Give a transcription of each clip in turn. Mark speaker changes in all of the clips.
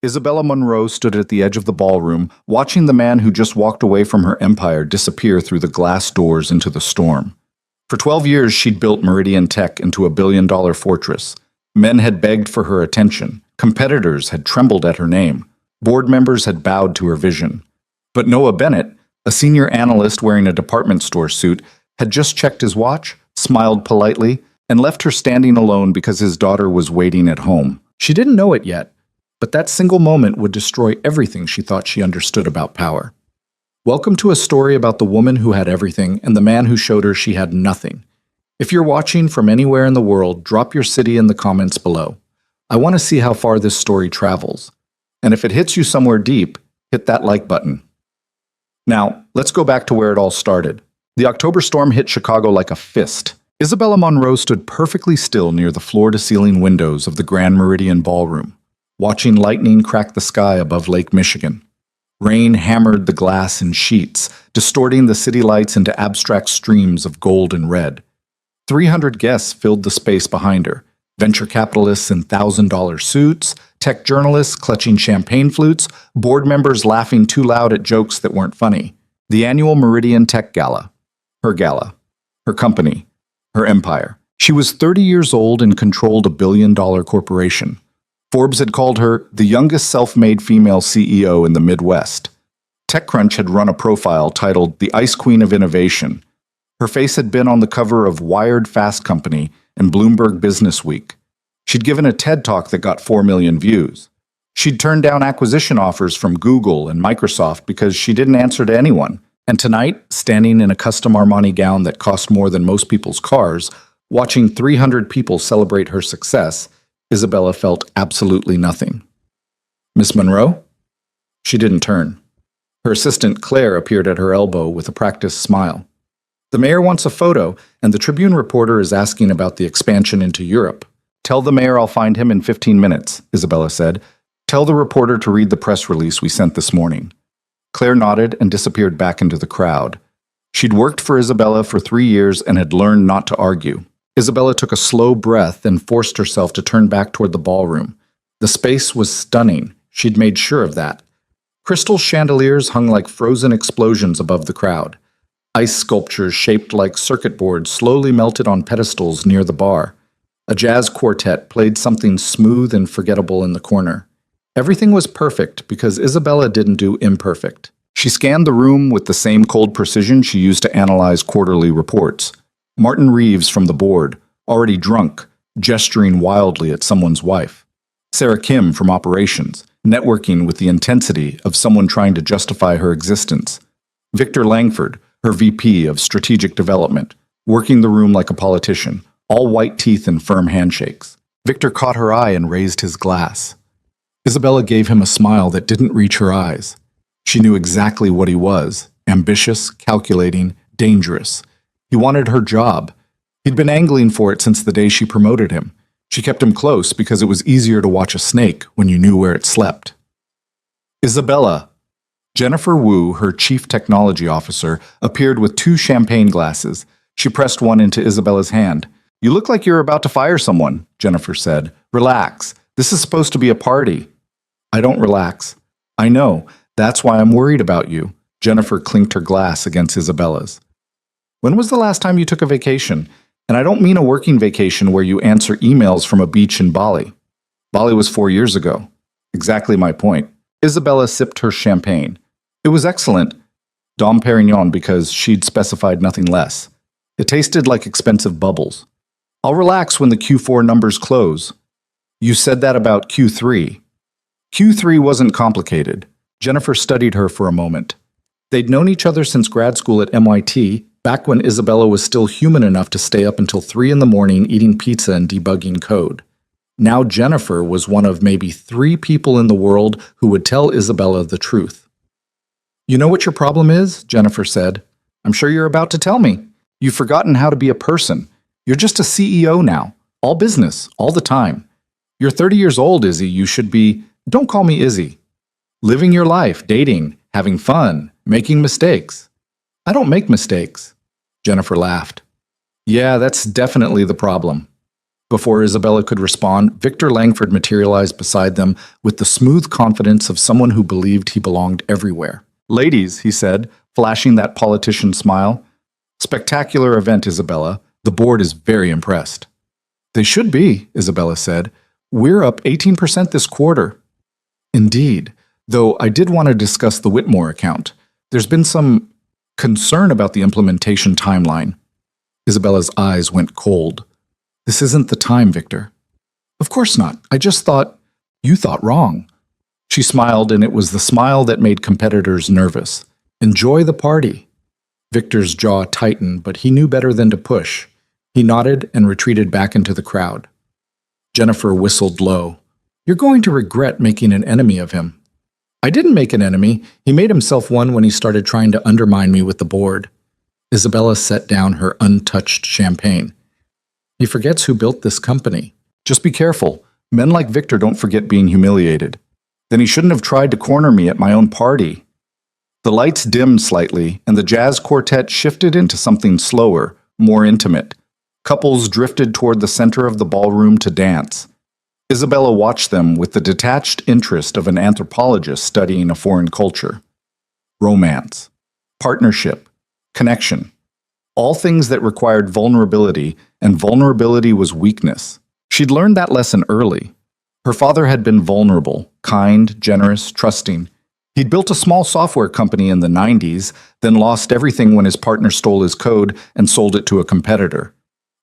Speaker 1: Isabella Munro stood at the edge of the ballroom, watching the man who just walked away from her empire disappear through the glass doors into the storm. For 12 years, she'd built Meridian Tech into a billion-dollar fortress. Men had begged for her attention. Competitors had trembled at her name. Board members had bowed to her vision. But Noah Bennett, a senior analyst wearing a department store suit, had just checked his watch, smiled politely, and left her standing alone because his daughter was waiting at home. She didn't know it yet, but that single moment would destroy everything she thought she understood about power. Welcome to a story about the woman who had everything and the man who showed her she had nothing. If you're watching from anywhere in the world, drop your city in the comments below. I want to see how far this story travels. And if it hits you somewhere deep, hit that like button. Now, let's go back to where it all started. The October storm hit Chicago like a fist. Isabella Munro stood perfectly still near the floor-to-ceiling windows of the Grand Meridian Ballroom, watching lightning crack the sky above Lake Michigan. Rain hammered the glass in sheets, distorting the city lights into abstract streams of gold and red. 300 guests filled the space behind her. Venture capitalists in $1,000 suits, tech journalists clutching champagne flutes, board members laughing too loud at jokes that weren't funny. The annual Meridian Tech Gala. Her company. Her empire. She was 30 years old and controlled a billion-dollar corporation. Forbes had called her the youngest self-made female CEO in the Midwest. TechCrunch had run a profile titled The Ice Queen of Innovation. Her face had been on the cover of Wired Fast Company and Bloomberg Business Week. She'd given a TED Talk that got 4 million views. She'd turned down acquisition offers from Google and Microsoft because she didn't answer to anyone. And tonight, standing in a custom Armani gown that cost more than most people's cars, watching 300 people celebrate her success, Isabella felt absolutely nothing. Miss Munro? She didn't turn. Her assistant Claire appeared at her elbow with a practiced smile. The mayor wants a photo, and the Tribune reporter is asking about the expansion into Europe. Tell the mayor I'll find him in 15 minutes, Isabella said. Tell the reporter to read the press release we sent this morning. Claire nodded and disappeared back into the crowd. She'd worked for Isabella for 3 years and had learned not to argue. Isabella took a slow breath and forced herself to turn back toward the ballroom. The space was stunning. She'd made sure of that. Crystal chandeliers hung like frozen explosions above the crowd. Ice sculptures shaped like circuit boards slowly melted on pedestals near the bar. A jazz quartet played something smooth and forgettable in the corner. Everything was perfect because Isabella didn't do imperfect. She scanned the room with the same cold precision she used to analyze quarterly reports. Martin Reeves from the board, already drunk, gesturing wildly at someone's wife. Sarah Kim from operations, networking with the intensity of someone trying to justify her existence. Victor Langford, her VP of strategic development, working the room like a politician, all white teeth and firm handshakes. Victor caught her eye and raised his glass. Isabella gave him a smile that didn't reach her eyes. She knew exactly what he was: ambitious, calculating, dangerous. He wanted her job. He'd been angling for it since the day she promoted him. She kept him close because it was easier to watch a snake when you knew where it slept. Isabella. Jennifer Wu, her chief technology officer, appeared with 2 champagne glasses. She pressed one into Isabella's hand. You look like you're about to fire someone, Jennifer said. Relax. This is supposed to be a party. I don't relax. I know. That's why I'm worried about you. Jennifer clinked her glass against Isabella's. When was the last time you took a vacation? And I don't mean a working vacation where you answer emails from a beach in Bali. Bali was 4 years ago. Exactly my point. Isabella sipped her champagne. It was excellent. Dom Perignon because she'd specified nothing less. It tasted like expensive bubbles. I'll relax when the Q4 numbers close. You said that about Q3. Q3 wasn't complicated. Jennifer studied her for a moment. They'd known each other since grad school at MIT, back when Isabella was still human enough to stay up until 3 in the morning eating pizza and debugging code. Now Jennifer was one of maybe 3 people in the world who would tell Isabella the truth. You know what your problem is? Jennifer said. I'm sure you're about to tell me. You've forgotten how to be a person. You're just a CEO now. All business, all the time. You're 30 years old, Izzy. You should be, don't call me Izzy. Living your life, dating, having fun, making mistakes. I don't make mistakes. Jennifer laughed. Yeah, that's definitely the problem. Before Isabella could respond, Victor Langford materialized beside them with the smooth confidence of someone who believed he belonged everywhere. "Ladies," he said, flashing that politician smile. "Spectacular event, Isabella. The board is very impressed." "They should be," Isabella said. "We're up 18% this quarter." "Indeed, though I did want to discuss the Whitmore account. There's been some concern about the implementation timeline." Isabella's eyes went cold. "This isn't the time, Victor." "Of course not. I just thought you thought wrong." She smiled, and it was the smile that made competitors nervous. "Enjoy the party." Victor's jaw tightened, but he knew better than to push. He nodded and retreated back into the crowd. Jennifer whistled low. "You're going to regret making an enemy of him." "I didn't make an enemy. He made himself one when he started trying to undermine me with the board." Isabella set down her untouched champagne. "He forgets who built this company." "Just be careful. Men like Victor don't forget being humiliated." "Then he shouldn't have tried to corner me at my own party." The lights dimmed slightly, and the jazz quartet shifted into something slower, more intimate. Couples drifted toward the center of the ballroom to dance. Isabella watched them with the detached interest of an anthropologist studying a foreign culture. Romance, partnership, connection. All things that required vulnerability, and vulnerability was weakness. She'd learned that lesson early. Her father had been vulnerable, kind, generous, trusting. He'd built a small software company in the 90s, then lost everything when his partner stole his code and sold it to a competitor.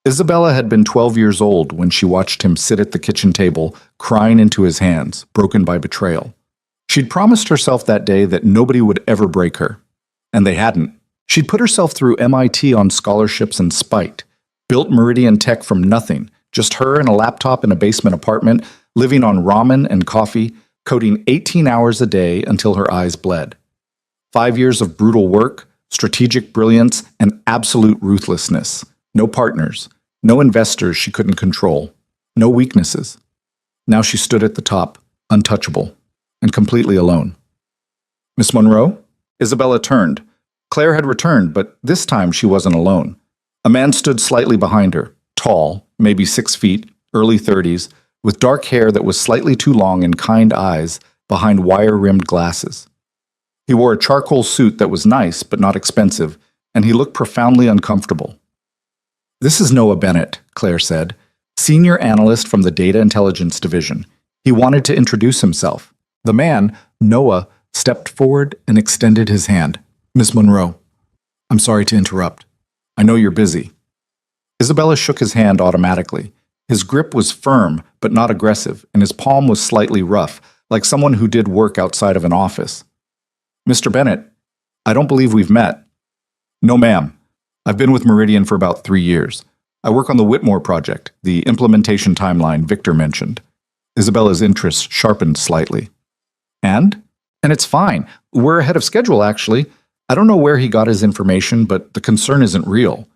Speaker 1: Isabella had been 12 years old when she watched him sit at the kitchen table, crying into his hands, broken by betrayal. She'd promised herself that day that nobody would ever break her. And they hadn't. She'd put herself through MIT on scholarships and spite, built Meridian Tech from nothing, just her and a laptop in a basement apartment, living on ramen and coffee, coding 18 hours a day until her eyes bled. 5 years of brutal work, strategic brilliance, and absolute ruthlessness. No partners, no investors she couldn't control, no weaknesses. Now she stood at the top, untouchable, and completely alone. "Miss Monroe?" Isabella turned. Claire had returned, but this time she wasn't alone. A man stood slightly behind her, tall, maybe 6 feet, early 30s, with dark hair that was slightly too long and kind eyes behind wire-rimmed glasses. He wore a charcoal suit that was nice but not expensive, and he looked profoundly uncomfortable. "This is Noah Bennett," Claire said, "senior analyst from the Data Intelligence Division. He wanted to introduce himself." The man, Noah, stepped forward and extended his hand. "Miss Monroe, I'm sorry to interrupt. I know you're busy." Isabella shook his hand automatically. His grip was firm but not aggressive, and his palm was slightly rough, like someone who did work outside of an office. "Mr. Bennett, I don't believe we've met." "No, ma'am. I've been with Meridian for about 3 years. I work on the Whitmore project, the implementation timeline Victor mentioned." Isabella's interest sharpened slightly. "And? And it's fine. We're ahead of schedule, actually. I don't know where he got his information, but the concern isn't real."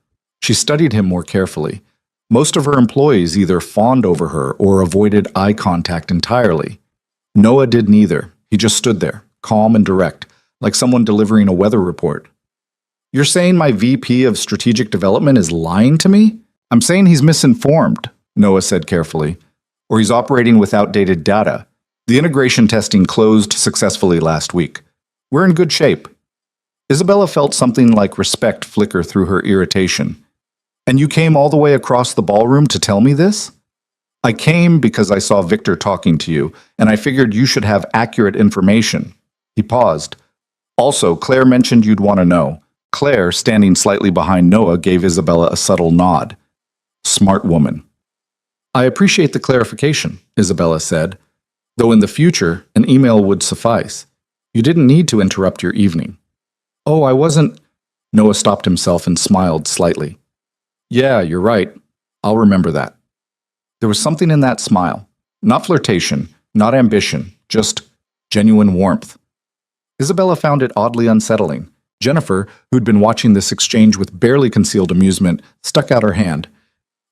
Speaker 1: She studied him more carefully. Most of her employees either fawned over her or avoided eye contact entirely. Noah did neither. He just stood there, calm and direct, like someone delivering a weather report. "You're saying my VP of Strategic Development is lying to me?" "I'm saying he's misinformed," Noah said carefully, "or he's operating with outdated data. The integration testing closed successfully last week. We're in good shape." Isabella felt something like respect flicker through her irritation. "And you came all the way across the ballroom to tell me this?" "I came because I saw Victor talking to you, and I figured you should have accurate information." He paused. "Also, Claire mentioned you'd want to know." Claire, standing slightly behind Noah, gave Isabella a subtle nod. Smart woman. "I appreciate the clarification," Isabella said, "though in the future, an email would suffice. You didn't need to interrupt your evening." "Oh, I wasn't—" Noah stopped himself and smiled slightly. "Yeah, you're right. I'll remember that." There was something in that smile. Not flirtation, not ambition, just genuine warmth. Isabella found it oddly unsettling. Jennifer, who'd been watching this exchange with barely concealed amusement, stuck out her hand.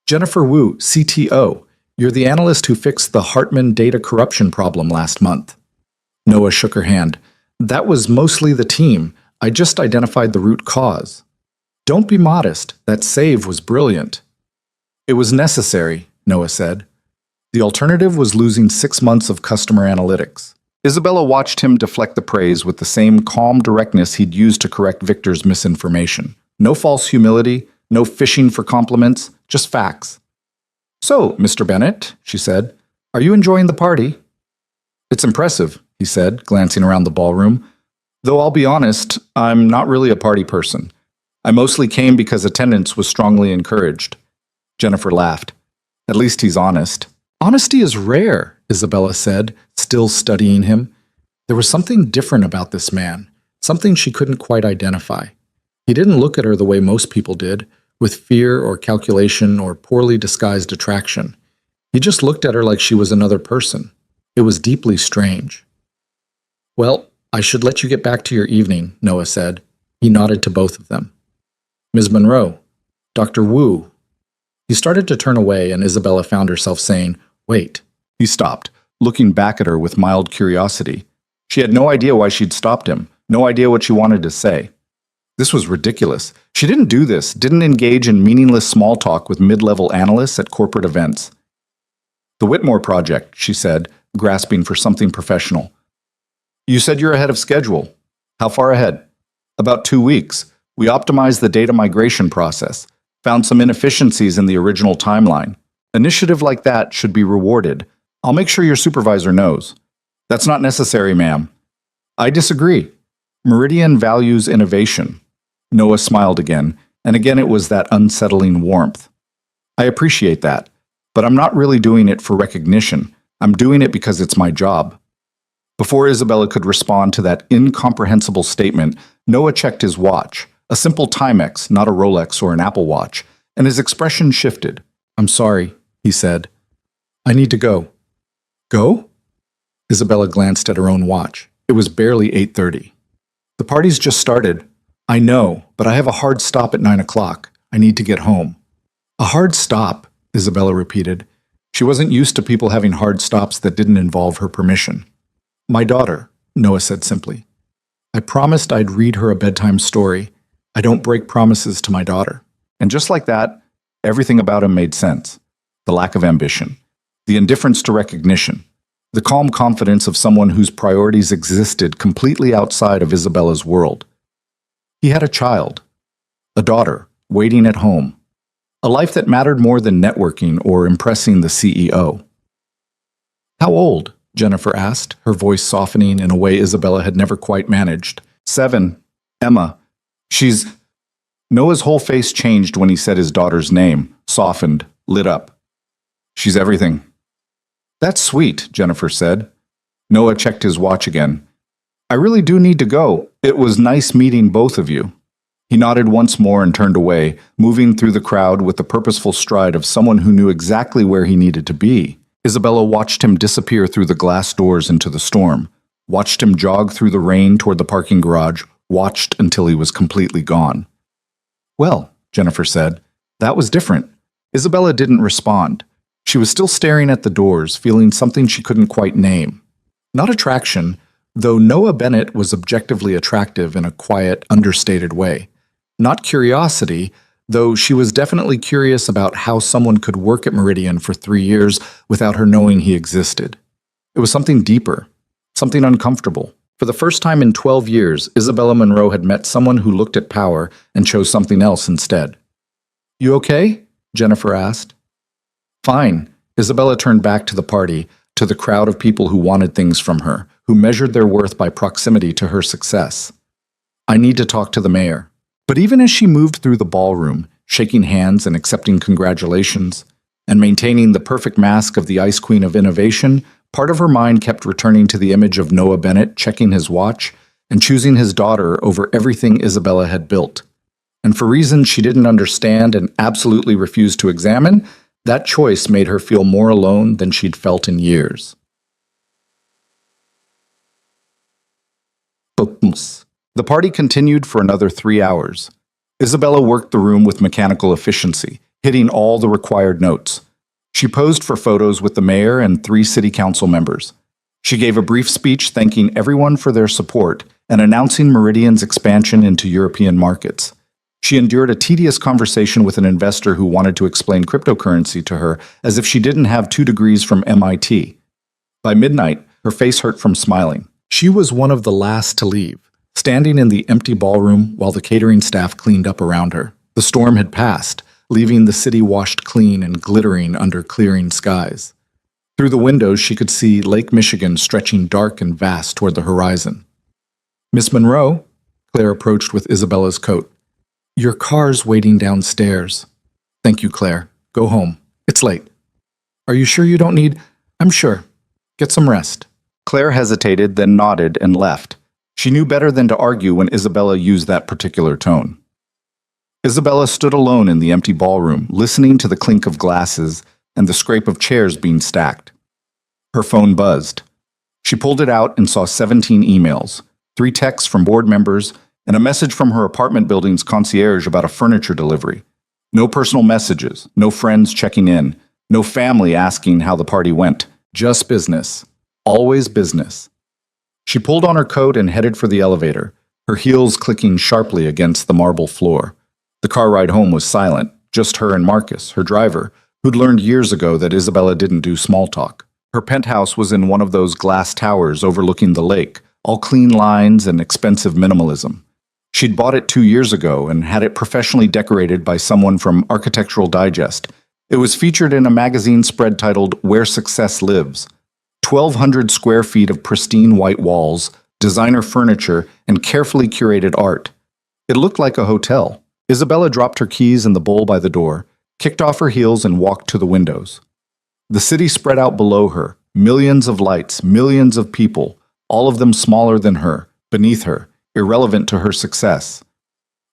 Speaker 1: "Jennifer Wu, CTO. You're the analyst who fixed the Hartman data corruption problem last month." Noah shook her hand. "That was mostly the team. I just identified the root cause." "Don't be modest. That save was brilliant." "It was necessary," Noah said. The alternative was losing 6 months of customer analytics. Isabella watched him deflect the praise with the same calm directness he'd used to correct Victor's misinformation. No false humility, no fishing for compliments, just facts. "So, Mr. Bennett," she said, "are you enjoying the party?" "It's impressive," he said, glancing around the ballroom. "Though I'll be honest, I'm not really a party person. I mostly came because attendance was strongly encouraged." Jennifer laughed. "At least he's honest." "Honesty is rare," Isabella said, still studying him. There was something different about this man, something she couldn't quite identify. He didn't look at her the way most people did, with fear or calculation or poorly disguised attraction. He just looked at her like she was another person. It was deeply strange. "Well, I should let you get back to your evening," Noah said. He nodded to both of them. "Ms. Monroe, Dr. Wu." He started to turn away, and Isabella found herself saying, "Wait." He stopped, looking back at her with mild curiosity. She had no idea why she'd stopped him, no idea what she wanted to say. This was ridiculous. She didn't do this, didn't engage in meaningless small talk with mid-level analysts at corporate events. "The Whitmore Project," she said, grasping for something professional. "You said you're ahead of schedule. How far ahead?" "About 2 weeks. We optimized the data migration process, found some inefficiencies in the original timeline. Initiative like that should be rewarded. I'll make sure your supervisor knows." "That's not necessary, ma'am." "I disagree. Meridian values innovation." Noah smiled again, and again it was that unsettling warmth. "I appreciate that, but I'm not really doing it for recognition. I'm doing it because it's my job." Before Isabella could respond to that incomprehensible statement, Noah checked his watch, a simple Timex, not a Rolex or an Apple Watch, and his expression shifted. "I'm sorry," he said. "I need to go." "Go?" Isabella glanced at her own watch. It was barely 8:30. "The party's just started." "I know, but I have a hard stop at 9 o'clock. I need to get home." "A hard stop," Isabella repeated. She wasn't used to people having hard stops that didn't involve her permission. "My daughter," Noah said simply. "I promised I'd read her a bedtime story. I don't break promises to my daughter." And just like that, everything about him made sense. The lack of ambition, the indifference to recognition, the calm confidence of someone whose priorities existed completely outside of Isabella's world. He had a child, a daughter, waiting at home, a life that mattered more than networking or impressing the CEO. "How old?" Jennifer asked, her voice softening in a way Isabella had never quite managed. 7. Emma. She's... Noah's whole face changed when he said his daughter's name, softened, lit up. "She's everything." "That's sweet," Jennifer said. Noah checked his watch again. "I really do need to go. It was nice meeting both of you." He nodded once more and turned away, moving through the crowd with the purposeful stride of someone who knew exactly where he needed to be. Isabella watched him disappear through the glass doors into the storm, watched him jog through the rain toward the parking garage, watched until he was completely gone. "Well," Jennifer said, "that was different." Isabella didn't respond. She was still staring at the doors, feeling something she couldn't quite name. Not attraction, though Noah Bennett was objectively attractive in a quiet, understated way. Not curiosity, though she was definitely curious about how someone could work at Meridian for 3 years without her knowing he existed. It was something deeper, something uncomfortable. For the first time in 12 years, Isabella Monroe had met someone who looked at power and chose something else instead. "You okay?" Jennifer asked. "Fine." Isabella turned back to the party, to the crowd of people who wanted things from her, who measured their worth by proximity to her success. "I need to talk to the mayor." But even as she moved through the ballroom, shaking hands and accepting congratulations, and maintaining the perfect mask of the Ice Queen of Innovation, part of her mind kept returning to the image of Noah Bennett checking his watch and choosing his daughter over everything Isabella had built. And for reasons she didn't understand and absolutely refused to examine, that choice made her feel more alone than she'd felt in years. The party continued for another 3 hours. Isabella worked the room with mechanical efficiency, hitting all the required notes. She posed for photos with the mayor and 3 city council members. She gave a brief speech thanking everyone for their support and announcing Meridian's expansion into European markets. She endured a tedious conversation with an investor who wanted to explain cryptocurrency to her as if she didn't have 2 degrees from MIT. By midnight, her face hurt from smiling. She was one of the last to leave, standing in the empty ballroom while the catering staff cleaned up around her. The storm had passed, leaving the city washed clean and glittering under clearing skies. Through the windows, she could see Lake Michigan stretching dark and vast toward the horizon. "Miss Monroe," Claire approached with Isabella's coat. "Your car's waiting downstairs." "Thank you, Claire. Go home. It's late." "Are you sure you don't need—" "I'm sure. Get some rest." Claire hesitated, then nodded and left. She knew better than to argue when Isabella used that particular tone. Isabella stood alone in the empty ballroom, listening to the clink of glasses and the scrape of chairs being stacked. Her phone buzzed. She pulled it out and saw 17 emails, 3 texts from board members, and a message from her apartment building's concierge about a furniture delivery. No personal messages, no friends checking in, no family asking how the party went. Just business. Always business. She pulled on her coat and headed for the elevator, her heels clicking sharply against the marble floor. The car ride home was silent, just her and Marcus, her driver, who'd learned years ago that Isabella didn't do small talk. Her penthouse was in one of those glass towers overlooking the lake, all clean lines and expensive minimalism. She'd bought it 2 years ago and had it professionally decorated by someone from Architectural Digest. It was featured in a magazine spread titled Where Success Lives. 1,200 square feet of pristine white walls, designer furniture, and carefully curated art. It looked like a hotel. Isabella dropped her keys in the bowl by the door, kicked off her heels, and walked to the windows. The city spread out below her, millions of lights, millions of people, all of them smaller than her, beneath her, irrelevant to her success.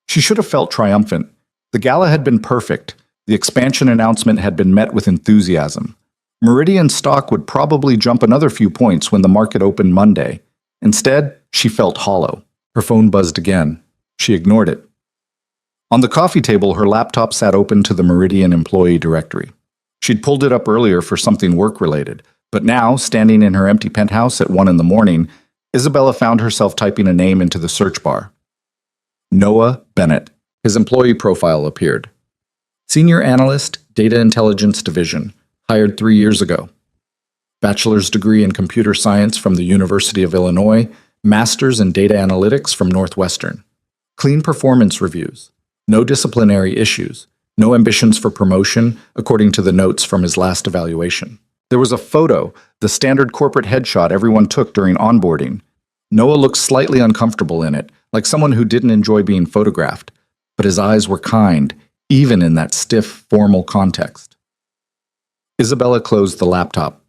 Speaker 1: She should have felt triumphant. The gala had been perfect. The expansion announcement had been met with enthusiasm. Meridian stock would probably jump another few points when the market opened Monday. Instead, she felt hollow. Her phone buzzed again. She ignored it. On the coffee table, her laptop sat open to the Meridian employee directory. She'd pulled it up earlier for something work-related, but now, standing in her empty penthouse at 1 in the morning, Isabella found herself typing a name into the search bar. Noah Bennett. His employee profile appeared. Senior Analyst, Data Intelligence Division, hired 3 years ago. Bachelor's degree in Computer Science from the University of Illinois, Master's in Data Analytics from Northwestern. Clean performance reviews. No disciplinary issues. No ambitions for promotion, according to the notes from his last evaluation. There was a photo, the standard corporate headshot everyone took during onboarding. Noah looked slightly uncomfortable in it, like someone who didn't enjoy being photographed, but his eyes were kind, even in that stiff, formal context. Isabella closed the laptop.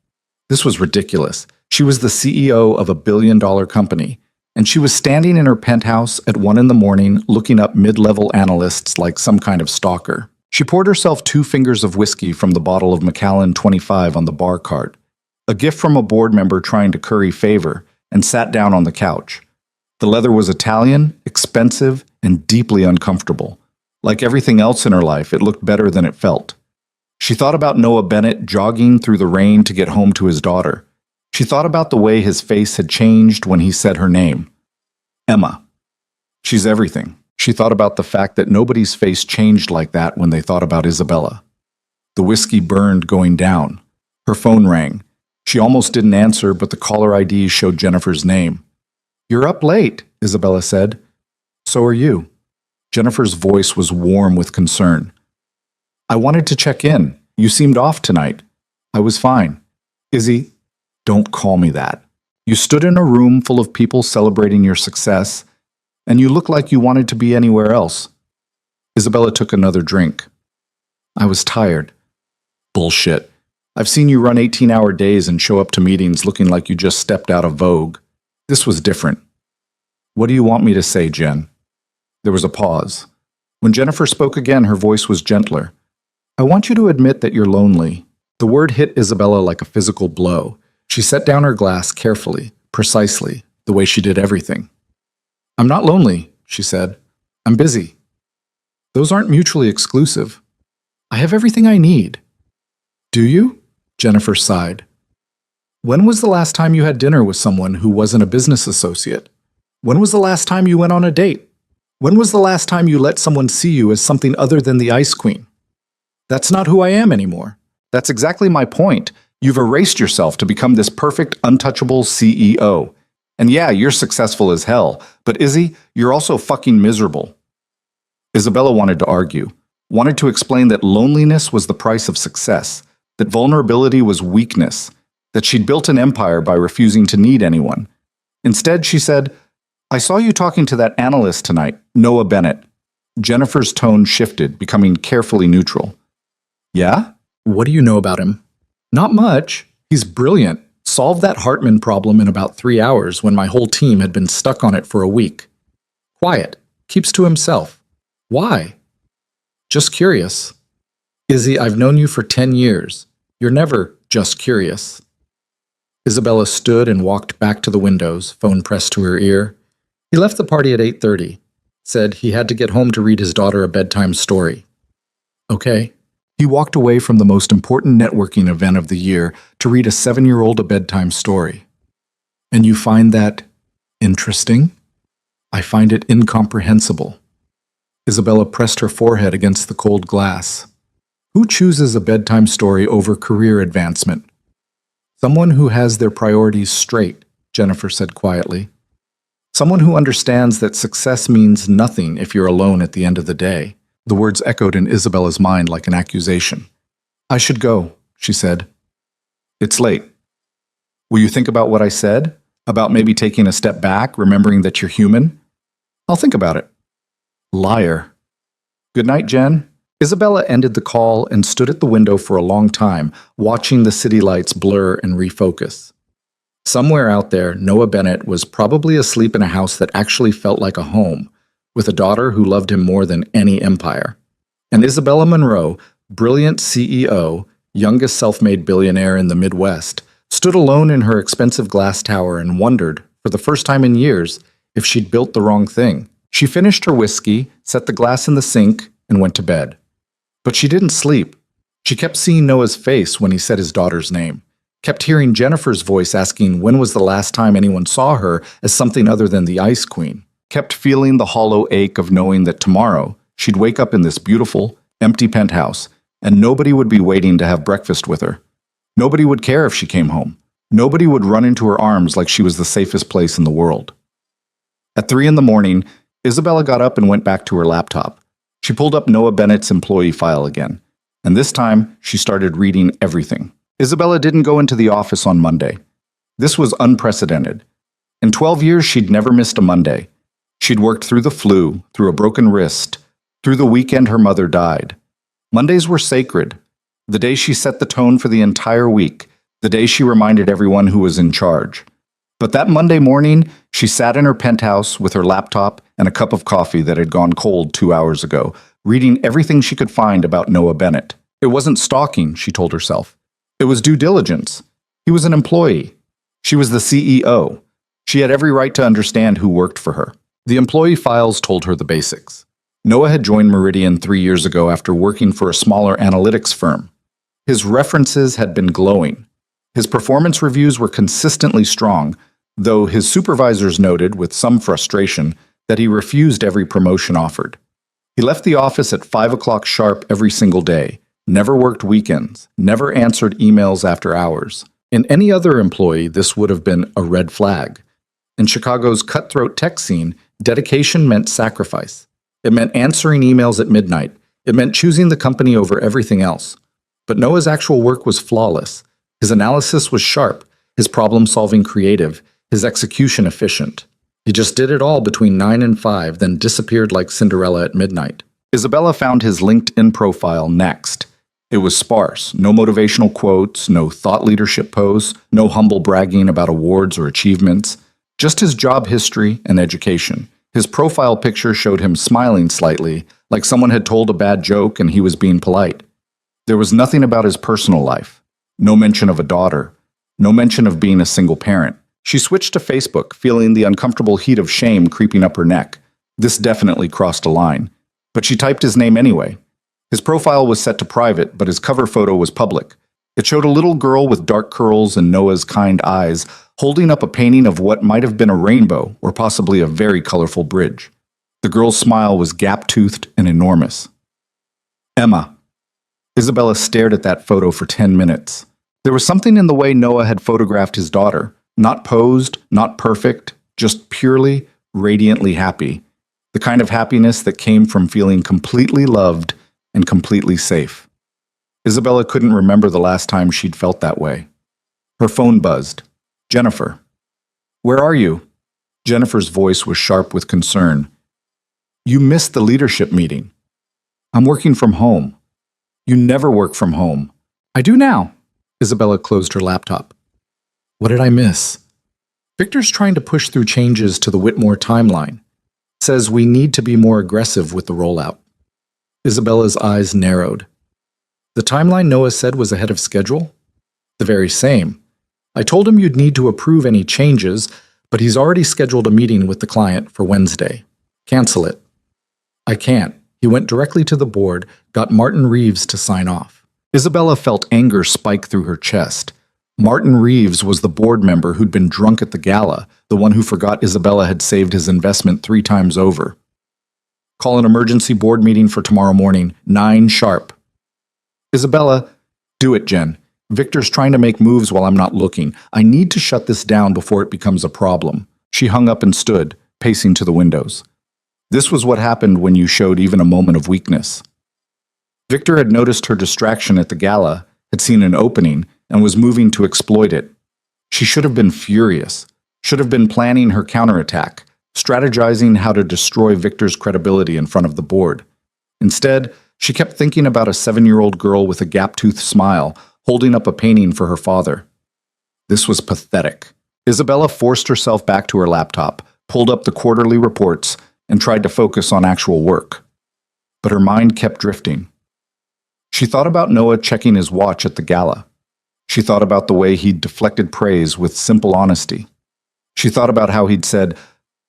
Speaker 1: This was ridiculous. She was the CEO of a billion-dollar company, and she was standing in her penthouse at 1 in the morning looking up mid-level analysts like some kind of stalker. She poured herself 2 fingers of whiskey from the bottle of Macallan 25 on the bar cart, a gift from a board member trying to curry favor, and sat down on the couch. The leather was Italian, expensive, and deeply uncomfortable. Like everything else in her life, it looked better than it felt. She thought about Noah Bennett jogging through the rain to get home to his daughter. She thought about the way his face had changed when he said her name. Emma. She's everything. She thought about the fact that nobody's face changed like that when they thought about Isabella. The whiskey burned going down. Her phone rang. She almost didn't answer, but the caller ID showed Jennifer's name. "You're up late," Isabella said. "So are you." Jennifer's voice was warm with concern. "I wanted to check in. You seemed off tonight." "I was fine." "Izzy, don't call me that. You stood in a room full of people celebrating your success, and you looked like you wanted to be anywhere else." Isabella took another drink. "I was tired." "Bullshit. I've seen you run 18-hour days and show up to meetings looking like you just stepped out of Vogue. This was different." "What do you want me to say, Jen?" There was a pause. When Jennifer spoke again, her voice was gentler. "I want you to admit that you're lonely." The word hit Isabella like a physical blow. She set down her glass carefully, precisely, the way she did everything. "I'm not lonely," she said. "I'm busy." "Those aren't mutually exclusive. I have everything I need." "Do you?" Jennifer sighed. "When was the last time you had dinner with someone who wasn't a business associate? When was the last time you went on a date?" When was the last time you let someone see you as something other than the Ice Queen? That's not who I am anymore. That's exactly my point. You've erased yourself to become this perfect, untouchable CEO. And yeah, you're successful as hell, but Izzy, you're also fucking miserable. Isabella wanted to argue, wanted to explain that loneliness was the price of success, that vulnerability was weakness, that she'd built an empire by refusing to need anyone. Instead, she said, I saw you talking to that analyst tonight, Noah Bennett. Jennifer's tone shifted, becoming carefully neutral. Yeah? What do you know about him? Not much. He's brilliant. Solved that Hartman problem in about 3 hours when my whole team had been stuck on it for a week. Quiet. Keeps to himself. Why? Just curious. Izzy, I've known you for 10 years. You're never just curious. Isabella stood and walked back to the windows, phone pressed to her ear. He left the party at 8:30. Said he had to get home to read his daughter a bedtime story. Okay. He walked away from the most important networking event of the year to read a 7-year-old a bedtime story. And you find that interesting? I find it incomprehensible. Isabella pressed her forehead against the cold glass. Who chooses a bedtime story over career advancement? Someone who has their priorities straight, Jennifer said quietly. Someone who understands that success means nothing if you're alone at the end of the day. The words echoed in Isabella's mind like an accusation. I should go, she said. It's late. Will you think about what I said? About maybe taking a step back, remembering that you're human? I'll think about it. Liar. Good night, Jen. Isabella ended the call and stood at the window for a long time, watching the city lights blur and refocus. Somewhere out there, Noah Bennett was probably asleep in a house that actually felt like a home, with a daughter who loved him more than any empire. And Isabella Monroe, brilliant CEO, youngest self-made billionaire in the Midwest, stood alone in her expensive glass tower and wondered, for the first time in years, if she'd built the wrong thing. She finished her whiskey, set the glass in the sink, and went to bed. But she didn't sleep. She kept seeing Noah's face when he said his daughter's name, kept hearing Jennifer's voice asking when was the last time anyone saw her as something other than the Ice Queen, kept feeling the hollow ache of knowing that tomorrow she'd wake up in this beautiful, empty penthouse, and nobody would be waiting to have breakfast with her. Nobody would care if she came home. Nobody would run into her arms like she was the safest place in the world. At 3 a.m, Isabella got up and went back to her laptop. She pulled up Noah Bennett's employee file again, and this time she started reading everything. Isabella didn't go into the office on Monday. This was unprecedented. In 12 years, she'd never missed a Monday. She'd worked through the flu, through a broken wrist, through the weekend her mother died. Mondays were sacred. The day she set the tone for the entire week, the day she reminded everyone who was in charge. But that Monday morning, she sat in her penthouse with her laptop and a cup of coffee that had gone cold 2 hours ago, reading everything she could find about Noah Bennett. It wasn't stalking, she told herself. It was due diligence. He was an employee. She was the CEO. She had every right to understand who worked for her. The employee files told her the basics. Noah had joined Meridian 3 years ago after working for a smaller analytics firm. His references had been glowing. His performance reviews were consistently strong, though his supervisors noted, with some frustration, that he refused every promotion offered. He left the office at 5 o'clock sharp every single day, never worked weekends, never answered emails after hours. In any other employee, this would have been a red flag. In Chicago's cutthroat tech scene, dedication meant sacrifice. It meant answering emails at midnight. It meant choosing the company over everything else. But Noah's actual work was flawless. His analysis was sharp, his problem-solving creative, his execution efficient. He just did it all between 9 and 5, then disappeared like Cinderella at midnight. Isabella found his LinkedIn profile next. It was sparse, no motivational quotes, no thought leadership posts, no humble bragging about awards or achievements, just his job history and education. His profile picture showed him smiling slightly, like someone had told a bad joke and he was being polite. There was nothing about his personal life. No mention of a daughter. No mention of being a single parent. She switched to Facebook, feeling the uncomfortable heat of shame creeping up her neck. This definitely crossed a line. But she typed his name anyway. His profile was set to private, but his cover photo was public. It showed a little girl with dark curls and Noah's kind eyes, holding up a painting of what might have been a rainbow or possibly a very colorful bridge. The girl's smile was gap-toothed and enormous. Emma. Isabella stared at that photo for 10 minutes. There was something in the way Noah had photographed his daughter. Not posed, not perfect, just purely, radiantly happy. The kind of happiness that came from feeling completely loved and completely safe. Isabella couldn't remember the last time she'd felt that way. Her phone buzzed. Jennifer. Where are you? Jennifer's voice was sharp with concern. You missed the leadership meeting. I'm working from home. You never work from home. I do now. Isabella closed her laptop. What did I miss? Victor's trying to push through changes to the Whitmore timeline. Says we need to be more aggressive with the rollout. Isabella's eyes narrowed. The timeline Noah said was ahead of schedule? The very same. I told him you'd need to approve any changes, but he's already scheduled a meeting with the client for Wednesday. Cancel it. I can't. He went directly to the board, got Martin Reeves to sign off. Isabella felt anger spike through her chest. Martin Reeves was the board member who'd been drunk at the gala, the one who forgot Isabella had saved his investment 3 times over. Call an emergency board meeting for tomorrow morning, 9 sharp. Isabella, do it, Jen. Victor's trying to make moves while I'm not looking. I need to shut this down before it becomes a problem. She hung up and stood, pacing to the windows. This was what happened when you showed even a moment of weakness. Victor had noticed her distraction at the gala, had seen an opening, and was moving to exploit it. She should have been furious, should have been planning her counterattack, strategizing how to destroy Victor's credibility in front of the board. Instead, she kept thinking about a 7-year-old girl with a gap-toothed smile, holding up a painting for her father. This was pathetic. Isabella forced herself back to her laptop, pulled up the quarterly reports, and tried to focus on actual work. But her mind kept drifting. She thought about Noah checking his watch at the gala. She thought about the way he'd deflected praise with simple honesty. She thought about how he'd said,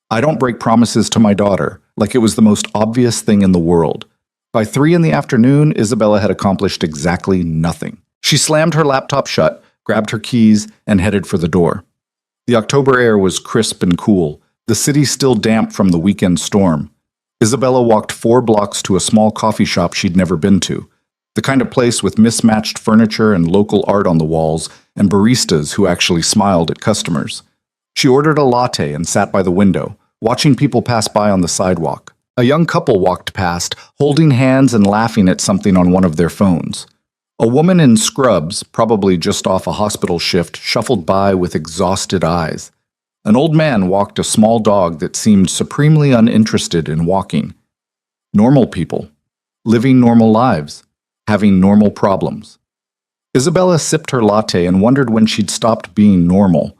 Speaker 1: I don't break promises to my daughter, like it was the most obvious thing in the world. By 3 in the afternoon, Isabella had accomplished exactly nothing. She slammed her laptop shut, grabbed her keys, and headed for the door. The October air was crisp and cool, the city still damp from the weekend storm. Isabella walked 4 blocks to a small coffee shop she'd never been to, the kind of place with mismatched furniture and local art on the walls, and baristas who actually smiled at customers. She ordered a latte and sat by the window, watching people pass by on the sidewalk. A young couple walked past, holding hands and laughing at something on one of their phones. A woman in scrubs, probably just off a hospital shift, shuffled by with exhausted eyes. An old man walked a small dog that seemed supremely uninterested in walking. Normal people, living normal lives, having normal problems. Isabella sipped her latte and wondered when she'd stopped being normal.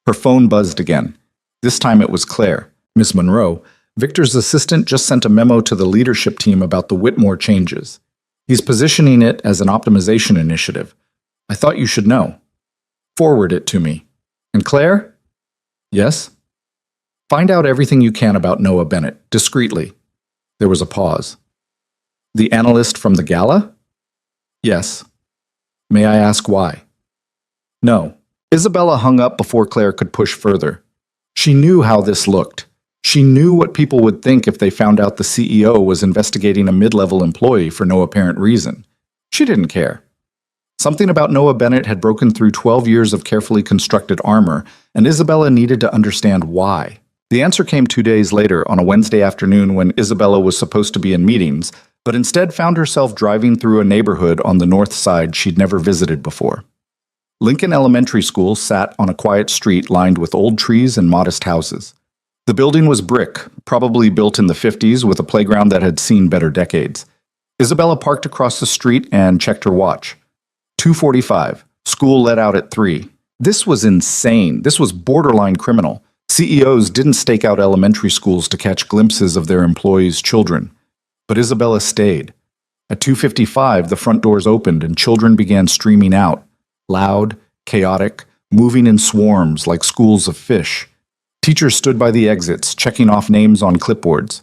Speaker 1: Her phone buzzed again. This time it was Claire. Miss Monroe, Victor's assistant just sent a memo to the leadership team about the Whitmore changes. He's positioning it as an optimization initiative. I thought you should know. Forward it to me. And Claire? Yes? Find out everything you can about Noah Bennett, discreetly. There was a pause. The analyst from the gala? Yes. May I ask why? No. Isabella hung up before Claire could push further. She knew how this looked. She knew what people would think if they found out the CEO was investigating a mid-level employee for no apparent reason. She didn't care. Something about Noah Bennett had broken through 12 years of carefully constructed armor, and Isabella needed to understand why. The answer came 2 days later on a Wednesday afternoon when Isabella was supposed to be in meetings, but instead found herself driving through a neighborhood on the north side she'd never visited before. Lincoln Elementary School sat on a quiet street lined with old trees and modest houses. The building was brick, probably built in the 50s with a playground that had seen better decades. Isabella parked across the street and checked her watch. 2:45. School let out at 3. This was insane. This was borderline criminal. CEOs didn't stake out elementary schools to catch glimpses of their employees' children. But Isabella stayed. At 2:55, the front doors opened and children began streaming out. Loud, chaotic, moving in swarms like schools of fish. Teachers stood by the exits, checking off names on clipboards.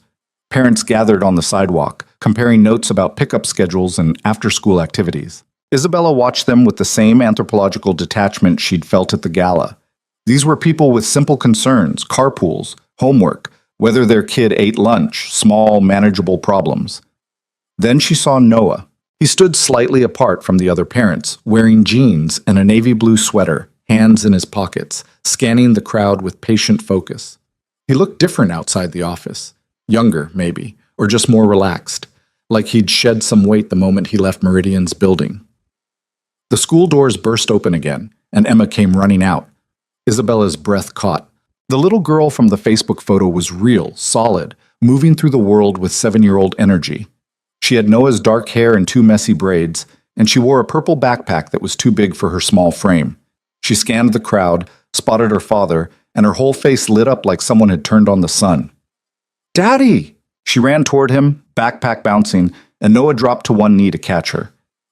Speaker 1: Parents gathered on the sidewalk, comparing notes about pickup schedules and after-school activities. Isabella watched them with the same anthropological detachment she'd felt at the gala. These were people with simple concerns, carpools, homework, whether their kid ate lunch, small, manageable problems. Then she saw Noah. He stood slightly apart from the other parents, wearing jeans and a navy blue sweater, hands in his pockets, scanning the crowd with patient focus. He looked different outside the office. Younger, maybe, or just more relaxed, like he'd shed some weight the moment he left Meridian's building. The school doors burst open again, and Emma came running out. Isabella's breath caught. The little girl from the Facebook photo was real, solid, moving through the world with 7-year-old energy. She had Noah's dark hair and 2 messy braids, and she wore a purple backpack that was too big for her small frame. She scanned the crowd, spotted her father, and her whole face lit up like someone had turned on the sun. "Daddy!" She ran toward him, backpack bouncing, and Noah dropped to one knee to catch her.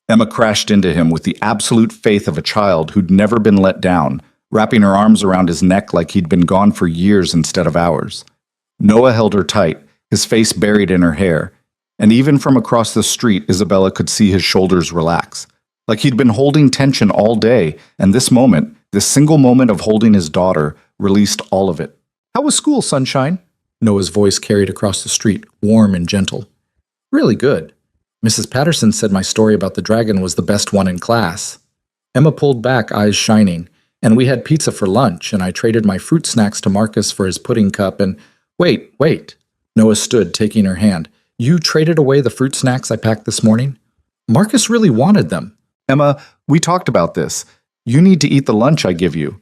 Speaker 1: Emma crashed into him with the absolute faith of a child who'd never been let down, wrapping her arms around his neck like he'd been gone for years instead of hours. Noah held her tight, his face buried in her hair, and even from across the street, Isabella could see his shoulders relax, like he'd been holding tension all day, and this moment, this single moment of holding his daughter, released all of it. "How was school, sunshine?" Noah's voice carried across the street, warm and gentle. "Really good. Mrs. Patterson said my story about the dragon was the best one in class." Emma pulled back, eyes shining. "And we had pizza for lunch, and I traded my fruit snacks to Marcus for his pudding cup, and—" Wait. Noah stood, taking her hand. "You traded away the fruit snacks I packed this morning? Marcus really wanted them." "Emma, we talked about this. You need to eat the lunch I give you."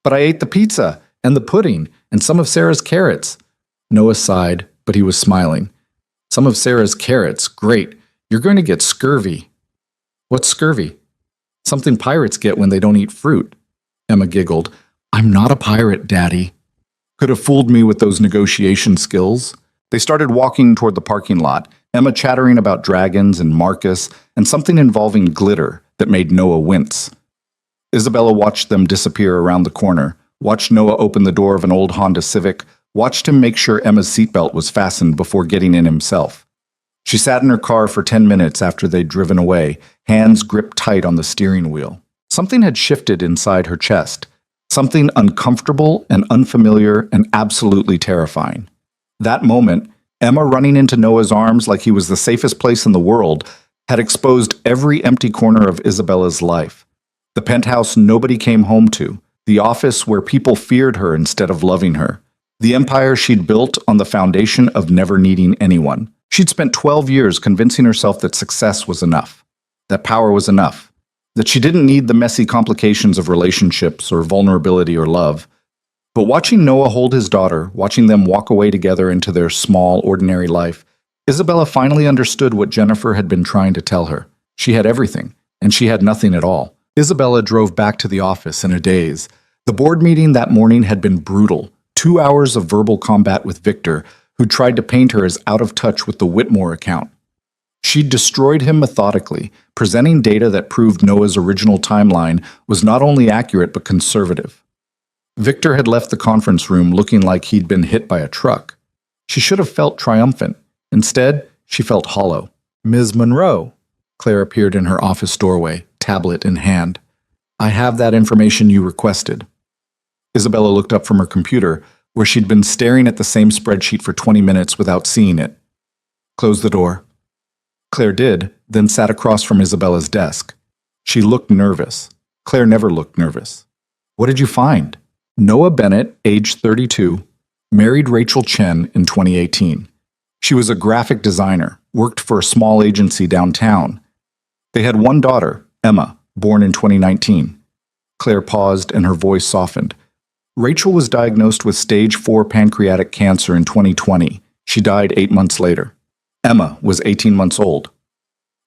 Speaker 1: "But I ate the pizza, and the pudding, and some of Sarah's carrots." Noah sighed, but he was smiling. "Some of Sarah's carrots, great. You're going to get scurvy." "What's scurvy?" "Something pirates get when they don't eat fruit." Emma giggled. "I'm not a pirate, Daddy." Could have fooled me with those negotiation skills. They started walking toward the parking lot, Emma chattering about dragons and Marcus, and something involving glitter that made Noah wince. Isabella watched them disappear around the corner, watched Noah open the door of an old Honda Civic, watched him make sure Emma's seatbelt was fastened before getting in himself. She sat in her car for 10 minutes after they'd driven away, hands gripped tight on the steering wheel. Something had shifted inside her chest. Something uncomfortable and unfamiliar and absolutely terrifying. That moment, Emma running into Noah's arms like he was the safest place in the world, had exposed every empty corner of Isabella's life. The penthouse nobody came home to, the office where people feared her instead of loving her, the empire she'd built on the foundation of never needing anyone. She'd spent 12 years convincing herself that success was enough, that power was enough, that she didn't need the messy complications of relationships or vulnerability or love. But watching Noah hold his daughter, watching them walk away together into their small, ordinary life, Isabella finally understood what Jennifer had been trying to tell her. She had everything, and she had nothing at all. Isabella drove back to the office in a daze. The board meeting that morning had been brutal. 2 hours of verbal combat with Victor, who tried to paint her as out of touch with the Whitmore account. She'd destroyed him methodically, presenting data that proved Noah's original timeline was not only accurate but conservative. Victor had left the conference room looking like he'd been hit by a truck. She should have felt triumphant. Instead, she felt hollow. "Ms. Monroe," Claire appeared in her office doorway, tablet in hand. "I have that information you requested." Isabella looked up from her computer, where she'd been staring at the same spreadsheet for 20 minutes without seeing it. "Close the door." Claire did, then sat across from Isabella's desk. She looked nervous. Claire never looked nervous. "What did you find?" Noah Bennett, age 32, married Rachel Chen in 2018. She was a graphic designer, worked for a small agency downtown. They had one daughter, Emma, born in 2019. Claire paused and her voice softened. Rachel was diagnosed with stage 4 pancreatic cancer in 2020. She died 8 months later. Emma was 18 months old.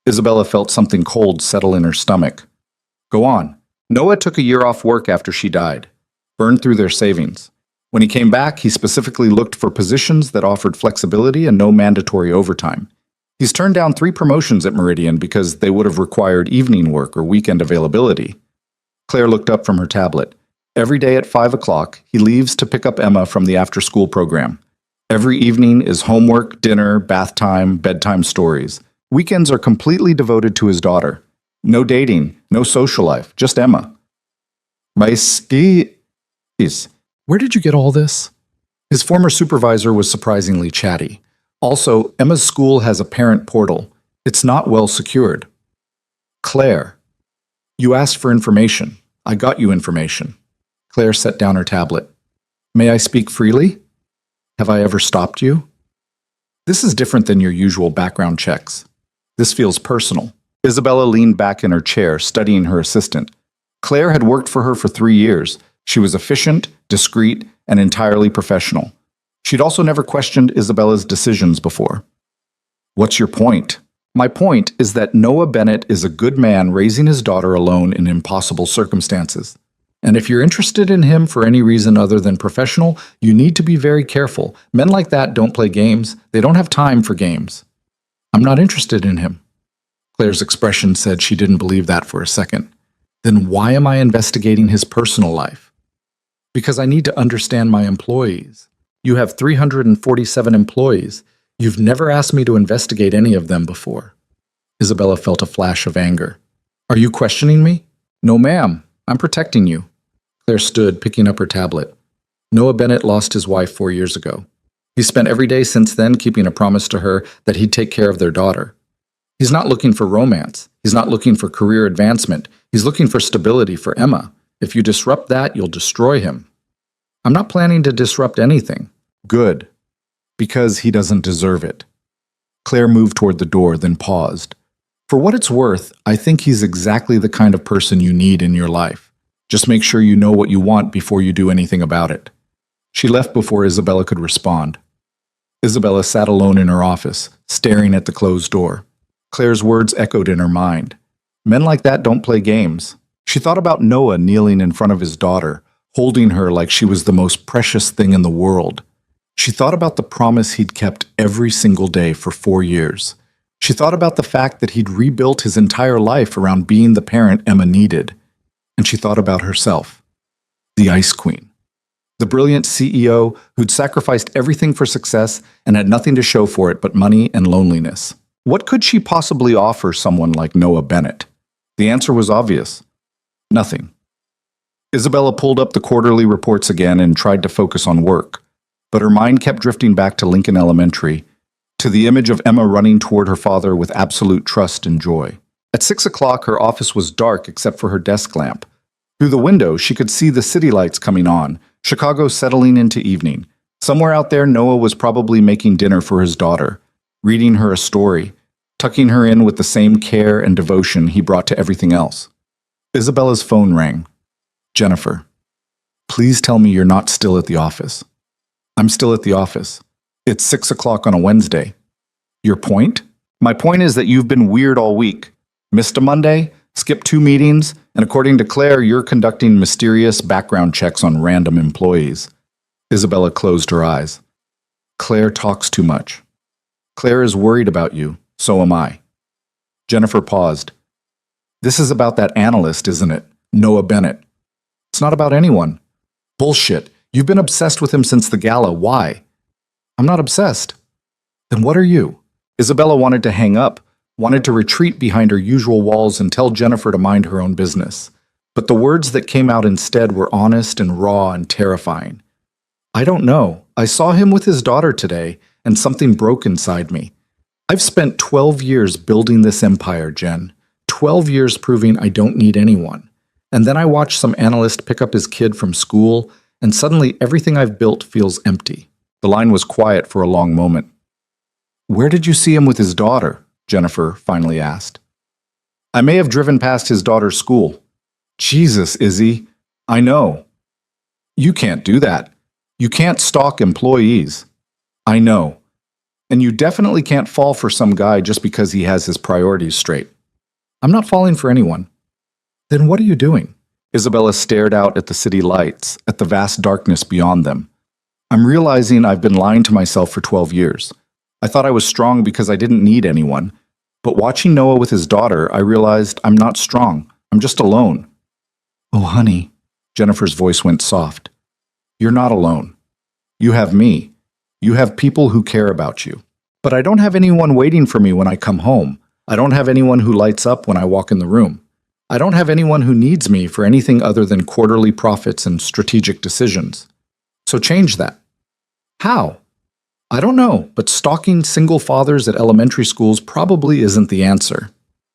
Speaker 1: Isabella felt something cold settle in her stomach. "Go on." Noah took a year off work after she died, burned through their savings. When he came back, he specifically looked for positions that offered flexibility and no mandatory overtime. He's turned down 3 promotions at Meridian because they would have required evening work or weekend availability. Claire looked up from her tablet. Every day at 5 o'clock, he leaves to pick up Emma from the after-school program. Every evening is homework, dinner, bath time, bedtime stories. Weekends are completely devoted to his daughter. No dating, no social life, just Emma. "My ski is..." "Where did you get all this?" His former supervisor was surprisingly chatty. Also, Emma's school has a parent portal. It's not well secured. Claire, you asked for information. I got you information. Claire set down her tablet. May I speak freely? Have I ever stopped you? This is different than your usual background checks. This feels personal. Isabella leaned back in her chair, studying her assistant. Claire had worked for her for 3 years. She was efficient, discreet, and entirely professional. She'd also never questioned Isabella's decisions before. What's your point? My point is that Noah Bennett is a good man raising his daughter alone in impossible circumstances. And if you're interested in him for any reason other than professional, you need to be very careful. Men like that don't play games. They don't have time for games. I'm not interested in him. Claire's expression said she didn't believe that for a second. Then why am I investigating his personal life? Because I need to understand my employees. You have 347 employees. You've never asked me to investigate any of them before. Isabella felt a flash of anger. Are you questioning me? No, ma'am. I'm protecting you. Claire stood, picking up her tablet. Noah Bennett lost his wife 4 years ago. He spent every day since then keeping a promise to her that he'd take care of their daughter. He's not looking for romance. He's not looking for career advancement. He's looking for stability for Emma. If you disrupt that, you'll destroy him. I'm not planning to disrupt anything. Good. Because he doesn't deserve it. Claire moved toward the door, then paused. For what it's worth, I think he's exactly the kind of person you need in your life. Just make sure you know what you want before you do anything about it. She left before Isabella could respond. Isabella sat alone in her office, staring at the closed door. Claire's words echoed in her mind. Men like that don't play games. She thought about Noah kneeling in front of his daughter, holding her like she was the most precious thing in the world. She thought about the promise he'd kept every single day for 4 years. She thought about the fact that he'd rebuilt his entire life around being the parent Emma needed. And she thought about herself, the Ice Queen, the brilliant CEO who'd sacrificed everything for success and had nothing to show for it but money and loneliness. What could she possibly offer someone like Noah Bennett? The answer was obvious. Nothing. Isabella pulled up the quarterly reports again and tried to focus on work, but her mind kept drifting back to Lincoln Elementary, to the image of Emma running toward her father with absolute trust and joy. At 6 o'clock, her office was dark except for her desk lamp. Through the window, she could see the city lights coming on, Chicago settling into evening. Somewhere out there, Noah was probably making dinner for his daughter, reading her a story, tucking her in with the same care and devotion he brought to everything else. Isabella's phone rang. Jennifer, please tell me you're not still at the office. I'm still at the office. It's 6 o'clock on a Wednesday. Your point? My point is that you've been weird all week. Missed a Monday, skipped 2 meetings, and according to Claire, you're conducting mysterious background checks on random employees. Isabella closed her eyes. Claire talks too much. Claire is worried about you. So am I. Jennifer paused. This is about that analyst, isn't it? Noah Bennett. It's not about anyone. Bullshit. You've been obsessed with him since the gala. Why? I'm not obsessed. Then what are you? Isabella wanted to hang up, wanted to retreat behind her usual walls and tell Jennifer to mind her own business. But the words that came out instead were honest and raw and terrifying. I don't know. I saw him with his daughter today, and something broke inside me. I've spent 12 years building this empire, Jen. 12 years proving I don't need anyone. And then I watch some analyst pick up his kid from school, and suddenly everything I've built feels empty. The line was quiet for a long moment. Where did you see him with his daughter? Jennifer finally asked. I may have driven past his daughter's school. Jesus, Izzy. I know. You can't do that. You can't stalk employees. I know. And you definitely can't fall for some guy just because he has his priorities straight. I'm not falling for anyone. Then what are you doing? Isabella stared out at the city lights, at the vast darkness beyond them. I'm realizing I've been lying to myself for 12 years. I thought I was strong because I didn't need anyone. But watching Noah with his daughter, I realized I'm not strong. I'm just alone. Oh, honey. Jennifer's voice went soft. You're not alone. You have me. You have people who care about you. But I don't have anyone waiting for me when I come home. I don't have anyone who lights up when I walk in the room. I don't have anyone who needs me for anything other than quarterly profits and strategic decisions. So change that. How? I don't know, but stalking single fathers at elementary schools probably isn't the answer.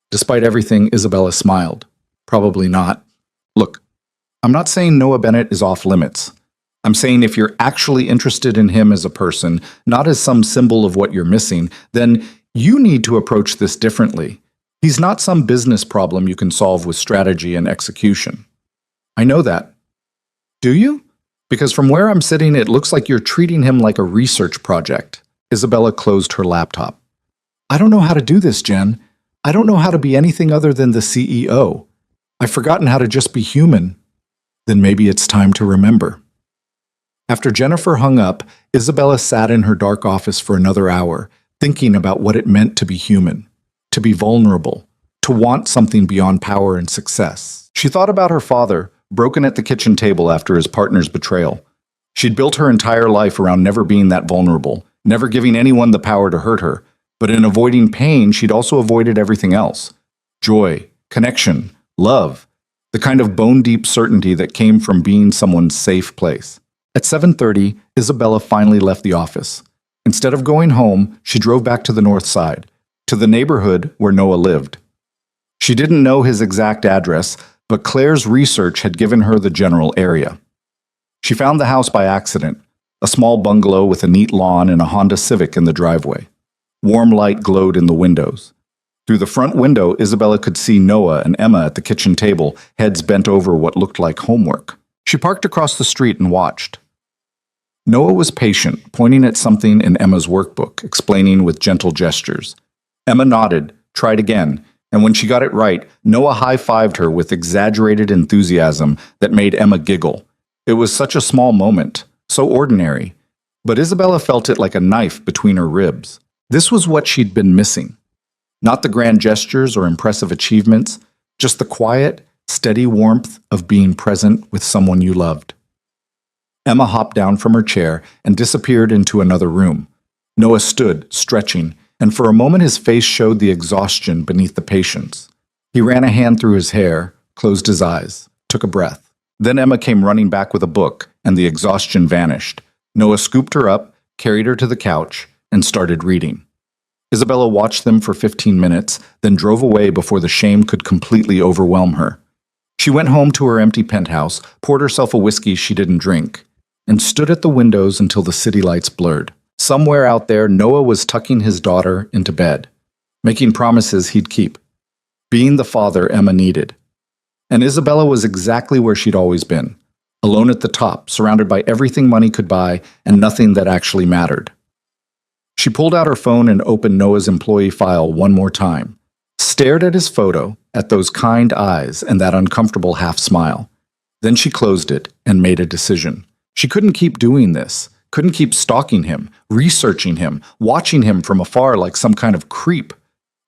Speaker 1: Despite everything, Isabella smiled. Probably not. Look, I'm not saying Noah Bennett is off limits. I'm saying if you're actually interested in him as a person, not as some symbol of what you're missing, then you need to approach this differently. He's not some business problem you can solve with strategy and execution. I know that. Do you? Because from where I'm sitting, it looks like you're treating him like a research project. Isabella closed her laptop. I don't know how to do this, Jen. I don't know how to be anything other than the CEO. I've forgotten how to just be human. Then maybe it's time to remember. After Jennifer hung up, Isabella sat in her dark office for another hour, thinking about what it meant to be human, to be vulnerable, to want something beyond power and success. She thought about her father, broken at the kitchen table after his partner's betrayal. She'd built her entire life around never being that vulnerable, never giving anyone the power to hurt her. But in avoiding pain, she'd also avoided everything else. Joy, connection, love, the kind of bone-deep certainty that came from being someone's safe place. At 7:30, Isabella finally left the office. Instead of going home, she drove back to the north side, to the neighborhood where Noah lived. She didn't know his exact address, but Claire's research had given her the general area. She found the house by accident, a small bungalow with a neat lawn and a Honda Civic in the driveway. Warm light glowed in the windows. Through the front window, Isabella could see Noah and Emma at the kitchen table, heads bent over what looked like homework. She parked across the street and watched. Noah was patient, pointing at something in Emma's workbook, explaining with gentle gestures. Emma nodded, tried again, and when she got it right, Noah high-fived her with exaggerated enthusiasm that made Emma giggle. It was such a small moment, so ordinary, but Isabella felt it like a knife between her ribs. This was what she'd been missing. Not the grand gestures or impressive achievements, just the quiet, steady warmth of being present with someone you loved. Emma hopped down from her chair and disappeared into another room. Noah stood, stretching, and for a moment his face showed the exhaustion beneath the patience. He ran a hand through his hair, closed his eyes, took a breath. Then Emma came running back with a book, and the exhaustion vanished. Noah scooped her up, carried her to the couch, and started reading. Isabella watched them for 15 minutes, then drove away before the shame could completely overwhelm her. She went home to her empty penthouse, poured herself a whiskey she didn't drink, and stood at the windows until the city lights blurred. Somewhere out there, Noah was tucking his daughter into bed, making promises he'd keep, being the father Emma needed. And Isabella was exactly where she'd always been, alone at the top, surrounded by everything money could buy and nothing that actually mattered. She pulled out her phone and opened Noah's employee file one more time, stared at his photo, at those kind eyes and that uncomfortable half-smile. Then she closed it and made a decision. She couldn't keep doing this, couldn't keep stalking him, researching him, watching him from afar like some kind of creep.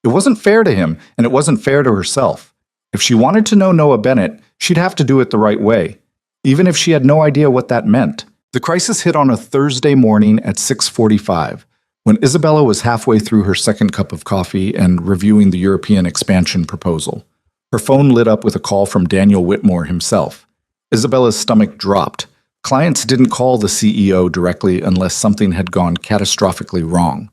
Speaker 1: It wasn't fair to him, and it wasn't fair to herself. If she wanted to know Noah Bennett, she'd have to do it the right way, even if she had no idea what that meant. The crisis hit on a Thursday morning at 6:45, when Isabella was halfway through her second cup of coffee and reviewing the European expansion proposal. Her phone lit up with a call from Daniel Whitmore himself. Isabella's stomach dropped. Clients didn't call the CEO directly unless something had gone catastrophically wrong.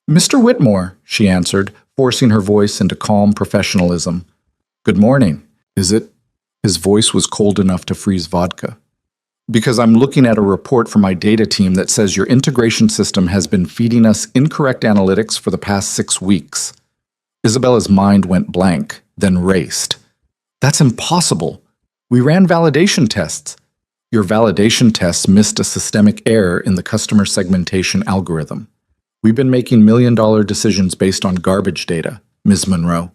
Speaker 1: "Mr. Whitmore," she answered, forcing her voice into calm professionalism. "Good morning. Is it?" His voice was cold enough to freeze vodka. "Because I'm looking at a report from my data team that says your integration system has been feeding us incorrect analytics for the past 6 weeks. Isabella's mind went blank, then raced. "That's impossible. We ran validation tests." "Your validation tests missed a systemic error in the customer segmentation algorithm. We've been making million-dollar decisions based on garbage data, Ms. Monroe.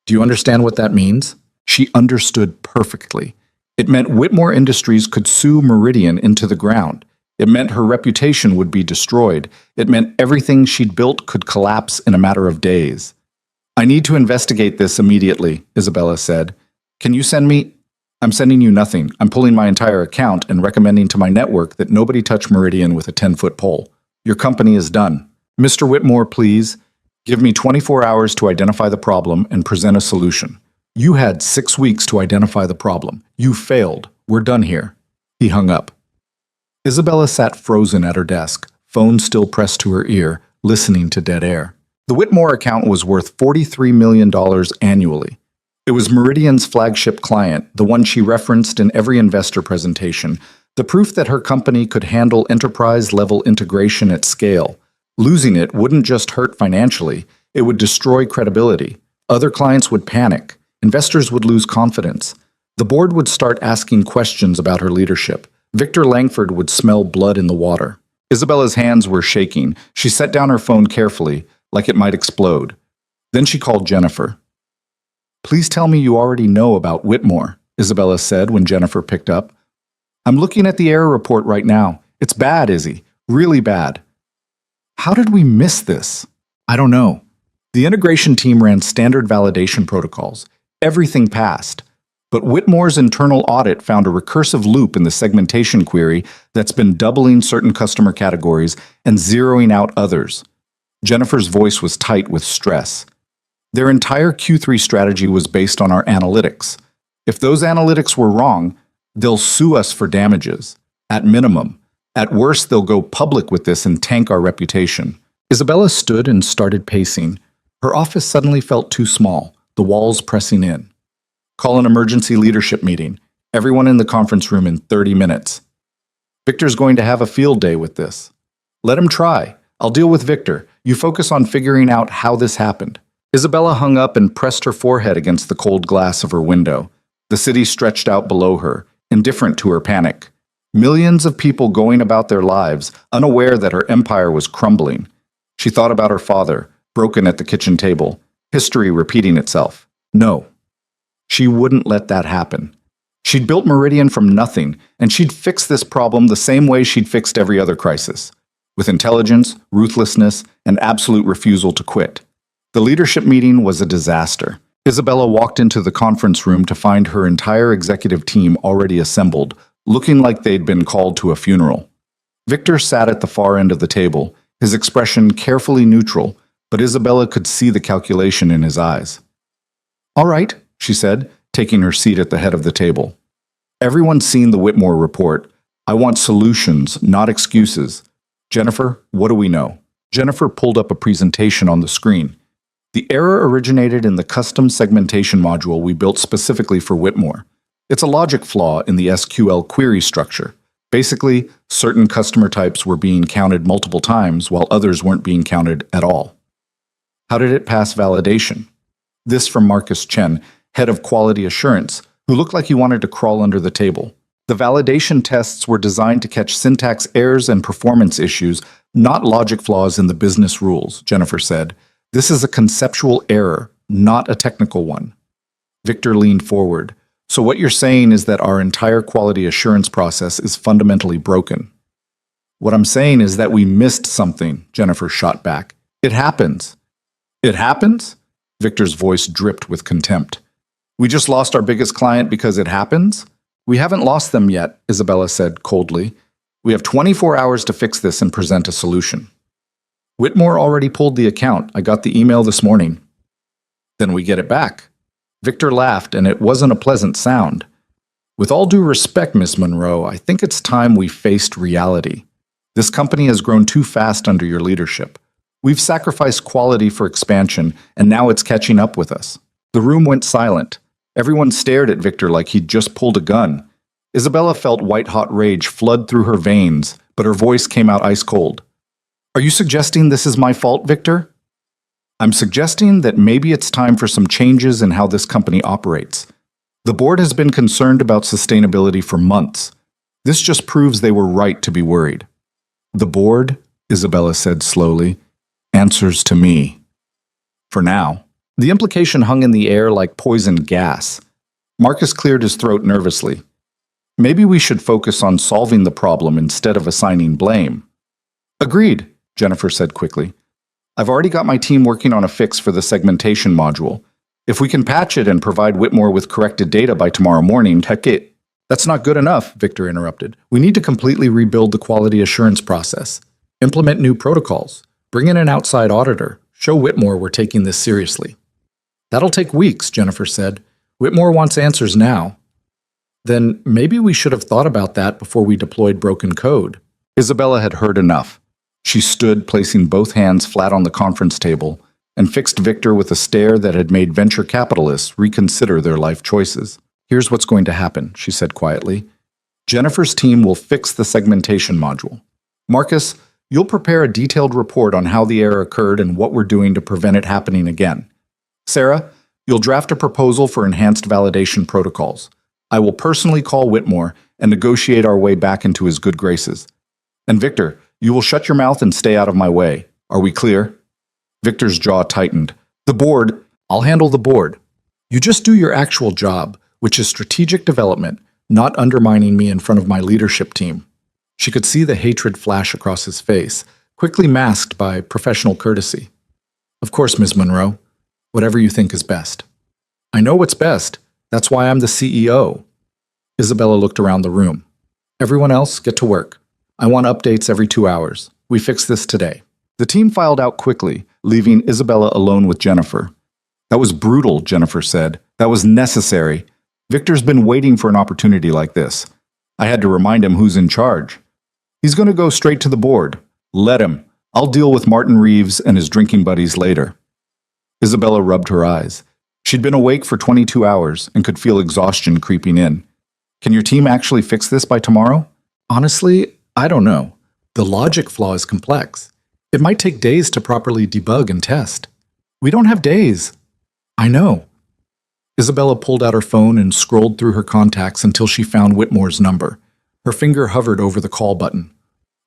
Speaker 1: Do you understand what that means?" She understood perfectly. It meant Whitmore Industries could sue Meridian into the ground. It meant her reputation would be destroyed. It meant everything she'd built could collapse in a matter of days. "I need to investigate this immediately," Isabella said. "Can you send me—" "I'm sending you nothing. I'm pulling my entire account and recommending to my network that nobody touch Meridian with a 10-foot pole. Your company is done. Mr. Whitmore, please, give me 24 hours to identify the problem and present a solution. You had 6 weeks to identify the problem. You failed. We're done here." He hung up. Isabella sat frozen at her desk, phone still pressed to her ear, listening to dead air. The Whitmore account was worth $43 million annually. It was Meridian's flagship client, the one she referenced in every investor presentation, the proof that her company could handle enterprise-level integration at scale. Losing it wouldn't just hurt financially, it would destroy credibility. Other clients would panic. Investors would lose confidence. The board would start asking questions about her leadership. Victor Langford would smell blood in the water. Isabella's hands were shaking. She set down her phone carefully, like it might explode. Then she called Jennifer. "Please tell me you already know about Whitmore," Isabella said when Jennifer picked up. "I'm looking at the error report right now. It's bad, Izzy. Really bad." "How did we miss this?" "I don't know. The integration team ran standard validation protocols. Everything passed. But Whitmore's internal audit found a recursive loop in the segmentation query that's been doubling certain customer categories and zeroing out others." Jennifer's voice was tight with stress. "Their entire Q3 strategy was based on our analytics. If those analytics were wrong, they'll sue us for damages. At minimum. At worst, they'll go public with this and tank our reputation." Isabella stood and started pacing. Her office suddenly felt too small, the walls pressing in. "Call an emergency leadership meeting. Everyone in the conference room in 30 minutes. Victor's going to have a field day with this. Let him try. I'll deal with Victor. You focus on figuring out how this happened." Isabella hung up and pressed her forehead against the cold glass of her window. The city stretched out below her, indifferent to her panic. Millions of people going about their lives, unaware that her empire was crumbling. She thought about her father, broken at the kitchen table, history repeating itself. No. She wouldn't let that happen. She'd built Meridian from nothing, and she'd fix this problem the same way she'd fixed every other crisis, with intelligence, ruthlessness, and absolute refusal to quit. The leadership meeting was a disaster. Isabella walked into the conference room to find her entire executive team already assembled, looking like they'd been called to a funeral. Victor sat at the far end of the table, his expression carefully neutral, but Isabella could see the calculation in his eyes. "All right," she said, taking her seat at the head of the table. "Everyone's seen the Whitmore report. I want solutions, not excuses. Jennifer, what do we know?" Jennifer pulled up a presentation on the screen. "The error originated in the custom segmentation module we built specifically for Whitmore. It's a logic flaw in the SQL query structure. Basically, certain customer types were being counted multiple times while others weren't being counted at all." "How did it pass validation?" This from Marcus Chen, head of quality assurance, who looked like he wanted to crawl under the table. "The validation tests were designed to catch syntax errors and performance issues, not logic flaws in the business rules," Jennifer said. "This is a conceptual error, not a technical one." Victor leaned forward. "So what you're saying is that our entire quality assurance process is fundamentally broken." "What I'm saying is that we missed something," Jennifer shot back. "It happens." "It happens?" Victor's voice dripped with contempt. "We just lost our biggest client because it happens?" "We haven't lost them yet," Isabella said coldly. "We have 24 hours to fix this and present a solution." "Whitmore already pulled the account. I got the email this morning." "Then we get it back." Victor laughed, and it wasn't a pleasant sound. "With all due respect, Miss Monroe, I think it's time we faced reality. This company has grown too fast under your leadership. We've sacrificed quality for expansion, and now it's catching up with us." The room went silent. Everyone stared at Victor like he'd just pulled a gun. Isabella felt white-hot rage flood through her veins, but her voice came out ice cold. "Are you suggesting this is my fault, Victor?" "I'm suggesting that maybe it's time for some changes in how this company operates. The board has been concerned about sustainability for months. This just proves they were right to be worried." "The board," Isabella said slowly, "answers to me. For now." The implication hung in the air like poisoned gas. Marcus cleared his throat nervously. "Maybe we should focus on solving the problem instead of assigning blame." "Agreed," Jennifer said quickly. "I've already got my team working on a fix for the segmentation module. If we can patch it and provide Whitmore with corrected data by tomorrow morning, heck it." "That's not good enough," Victor interrupted. "We need to completely rebuild the quality assurance process. Implement new protocols. Bring in an outside auditor. Show Whitmore we're taking this seriously." "That'll take weeks," Jennifer said. "Whitmore wants answers now." Then maybe we should have thought about that before we deployed broken code. Isabella had heard enough. She stood, placing both hands flat on the conference table, and fixed Victor with a stare that had made venture capitalists reconsider their life choices. Here's what's going to happen, she said quietly. Jennifer's team will fix the segmentation module. Marcus, you'll prepare a detailed report on how the error occurred and what we're doing to prevent it happening again. Sarah, you'll draft a proposal for enhanced validation protocols. I will personally call Whitmore and negotiate our way back into his good graces. And Victor, you will shut your mouth and stay out of my way. Are we clear? Victor's jaw tightened. The board, I'll handle the board. You just do your actual job, which is strategic development, not undermining me in front of my leadership team. She could see the hatred flash across his face, quickly masked by professional courtesy. Of course, Ms. Monroe. Whatever you think is best. I know what's best. That's why I'm the CEO. Isabella looked around the room. Everyone else, get to work. I want updates every 2 hours. We fix this today. The team filed out quickly, leaving Isabella alone with Jennifer. That was brutal, Jennifer said. That was necessary. Victor's been waiting for an opportunity like this. I had to remind him who's in charge. He's going to go straight to the board. Let him. I'll deal with Martin Reeves and his drinking buddies later. Isabella rubbed her eyes. She'd been awake for 22 hours and could feel exhaustion creeping in. Can your team actually fix this by tomorrow? Honestly, I don't know. The logic flaw is complex. It might take days to properly debug and test. We don't have days. I know. Isabella pulled out her phone and scrolled through her contacts until she found Whitmore's number. Her finger hovered over the call button.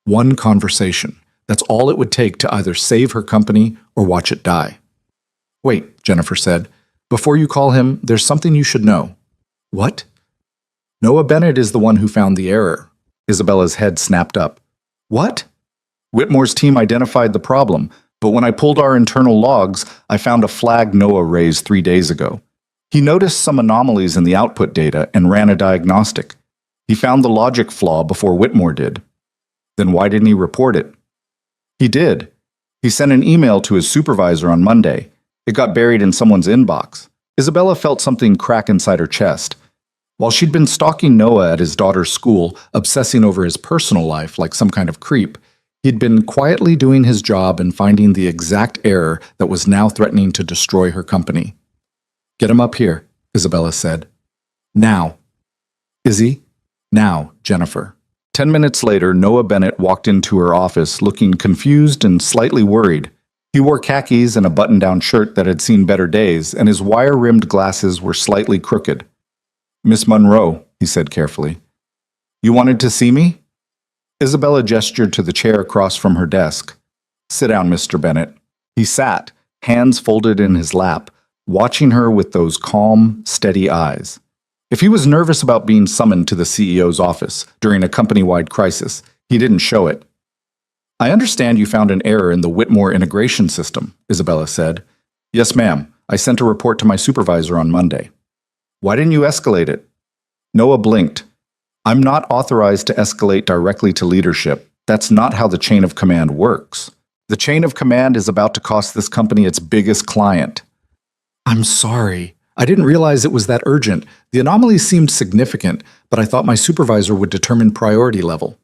Speaker 1: One conversation. That's all it would take to either save her company or watch it die. Wait, Jennifer said. Before you call him, there's something you should know. What? Noah Bennett is the one who found the error. Isabella's head snapped up. What? Whitmore's team identified the problem, but when I pulled our internal logs, I found a flag Noah raised 3 days ago. He noticed some anomalies in the output data and ran a diagnostic. He found the logic flaw before Whitmore did. Then why didn't he report it? He did. He sent an email to his supervisor on Monday. It got buried in someone's inbox. Isabella felt something crack inside her chest. While she'd been stalking Noah at his daughter's school, obsessing over his personal life like some kind of creep, he'd been quietly doing his job and finding the exact error that was now threatening to destroy her company. Get him up here, Isabella said. Now. Izzy? Now, Jennifer. 10 minutes later, Noah Bennett walked into her office looking confused and slightly worried. He wore khakis and a button-down shirt that had seen better days, and his wire-rimmed glasses were slightly crooked. Miss Monroe, he said carefully. You wanted to see me? Isabella gestured to the chair across from her desk. Sit down, Mr. Bennett. He sat, hands folded in his lap, watching her with those calm, steady eyes. If he was nervous about being summoned to the CEO's office during a company-wide crisis, he didn't show it. I understand you found an error in the Whitmore integration system, Isabella said. Yes, ma'am. I sent a report to my supervisor on Monday. Why didn't you escalate it? Noah blinked. I'm not authorized to escalate directly to leadership. That's not how the chain of command works. The chain of command is about to cost this company its biggest client. I'm sorry. I didn't realize it was that urgent. The anomaly seemed significant, but I thought my supervisor would determine priority level.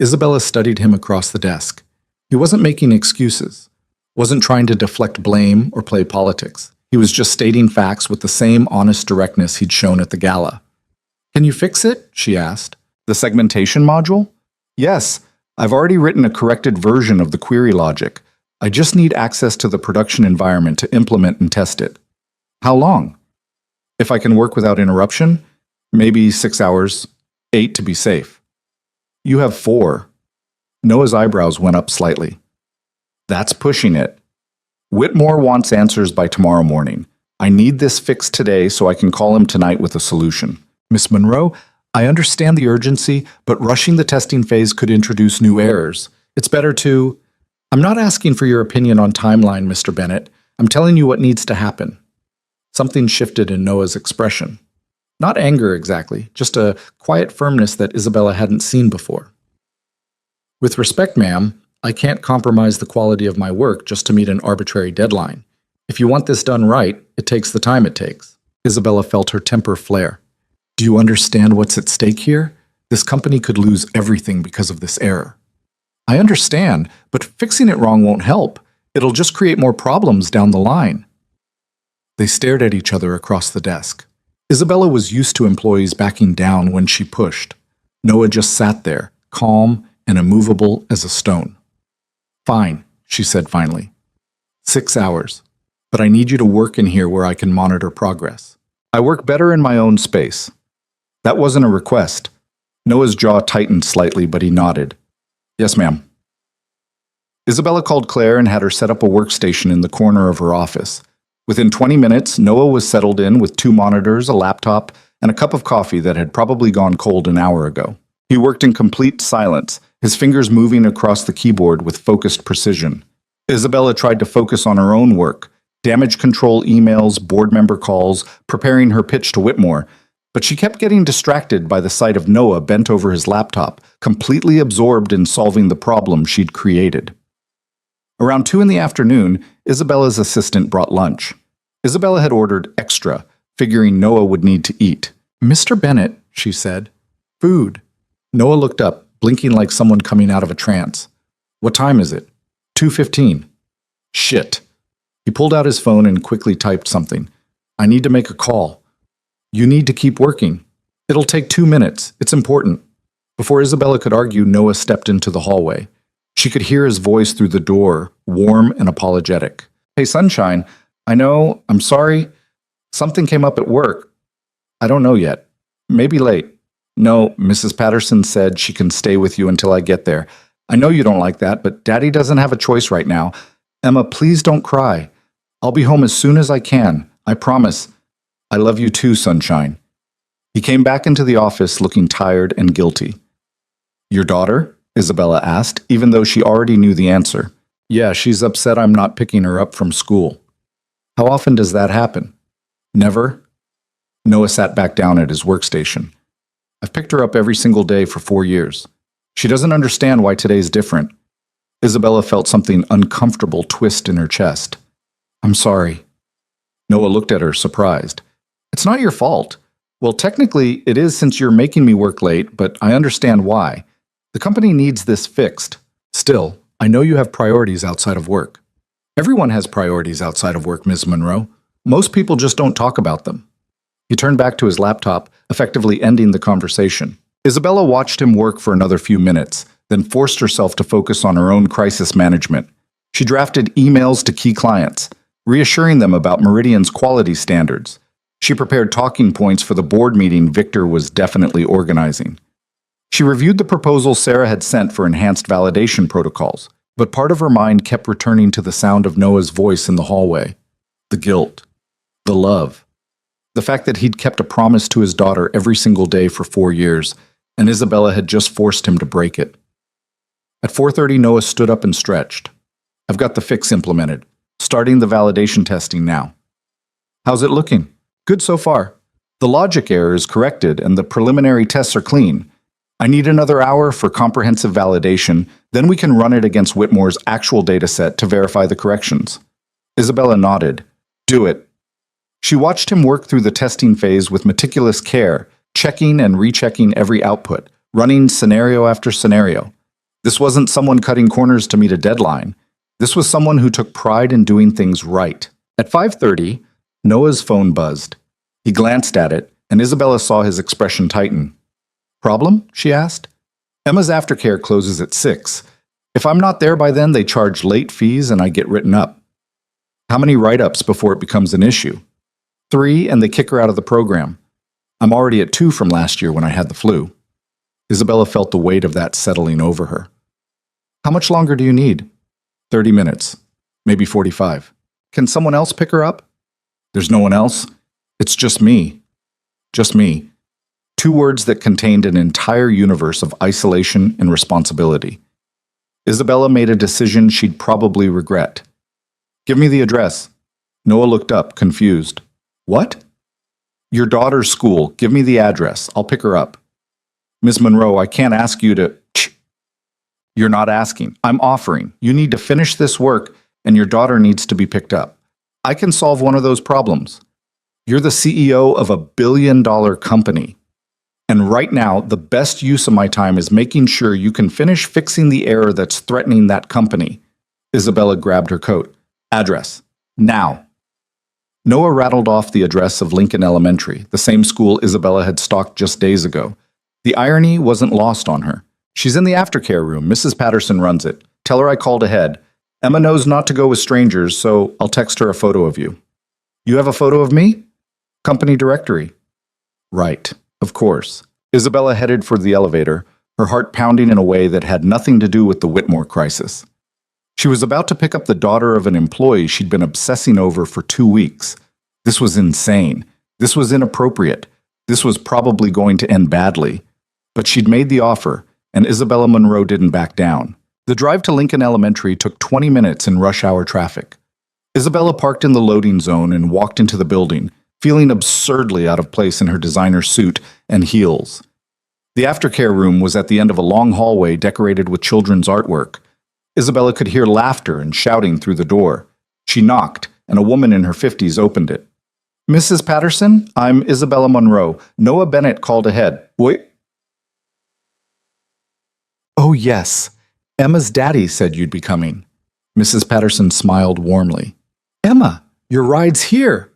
Speaker 1: Isabella studied him across the desk. He wasn't making excuses, wasn't trying to deflect blame or play politics. He was just stating facts with the same honest directness he'd shown at the gala. Can you fix it? She asked. The segmentation module? Yes, I've already written a corrected version of the query logic. I just need access to the production environment to implement and test it. How long? If I can work without interruption, maybe 6 hours, 8 to be safe. You have 4. Noah's eyebrows went up slightly. That's pushing it. Whitmore wants answers by tomorrow morning. I need this fixed today so I can call him tonight with a solution. Miss Monroe, I understand the urgency, but rushing the testing phase could introduce new errors. It's better to... I'm not asking for your opinion on timeline, Mr. Bennett. I'm telling you what needs to happen. Something shifted in Noah's expression. Not anger exactly, just a quiet firmness that Isabella hadn't seen before. With respect, ma'am, I can't compromise the quality of my work just to meet an arbitrary deadline. If you want this done right, it takes the time it takes. Isabella felt her temper flare. Do you understand what's at stake here? This company could lose everything because of this error. I understand, but fixing it wrong won't help. It'll just create more problems down the line. They stared at each other across the desk. Isabella was used to employees backing down when she pushed. Noah just sat there, calm and immovable as a stone. Fine, she said finally. 6 hours. But I need you to work in here where I can monitor progress. I work better in my own space. That wasn't a request. Noah's jaw tightened slightly, but he nodded. Yes, ma'am. Isabella called Claire and had her set up a workstation in the corner of her office. Within 20 minutes, Noah was settled in with 2 monitors, a laptop, and a cup of coffee that had probably gone cold an hour ago. He worked in complete silence, his fingers moving across the keyboard with focused precision. Isabella tried to focus on her own work, damage control emails, board member calls, preparing her pitch to Whitmore, but she kept getting distracted by the sight of Noah bent over his laptop, completely absorbed in solving the problem she'd created. Around 2 in the afternoon, Isabella's assistant brought lunch. Isabella had ordered extra, figuring Noah would need to eat. Mr. Bennett, she said. Food. Noah looked up, blinking like someone coming out of a trance. What time is it? 2:15. Shit. He pulled out his phone and quickly typed something. I need to make a call. You need to keep working. It'll take 2 minutes. It's important. Before Isabella could argue, Noah stepped into the hallway. She could hear his voice through the door, warm and apologetic. Hey, Sunshine, I know, I'm sorry. Something came up at work. I don't know yet. Maybe late. No, Mrs. Patterson said she can stay with you until I get there. I know you don't like that, but Daddy doesn't have a choice right now. Emma, please don't cry. I'll be home as soon as I can. I promise. I love you too, Sunshine. He came back into the office looking tired and guilty. Your daughter? Isabella asked, even though she already knew the answer. Yeah, she's upset I'm not picking her up from school. How often does that happen? Never. Noah sat back down at his workstation. I've picked her up every single day for 4 years. She doesn't understand why today's different. Isabella felt something uncomfortable twist in her chest. I'm sorry. Noah looked at her, surprised. It's not your fault. Well, technically, it is since you're making me work late, but I understand why. The company needs this fixed. Still, I know you have priorities outside of work. Everyone has priorities outside of work, Ms. Monroe. Most people just don't talk about them. He turned back to his laptop, effectively ending the conversation. Isabella watched him work for another few minutes, then forced herself to focus on her own crisis management. She drafted emails to key clients, reassuring them about Meridian's quality standards. She prepared talking points for the board meeting Victor was definitely organizing. She reviewed the proposal Sarah had sent for enhanced validation protocols, but part of her mind kept returning to the sound of Noah's voice in the hallway. The guilt. The love. The fact that he'd kept a promise to his daughter every single day for 4 years, and Isabella had just forced him to break it. At 4:30, Noah stood up and stretched. I've got the fix implemented. Starting the validation testing now. How's it looking? Good so far. The logic error is corrected and the preliminary tests are clean. I need another hour for comprehensive validation, then we can run it against Whitmore's actual dataset to verify the corrections. Isabella nodded. Do it. She watched him work through the testing phase with meticulous care, checking and rechecking every output, running scenario after scenario. This wasn't someone cutting corners to meet a deadline. This was someone who took pride in doing things right. At 5:30, Noah's phone buzzed. He glanced at it, and Isabella saw his expression tighten. Problem? She asked. Emma's aftercare closes at 6. If I'm not there by then, they charge late fees and I get written up. How many write-ups before it becomes an issue? 3, and they kick her out of the program. I'm already at 2 from last year when I had the flu. Isabella felt the weight of that settling over her. How much longer do you need? 30 minutes. Maybe 45. Can someone else pick her up? There's no one else. It's just me. Just me. 2 words that contained an entire universe of isolation and responsibility. Isabella made a decision she'd probably regret. Give me the address. Noah looked up, confused. What? Your daughter's school. Give me the address. I'll pick her up. Ms. Monroe, I can't ask you to... You're not asking. I'm offering. You need to finish this work, and your daughter needs to be picked up. I can solve one of those problems. You're the CEO of a $1 billion company. And right now, the best use of my time is making sure you can finish fixing the error that's threatening that company. Isabella grabbed her coat. Address. Now. Noah rattled off the address of Lincoln Elementary, the same school Isabella had stalked just days ago. The irony wasn't lost on her. She's in the aftercare room. Mrs. Patterson runs it. Tell her I called ahead. Emma knows not to go with strangers, so I'll text her a photo of you. You have a photo of me? Company directory. Right, of course. Isabella headed for the elevator, her heart pounding in a way that had nothing to do with the Whitmore crisis. She was about to pick up the daughter of an employee she'd been obsessing over for 2 weeks. This was insane. This was inappropriate. This was probably going to end badly. But she'd made the offer, and Isabella Monroe didn't back down. The drive to Lincoln Elementary took 20 minutes in rush hour traffic. Isabella parked in the loading zone and walked into the building, feeling absurdly out of place in her designer suit and heels. The aftercare room was at the end of a long hallway decorated with children's artwork. Isabella could hear laughter and shouting through the door. She knocked, and a woman in her 50s opened it. Mrs. Patterson, I'm Isabella Monroe. Noah Bennett called ahead. Wait. Oh, yes. Emma's daddy said you'd be coming. Mrs. Patterson smiled warmly. Emma, your ride's here.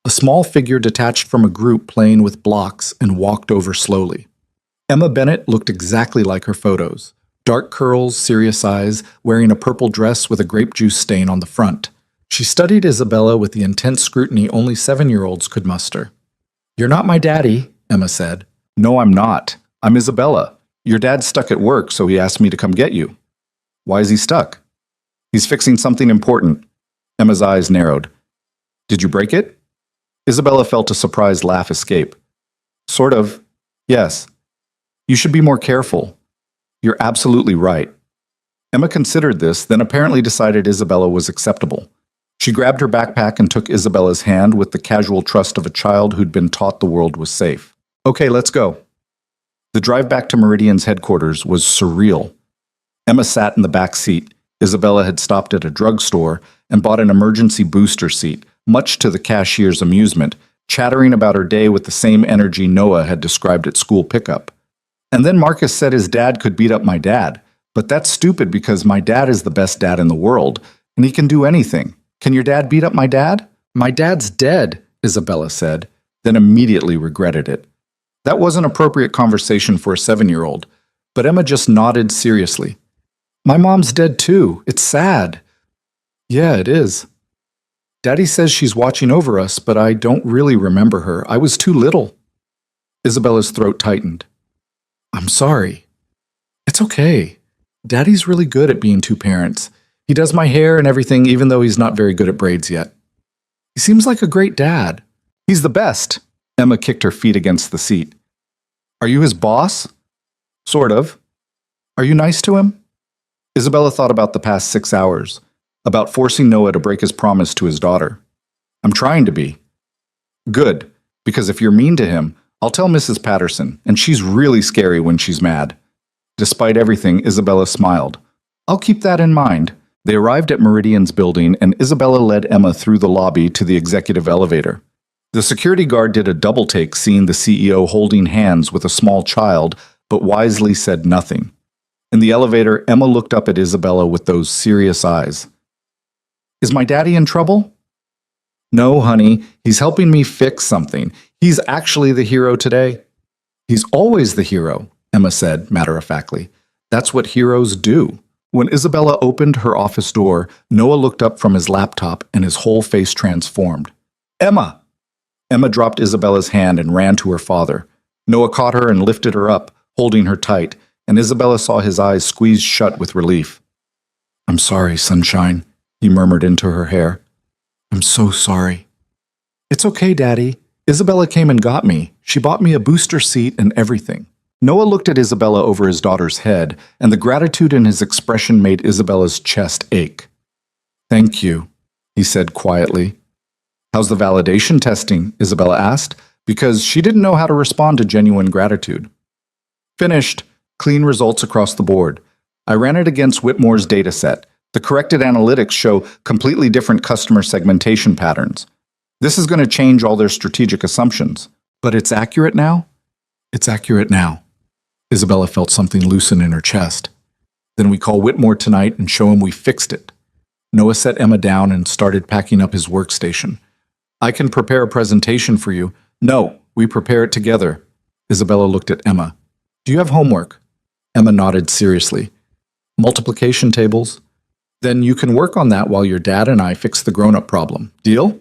Speaker 1: A small figure detached from a group playing with blocks and walked over slowly. Emma Bennett looked exactly like her photos. Dark curls, serious eyes, wearing a purple dress with a grape juice stain on the front. She studied Isabella with the intense scrutiny only 7-year-olds could muster. You're not my daddy, Emma said. No, I'm not. I'm Isabella. Your dad's stuck at work, so he asked me to come get you. Why is he stuck? He's fixing something important. Emma's eyes narrowed. Did you break it? Isabella felt a surprised laugh escape. Sort of. Yes. You should be more careful. You're absolutely right. Emma considered this, then apparently decided Isabella was acceptable. She grabbed her backpack and took Isabella's hand with the casual trust of a child who'd been taught the world was safe. Okay, let's go. The drive back to Meridian's headquarters was surreal. Emma sat in the back seat. Isabella had stopped at a drugstore and bought an emergency booster seat, much to the cashier's amusement, chattering about her day with the same energy Noah had described at school pickup. And then Marcus said his dad could beat up my dad, but that's stupid because my dad is the best dad in the world, and he can do anything. Can your dad beat up my dad? My dad's dead, Isabella said, then immediately regretted it. That wasn't appropriate conversation for a 7-year-old, but Emma just nodded seriously. My mom's dead too. It's sad. Yeah, it is. Daddy says she's watching over us, but I don't really remember her. I was too little. Isabella's throat tightened. I'm sorry. It's okay. Daddy's really good at being two parents. He does my hair and everything, even though he's not very good at braids yet. He seems like a great dad. He's the best. Emma kicked her feet against the seat. Are you his boss? Sort of. Are you nice to him? Isabella thought about the past 6 hours, about forcing Noah to break his promise to his daughter. I'm trying to be. Good, because if you're mean to him, I'll tell Mrs. Patterson, and she's really scary when she's mad. Despite everything, Isabella smiled. I'll keep that in mind. They arrived at Meridian's building, and Isabella led Emma through the lobby to the executive elevator. The security guard did a double-take seeing the CEO holding hands with a small child, but wisely said nothing. In the elevator, Emma looked up at Isabella with those serious eyes. Is my daddy in trouble? No, honey. He's helping me fix something. He's actually the hero today. He's always the hero, Emma said matter-of-factly. That's what heroes do. When Isabella opened her office door, Noah looked up from his laptop and his whole face transformed. Emma! Emma dropped Isabella's hand and ran to her father. Noah caught her and lifted her up, holding her tight, and Isabella saw his eyes squeezed shut with relief. I'm sorry, sunshine, he murmured into her hair. I'm so sorry. It's okay, Daddy. Isabella came and got me. She bought me a booster seat and everything. Noah looked at Isabella over his daughter's head, and the gratitude in his expression made Isabella's chest ache. Thank you, he said quietly. How's the validation testing? Isabella asked, because she didn't know how to respond to genuine gratitude. Finished. Clean results across the board. I ran it against Whitmore's dataset. The corrected analytics show completely different customer segmentation patterns. This is going to change all their strategic assumptions. But it's accurate now? It's accurate now. Isabella felt something loosen in her chest. Then we call Whitmore tonight and show him we fixed it. Noah set Emma down and started packing up his workstation. I can prepare a presentation for you. No, we prepare it together. Isabella looked at Emma. Do you have homework? Emma nodded seriously. Multiplication tables? Then you can work on that while your dad and I fix the grown-up problem. Deal?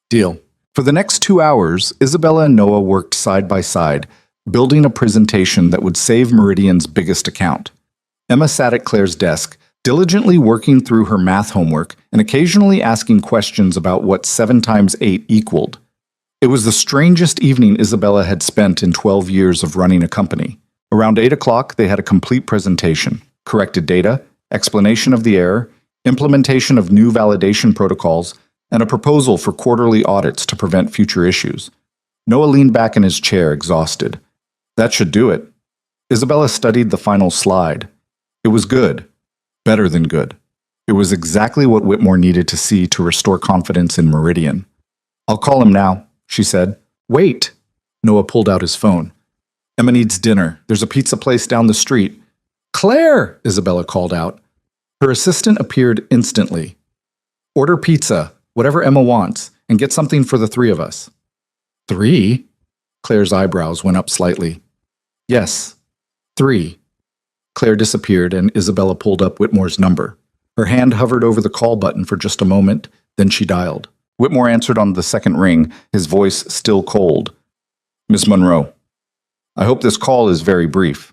Speaker 1: Deal. For the next 2 hours, Isabella and Noah worked side by side, building a presentation that would save Meridian's biggest account. Emma sat at Claire's desk, diligently working through her math homework and occasionally asking questions about what 7 times 8 equaled. It was the strangest evening Isabella had spent in 12 years of running a company. Around 8 o'clock, they had a complete presentation, corrected data, explanation of the error, implementation of new validation protocols, and a proposal for quarterly audits to prevent future issues. Noah leaned back in his chair, exhausted. That should do it. Isabella studied the final slide. It was good. Better than good. It was exactly what Whitmore needed to see to restore confidence in Meridian. I'll call him now, she said. Wait! Noah pulled out his phone. Emma needs dinner. There's a pizza place down the street. Claire! Isabella called out. Her assistant appeared instantly. Order pizza, whatever Emma wants, and get something for the 3 of us. 3? Claire's eyebrows went up slightly. Yes, 3. Claire disappeared and Isabella pulled up Whitmore's number. Her hand hovered over the call button for just a moment, then she dialed. Whitmore answered on the second ring, his voice still cold. Miss Monroe, I hope this call is very brief.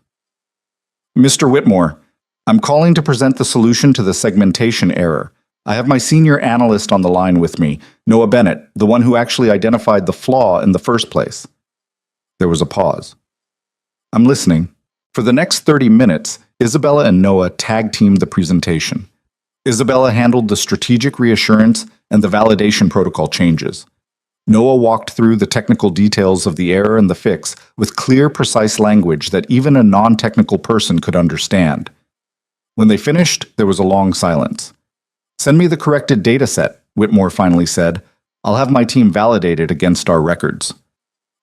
Speaker 1: Mr. Whitmore, I'm calling to present the solution to the segmentation error. I have my senior analyst on the line with me, Noah Bennett, the one who actually identified the flaw in the first place. There was a pause. I'm listening. For the next 30 minutes, Isabella and Noah tag-teamed the presentation. Isabella handled the strategic reassurance and the validation protocol changes. Noah walked through the technical details of the error and the fix with clear, precise language that even a non-technical person could understand. When they finished, there was a long silence. Send me the corrected data set, Whitmore finally said. I'll have my team validate it against our records.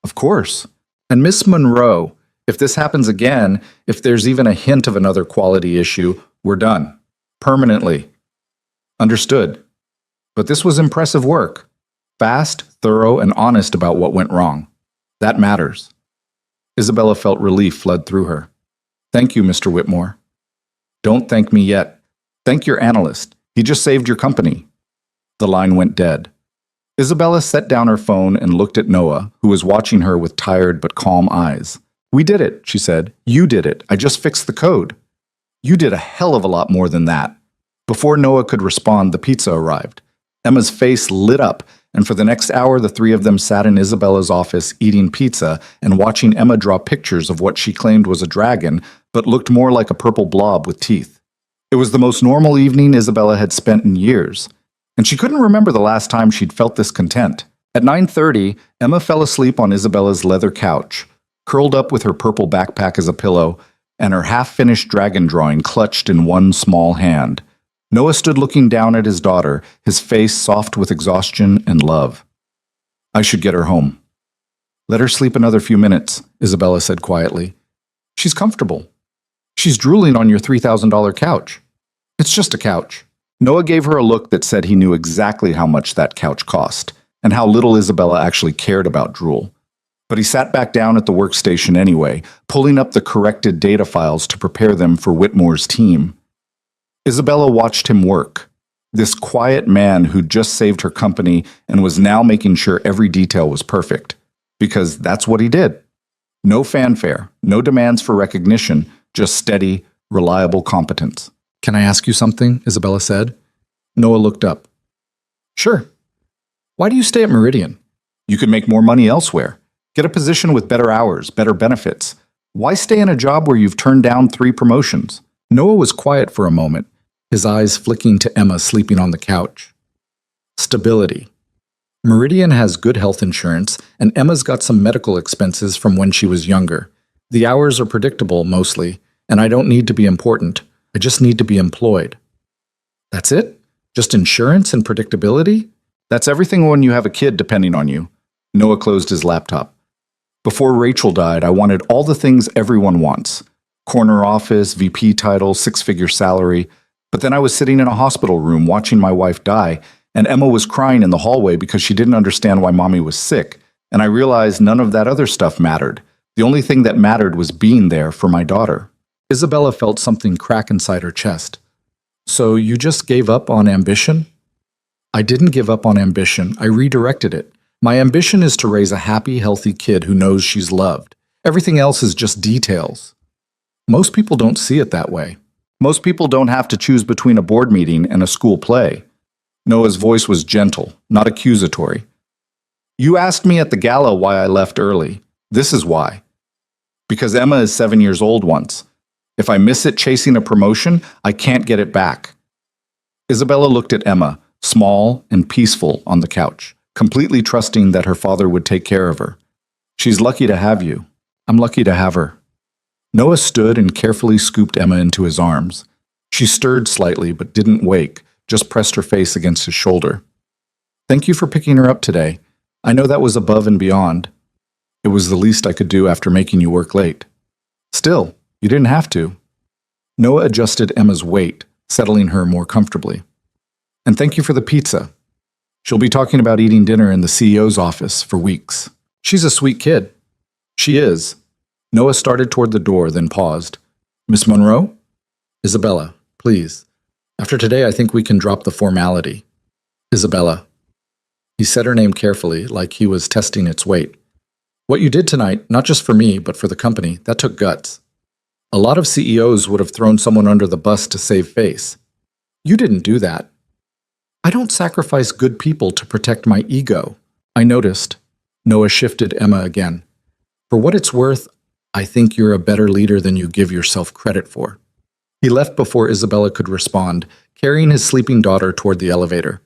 Speaker 1: Of course. And Miss Monroe, if this happens again, if there's even a hint of another quality issue, we're done. Permanently. Understood. But this was impressive work. Fast, thorough, and honest about what went wrong. That matters. Isabella felt relief flood through her. Thank you, Mr. Whitmore. Don't thank me yet. Thank your analyst. He just saved your company. The line went dead. Isabella set down her phone and looked at Noah, who was watching her with tired but calm eyes. We did it, she said. You did it. I just fixed the code. You did a hell of a lot more than that. Before Noah could respond, the pizza arrived. Emma's face lit up, and for the next hour, the 3 of them sat in Isabella's office eating pizza and watching Emma draw pictures of what she claimed was a dragon, but looked more like a purple blob with teeth. It was the most normal evening Isabella had spent in years, and she couldn't remember the last time she'd felt this content. At 9:30, Emma fell asleep on Isabella's leather couch, curled up with her purple backpack as a pillow, and her half-finished dragon drawing clutched in one small hand. Noah stood looking down at his daughter, his face soft with exhaustion and love. I should get her home. Let her sleep another few minutes, Isabella said quietly. She's comfortable. She's drooling on your $3,000 couch. It's just a couch. Noah gave her a look that said he knew exactly how much that couch cost, and how little Isabella actually cared about drool. But he sat back down at the workstation anyway, pulling up the corrected data files to prepare them for Whitmore's team. Isabella watched him work. This quiet man who'd just saved her company and was now making sure every detail was perfect. Because that's what he did. No fanfare, no demands for recognition, just steady, reliable competence. Can I ask you something? Isabella said. Noah looked up. Sure. Why do you stay at Meridian? You could make more money elsewhere. Get a position with better hours, better benefits. Why stay in a job where you've turned down 3 promotions? Noah was quiet for a moment, his eyes flicking to Emma sleeping on the couch. Stability. Meridian has good health insurance, and Emma's got some medical expenses from when she was younger. The hours are predictable, mostly, and I don't need to be important. I just need to be employed. That's it? Just insurance and predictability? That's everything when you have a kid depending on you. Noah closed his laptop. Before Rachel died, I wanted all the things everyone wants. Corner office, VP title, six-figure salary. But then I was sitting in a hospital room watching my wife die, and Emma was crying in the hallway because she didn't understand why Mommy was sick, and I realized none of that other stuff mattered. The only thing that mattered was being there for my daughter. Isabella felt something crack inside her chest. So you just gave up on ambition? I didn't give up on ambition. I redirected it. My ambition is to raise a happy, healthy kid who knows she's loved. Everything else is just details. Most people don't see it that way. Most people don't have to choose between a board meeting and a school play. Noah's voice was gentle, not accusatory. You asked me at the gala why I left early. This is why. Because Emma is 7 years old once. If I miss it chasing a promotion, I can't get it back. Isabella looked at Emma, small and peaceful on the couch, completely trusting that her father would take care of her. She's lucky to have you. I'm lucky to have her. Noah stood and carefully scooped Emma into his arms. She stirred slightly but didn't wake, just pressed her face against his shoulder. Thank you for picking her up today. I know that was above and beyond. It was the least I could do after making you work late. Still, you didn't have to. Noah adjusted Emma's weight, settling her more comfortably. And thank you for the pizza. She'll be talking about eating dinner in the CEO's office for weeks. She's a sweet kid. She is. Noah started toward the door, then paused. Miss Monroe? Isabella, please. After today, I think we can drop the formality. Isabella. He said her name carefully, like he was testing its weight. What you did tonight, not just for me, but for the company, that took guts. A lot of CEOs would have thrown someone under the bus to save face. You didn't do that. I don't sacrifice good people to protect my ego. I noticed. Noah shifted Emma again. For what it's worth, I think you're a better leader than you give yourself credit for. He left before Isabella could respond, carrying his sleeping daughter toward the elevator.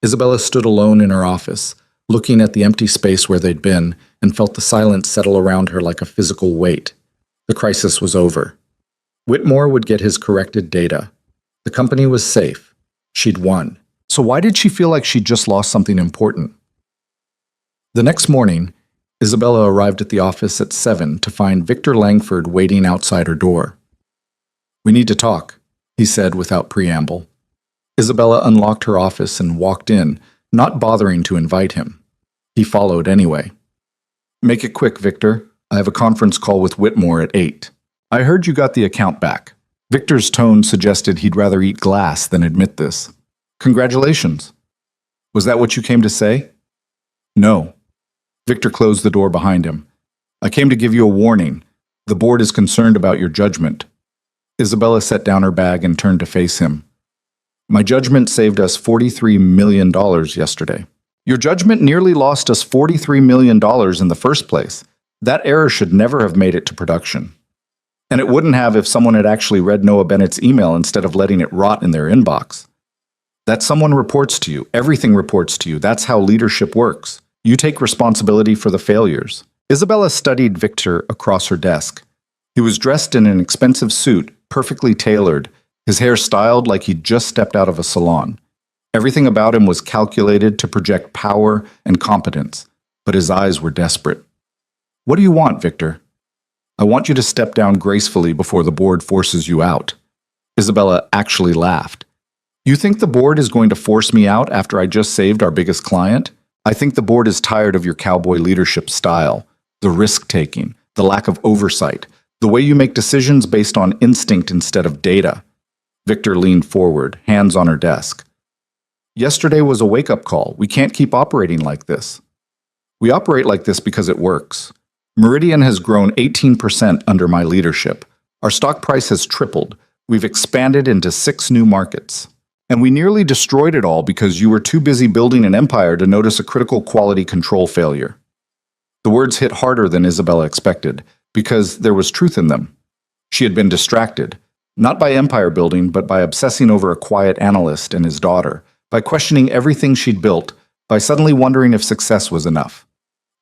Speaker 1: Isabella stood alone in her office, looking at the empty space where they'd been, and felt the silence settle around her like a physical weight. The crisis was over. Whitmore would get his corrected data. The company was safe. She'd won. So why did she feel like she'd just lost something important? The next morning, Isabella arrived at the office at 7 to find Victor Langford waiting outside her door. We need to talk, he said without preamble. Isabella unlocked her office and walked in, not bothering to invite him. He followed anyway. Make it quick, Victor. I have a conference call with Whitmore at 8. I heard you got the account back. Victor's tone suggested he'd rather eat glass than admit this. Congratulations. Was that what you came to say? No. Victor closed the door behind him. I came to give you a warning. The board is concerned about your judgment. Isabella set down her bag and turned to face him. My judgment saved us $43 million yesterday. Your judgment nearly lost us $43 million in the first place. That error should never have made it to production. And it wouldn't have if someone had actually read Noah Bennett's email instead of letting it rot in their inbox. That someone reports to you. Everything reports to you. That's how leadership works. You take responsibility for the failures. Isabella studied Victor across her desk. He was dressed in an expensive suit, perfectly tailored, his hair styled like he'd just stepped out of a salon. Everything about him was calculated to project power and competence, but his eyes were desperate. What do you want, Victor? I want you to step down gracefully before the board forces you out. Isabella actually laughed. You think the board is going to force me out after I just saved our biggest client? I think the board is tired of your cowboy leadership style, the risk-taking, the lack of oversight, the way you make decisions based on instinct instead of data. Victor leaned forward, hands on her desk. Yesterday was a wake-up call. We can't keep operating like this. We operate like this because it works. Meridian has grown 18% under my leadership. Our stock price has tripled. We've expanded into 6 new markets. And we nearly destroyed it all because you were too busy building an empire to notice a critical quality control failure. The words hit harder than Isabella expected, because there was truth in them. She had been distracted, not by empire building, but by obsessing over a quiet analyst and his daughter, by questioning everything she'd built, by suddenly wondering if success was enough.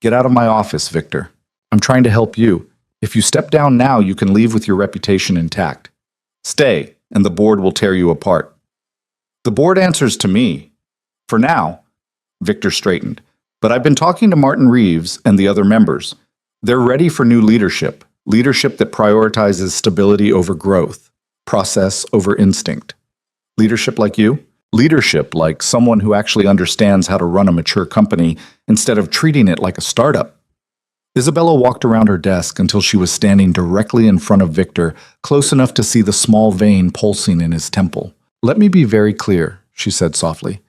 Speaker 1: Get out of my office, Victor. I'm trying to help you. If you step down now, you can leave with your reputation intact. Stay, and the board will tear you apart. The board answers to me. For now, Victor straightened. But I've been talking to Martin Reeves and the other members. They're ready for new leadership, leadership that prioritizes stability over growth, process over instinct. Leadership like you? Leadership like someone who actually understands how to run a mature company instead of treating it like a startup. Isabella walked around her desk until she was standing directly in front of Victor, close enough to see the small vein pulsing in his temple. "Let me be very clear," she said softly.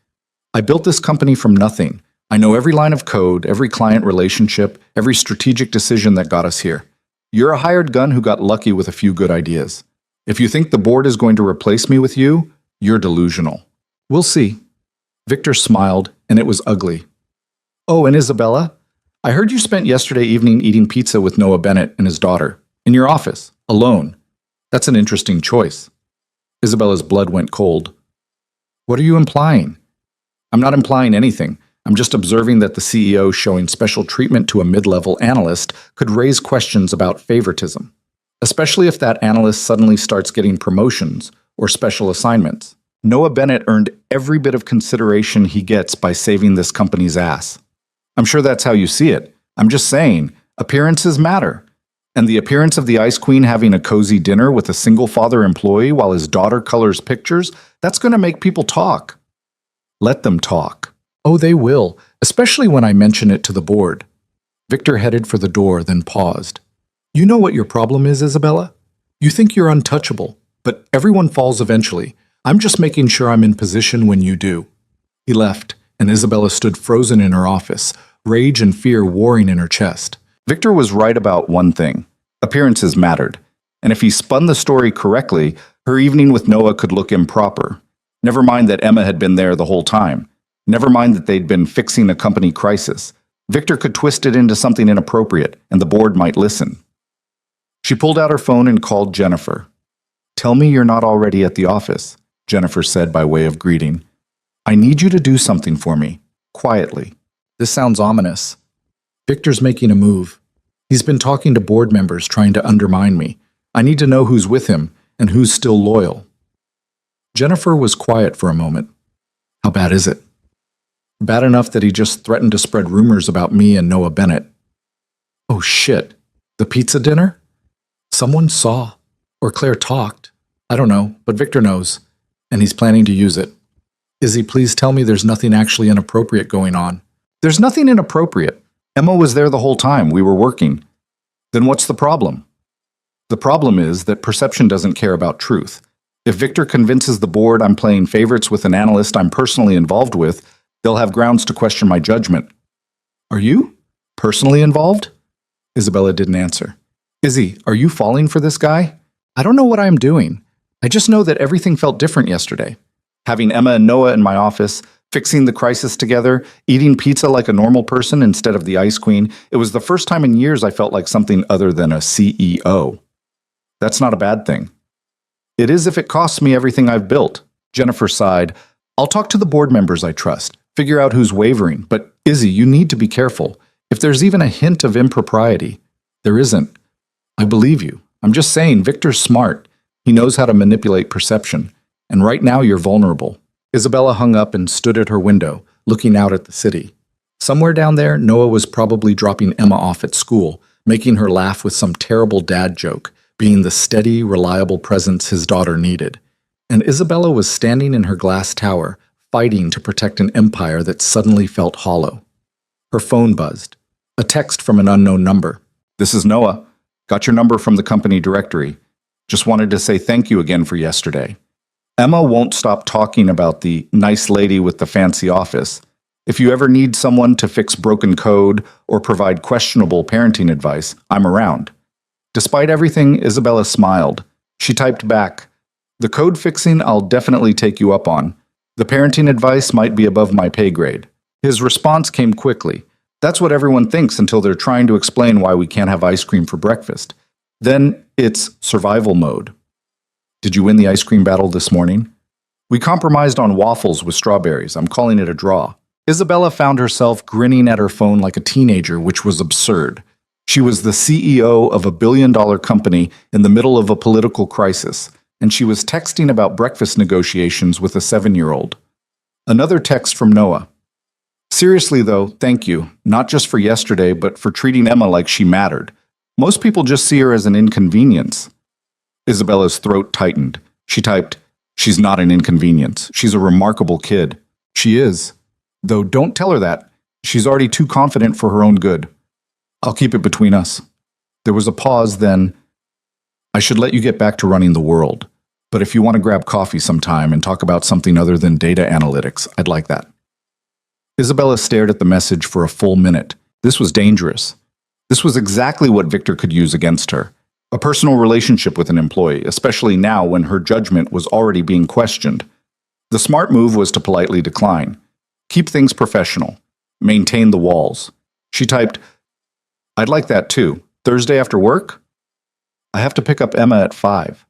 Speaker 1: "I built this company from nothing. I know every line of code, every client relationship, every strategic decision that got us here. You're a hired gun who got lucky with a few good ideas. If you think the board is going to replace me with you, you're delusional." "We'll see." Victor smiled, and it was ugly. "Oh, and Isabella? I heard you spent yesterday evening eating pizza with Noah Bennett and his daughter, in your office, alone. That's an interesting choice." Isabella's blood went cold. "What are you implying?" "I'm not implying anything. I'm just observing that the CEO showing special treatment to a mid-level analyst could raise questions about favoritism, especially if that analyst suddenly starts getting promotions or special assignments. Noah Bennett earned every bit of consideration he gets by saving this company's ass. I'm sure that's how you see it. I'm just saying, appearances matter. And the appearance of the Ice Queen having a cozy dinner with a single-father employee while his daughter colors pictures, that's going to make people talk." "Let them talk." "Oh, they will, especially when I mention it to the board." Victor headed for the door, then paused. "You know what your problem is, Isabella? You think you're untouchable, but everyone falls eventually. I'm just making sure I'm in position when you do." He left, and Isabella stood frozen in her office, rage and fear warring in her chest. Victor was right about one thing. Appearances mattered. And if he spun the story correctly, her evening with Noah could look improper. Never mind that Emma had been there the whole time. Never mind that they'd been fixing a company crisis. Victor could twist it into something inappropriate, and the board might listen. She pulled out her phone and called Jennifer. "Tell me you're not already at the office," Jennifer said by way of greeting. "I need you to do something for me, quietly." This sounds ominous. Victor's making a move. He's been talking to board members trying to undermine me. I need to know who's with him and who's still loyal. Jennifer was quiet for a moment. "How bad is it?" "Bad enough that he just threatened to spread rumors about me and Noah Bennett." "Oh shit. The pizza dinner?" "Someone saw. Or Claire talked. I don't know, but Victor knows. And he's planning to use it. Izzy, please tell me there's nothing actually inappropriate going on." "There's nothing inappropriate. Emma was there the whole time. We were working." "Then what's the problem?" "The problem is that perception doesn't care about truth. If Victor convinces the board I'm playing favorites with an analyst I'm personally involved with, they'll have grounds to question my judgment." "Are you personally involved?" Isabella didn't answer. "Izzy, are you falling for this guy?" "I don't know what I'm doing. I just know that everything felt different yesterday. Having Emma and Noah in my office, fixing the crisis together, eating pizza like a normal person instead of the Ice Queen, it was the first time in years I felt like something other than a CEO. That's not a bad thing. It is if it costs me everything I've built." Jennifer sighed. "I'll talk to the board members I trust, figure out who's wavering, but Izzy, you need to be careful. If there's even a hint of impropriety, there isn't. I believe you. I'm just saying, Victor's smart. He knows how to manipulate perception. And right now you're vulnerable." Isabella hung up and stood at her window, looking out at the city. Somewhere down there, Noah was probably dropping Emma off at school, making her laugh with some terrible dad joke, being the steady, reliable presence his daughter needed. And Isabella was standing in her glass tower, fighting to protect an empire that suddenly felt hollow. Her phone buzzed. A text from an unknown number. "This is Noah. Got your number from the company directory. Just wanted to say thank you again for yesterday. Emma won't stop talking about the nice lady with the fancy office. If you ever need someone to fix broken code or provide questionable parenting advice, I'm around." Despite everything, Isabella smiled. She typed back, "The code fixing I'll definitely take you up on. The parenting advice might be above my pay grade." His response came quickly. "That's what everyone thinks until they're trying to explain why we can't have ice cream for breakfast. Then it's survival mode." "Did you win the ice cream battle this morning?" "We compromised on waffles with strawberries. I'm calling it a draw." Isabella found herself grinning at her phone like a teenager, which was absurd. She was the CEO of a billion-dollar company in the middle of a political crisis, and she was texting about breakfast negotiations with a 7-year-old. Another text from Noah. Seriously, though, thank you. Not just for yesterday, but for treating Emma like she mattered. Most people just see her as an inconvenience. Isabella's throat tightened. She typed, "She's not an inconvenience. She's a remarkable kid." She is. Though don't tell her that. She's already too confident for her own good. I'll keep it between us. There was a pause, then, "I should let you get back to running the world. But if you want to grab coffee sometime and talk about something other than data analytics, I'd like that." Isabella stared at the message for a full minute. This was dangerous. This was exactly what Victor could use against her. A personal relationship with an employee, especially now when her judgment was already being questioned. The smart move was to politely decline. Keep things professional. Maintain the walls. She typed, "I'd like that too. Thursday after work? I have to pick up Emma at 5.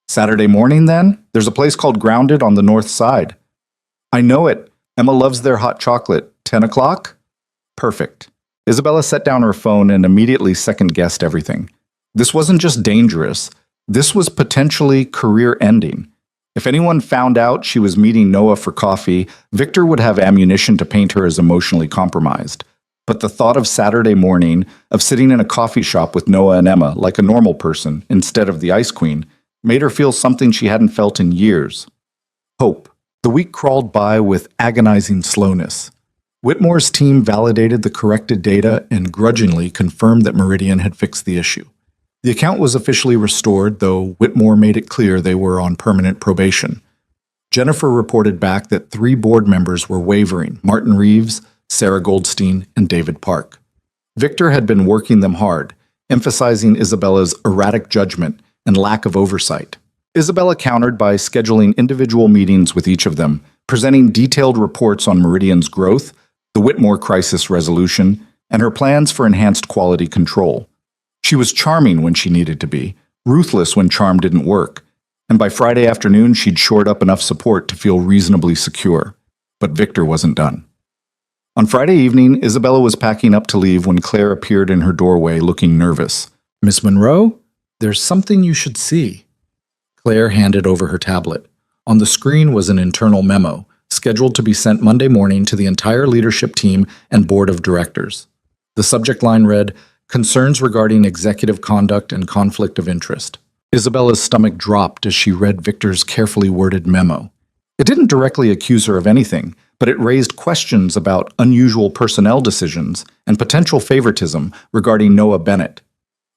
Speaker 1: Saturday morning, then? There's a place called Grounded on the north side. I know it. Emma loves their hot chocolate. 10 o'clock? Perfect." Isabella set down her phone and immediately second-guessed everything. This wasn't just dangerous. This was potentially career-ending. If anyone found out she was meeting Noah for coffee, Victor would have ammunition to paint her as emotionally compromised. But the thought of Saturday morning, of sitting in a coffee shop with Noah and Emma like a normal person instead of the Ice Queen, made her feel something she hadn't felt in years. Hope. The week crawled by with agonizing slowness. Whitmore's team validated the corrected data and grudgingly confirmed that Meridian had fixed the issue. The account was officially restored, though Whitmore made it clear they were on permanent probation. Jennifer reported back that 3 board members were wavering: Martin Reeves, Sarah Goldstein, and David Park. Victor had been working them hard, emphasizing Isabella's erratic judgment and lack of oversight. Isabella countered by scheduling individual meetings with each of them, presenting detailed reports on Meridian's growth, the Whitmore crisis resolution, and her plans for enhanced quality control. She was charming when she needed to be, ruthless when charm didn't work, and by Friday afternoon she'd shored up enough support to feel reasonably secure. But Victor wasn't done. On Friday evening, Isabella was packing up to leave when Claire appeared in her doorway looking nervous. "Miss Monroe, there's something you should see." Claire handed over her tablet. On the screen was an internal memo, scheduled to be sent Monday morning to the entire leadership team and board of directors. The subject line read, "Concerns regarding executive conduct and conflict of interest." Isabella's stomach dropped as she read Victor's carefully worded memo. It didn't directly accuse her of anything, but it raised questions about unusual personnel decisions and potential favoritism regarding Noah Bennett.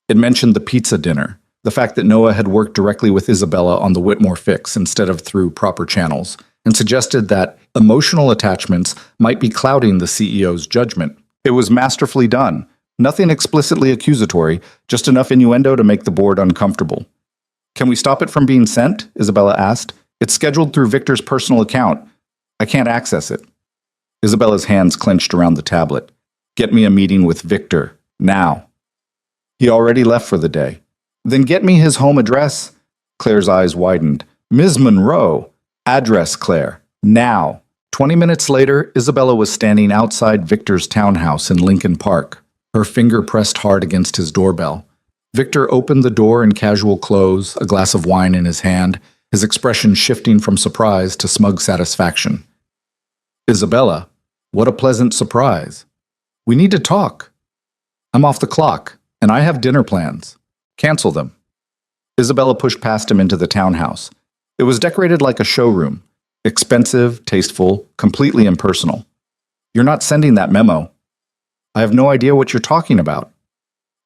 Speaker 1: It mentioned the pizza dinner, the fact that Noah had worked directly with Isabella on the Whitmore fix instead of through proper channels, and suggested that emotional attachments might be clouding the CEO's judgment. It was masterfully done. Nothing explicitly accusatory, just enough innuendo to make the board uncomfortable. "Can we stop it from being sent?" Isabella asked. "It's scheduled through Victor's personal account. I can't access it." Isabella's hands clenched around the tablet. "Get me a meeting with Victor, now." "He already left for the day." "Then get me his home address." Claire's eyes widened. "Ms. Monroe." "Address, Claire. Now." 20 minutes later, Isabella was standing outside Victor's townhouse in Lincoln Park, her finger pressed hard against his doorbell. Victor opened the door in casual clothes, a glass of wine in his hand, his expression shifting from surprise to smug satisfaction. "Isabella, what a pleasant surprise. We need to talk. I'm off the clock, and I have dinner plans. Cancel them." Isabella pushed past him into the townhouse. It was decorated like a showroom. Expensive, tasteful, completely impersonal. "You're not sending that memo." "I have no idea what you're talking about."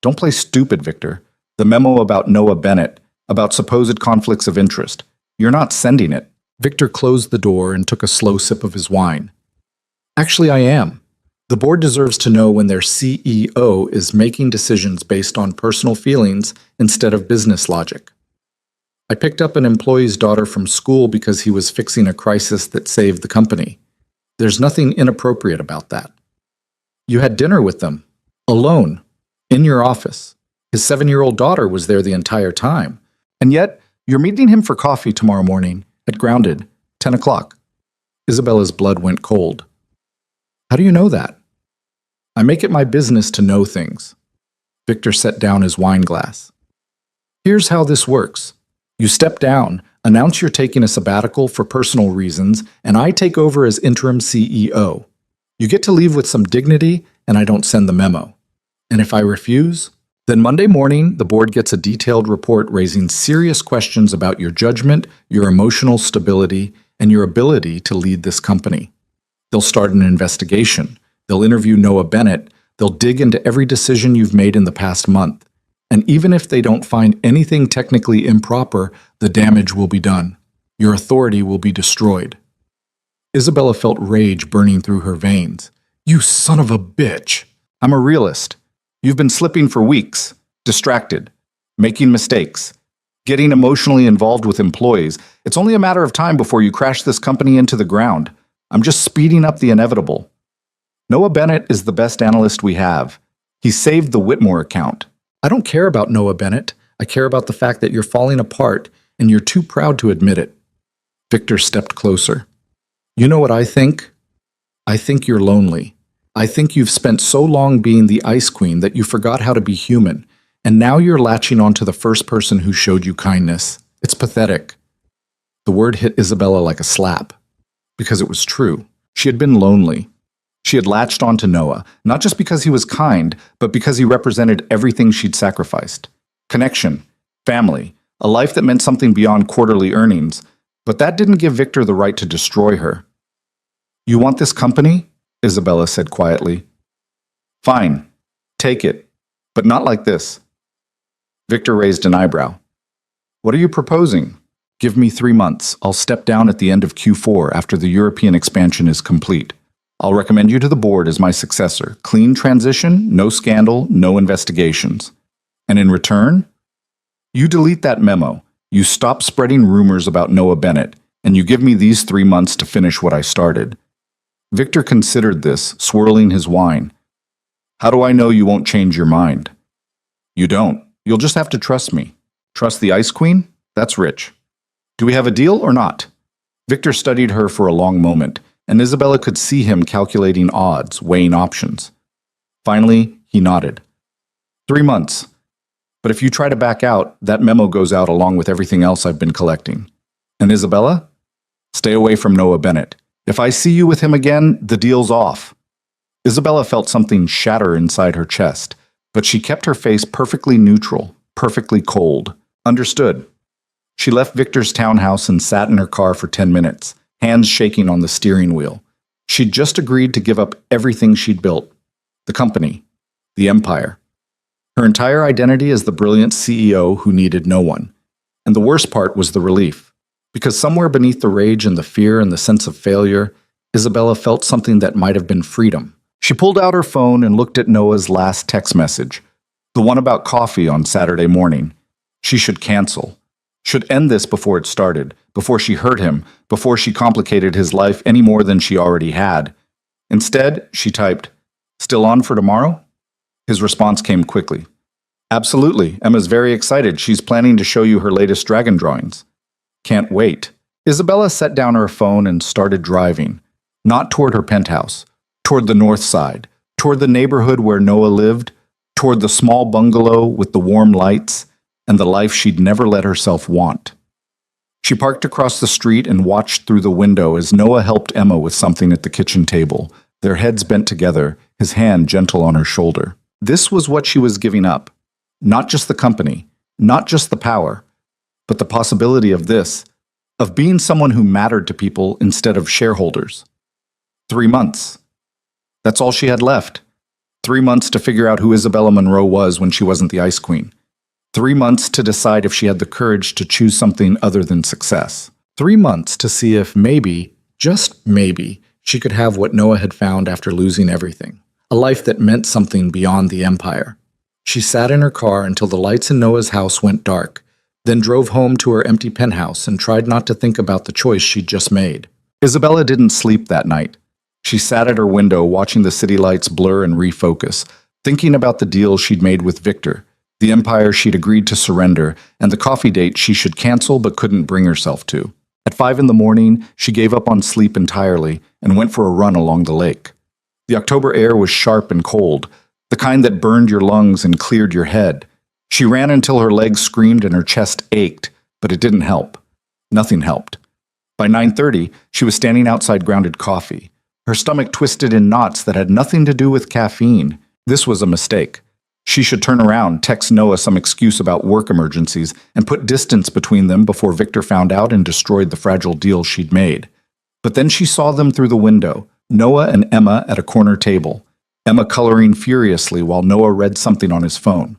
Speaker 1: "Don't play stupid, Victor. The memo about Noah Bennett, about supposed conflicts of interest. You're not sending it." Victor closed the door and took a slow sip of his wine. "Actually, I am. The board deserves to know when their CEO is making decisions based on personal feelings instead of business logic. I picked up an employee's daughter from school because he was fixing a crisis that saved the company. There's nothing inappropriate about that. You had dinner with them, alone, in your office. His 7-year-old daughter was there the entire time. And yet, you're meeting him for coffee tomorrow morning at Grounded, 10 o'clock. Isabella's blood went cold. "How do you know that?" "I make it my business to know things." Victor set down his wine glass. "Here's how this works. You step down, announce you're taking a sabbatical for personal reasons, and I take over as interim CEO. You get to leave with some dignity, and I don't send the memo. And if I refuse, then Monday morning, the board gets a detailed report raising serious questions about your judgment, your emotional stability, and your ability to lead this company. They'll start an investigation. They'll interview Noah Bennett. They'll dig into every decision you've made in the past month. And even if they don't find anything technically improper, the damage will be done. Your authority will be destroyed. Isabella felt rage burning through her veins. You son of a bitch! I'm a realist. You've been slipping for weeks, distracted, making mistakes, getting emotionally involved with employees. It's only a matter of time before you crash this company into the ground. I'm just speeding up the inevitable. Noah Bennett is the best analyst we have. He saved the Whitmore account. I don't care about Noah Bennett. I care about the fact that you're falling apart, and you're too proud to admit it. Victor stepped closer. You know what I think? I think you're lonely. I think you've spent so long being the ice queen that you forgot how to be human, and now you're latching onto the first person who showed you kindness. It's pathetic. The word hit Isabella like a slap, because it was true. She had been lonely. She had latched onto Noah, not just because he was kind, but because he represented everything she'd sacrificed. Connection, family, a life that meant something beyond quarterly earnings, but that didn't give Victor the right to destroy her. You want this company? Isabella said quietly. Fine, take it, but not like this. Victor raised an eyebrow. What are you proposing? Give me 3 months. I'll step down at the end of Q4 after the European expansion is complete. I'll recommend you to the board as my successor. Clean transition, no scandal, no investigations. And in return, you delete that memo. You stop spreading rumors about Noah Bennett, and you give me these 3 months to finish what I started. Victor considered this, swirling his wine. How do I know you won't change your mind? You don't. You'll just have to trust me. Trust the Ice Queen? That's rich. Do we have a deal or not? Victor studied her for a long moment, and Isabella could see him calculating odds, weighing options. Finally, he nodded. 3 months. But if you try to back out, that memo goes out along with everything else I've been collecting. And Isabella? Stay away from Noah Bennett. If I see you with him again, the deal's off. Isabella felt something shatter inside her chest, but she kept her face perfectly neutral, perfectly cold. Understood. She left Victor's townhouse and sat in her car for 10 minutes, hands shaking on the steering wheel. She'd just agreed to give up everything she'd built. The company. The empire. Her entire identity as the brilliant CEO who needed no one. And the worst part was the relief. Because somewhere beneath the rage and the fear and the sense of failure, Isabella felt something that might have been freedom. She pulled out her phone and looked at Noah's last text message, the one about coffee on Saturday morning. She should cancel. Should end this before it started, before she hurt him, before she complicated his life any more than she already had. Instead, she typed, "Still on for tomorrow?" His response came quickly. "Absolutely. Emma's very excited. She's planning to show you her latest dragon drawings." "Can't wait." Isabella set down her phone and started driving, not toward her penthouse, toward the north side, toward the neighborhood where Noah lived, toward the small bungalow with the warm lights, and the life she'd never let herself want. She parked across the street and watched through the window as Noah helped Emma with something at the kitchen table, their heads bent together, his hand gentle on her shoulder. This was what she was giving up. Not just the company, not just the power, but the possibility of this, of being someone who mattered to people instead of shareholders. 3 months. That's all she had left. 3 months to figure out who Isabella Monroe was when she wasn't the Ice Queen. 3 months to decide if she had the courage to choose something other than success. 3 months to see if maybe, just maybe, she could have what Noah had found after losing everything. A life that meant something beyond the empire. She sat in her car until the lights in Noah's house went dark, then drove home to her empty penthouse and tried not to think about the choice she'd just made. Isabella didn't sleep that night. She sat at her window watching the city lights blur and refocus, thinking about the deal she'd made with Victor, the empire she'd agreed to surrender, and the coffee date she should cancel but couldn't bring herself to. At 5 in the morning, she gave up on sleep entirely and went for a run along the lake. The October air was sharp and cold, the kind that burned your lungs and cleared your head. She ran until her legs screamed and her chest ached, but it didn't help. Nothing helped. By 9:30, she was standing outside Grounded Coffee, Her stomach twisted in knots that had nothing to do with caffeine. This was a mistake. She should turn around, text Noah some excuse about work emergencies, and put distance between them before Victor found out and destroyed the fragile deal she'd made. But then she saw them through the window, Noah and Emma at a corner table, Emma coloring furiously while Noah read something on his phone.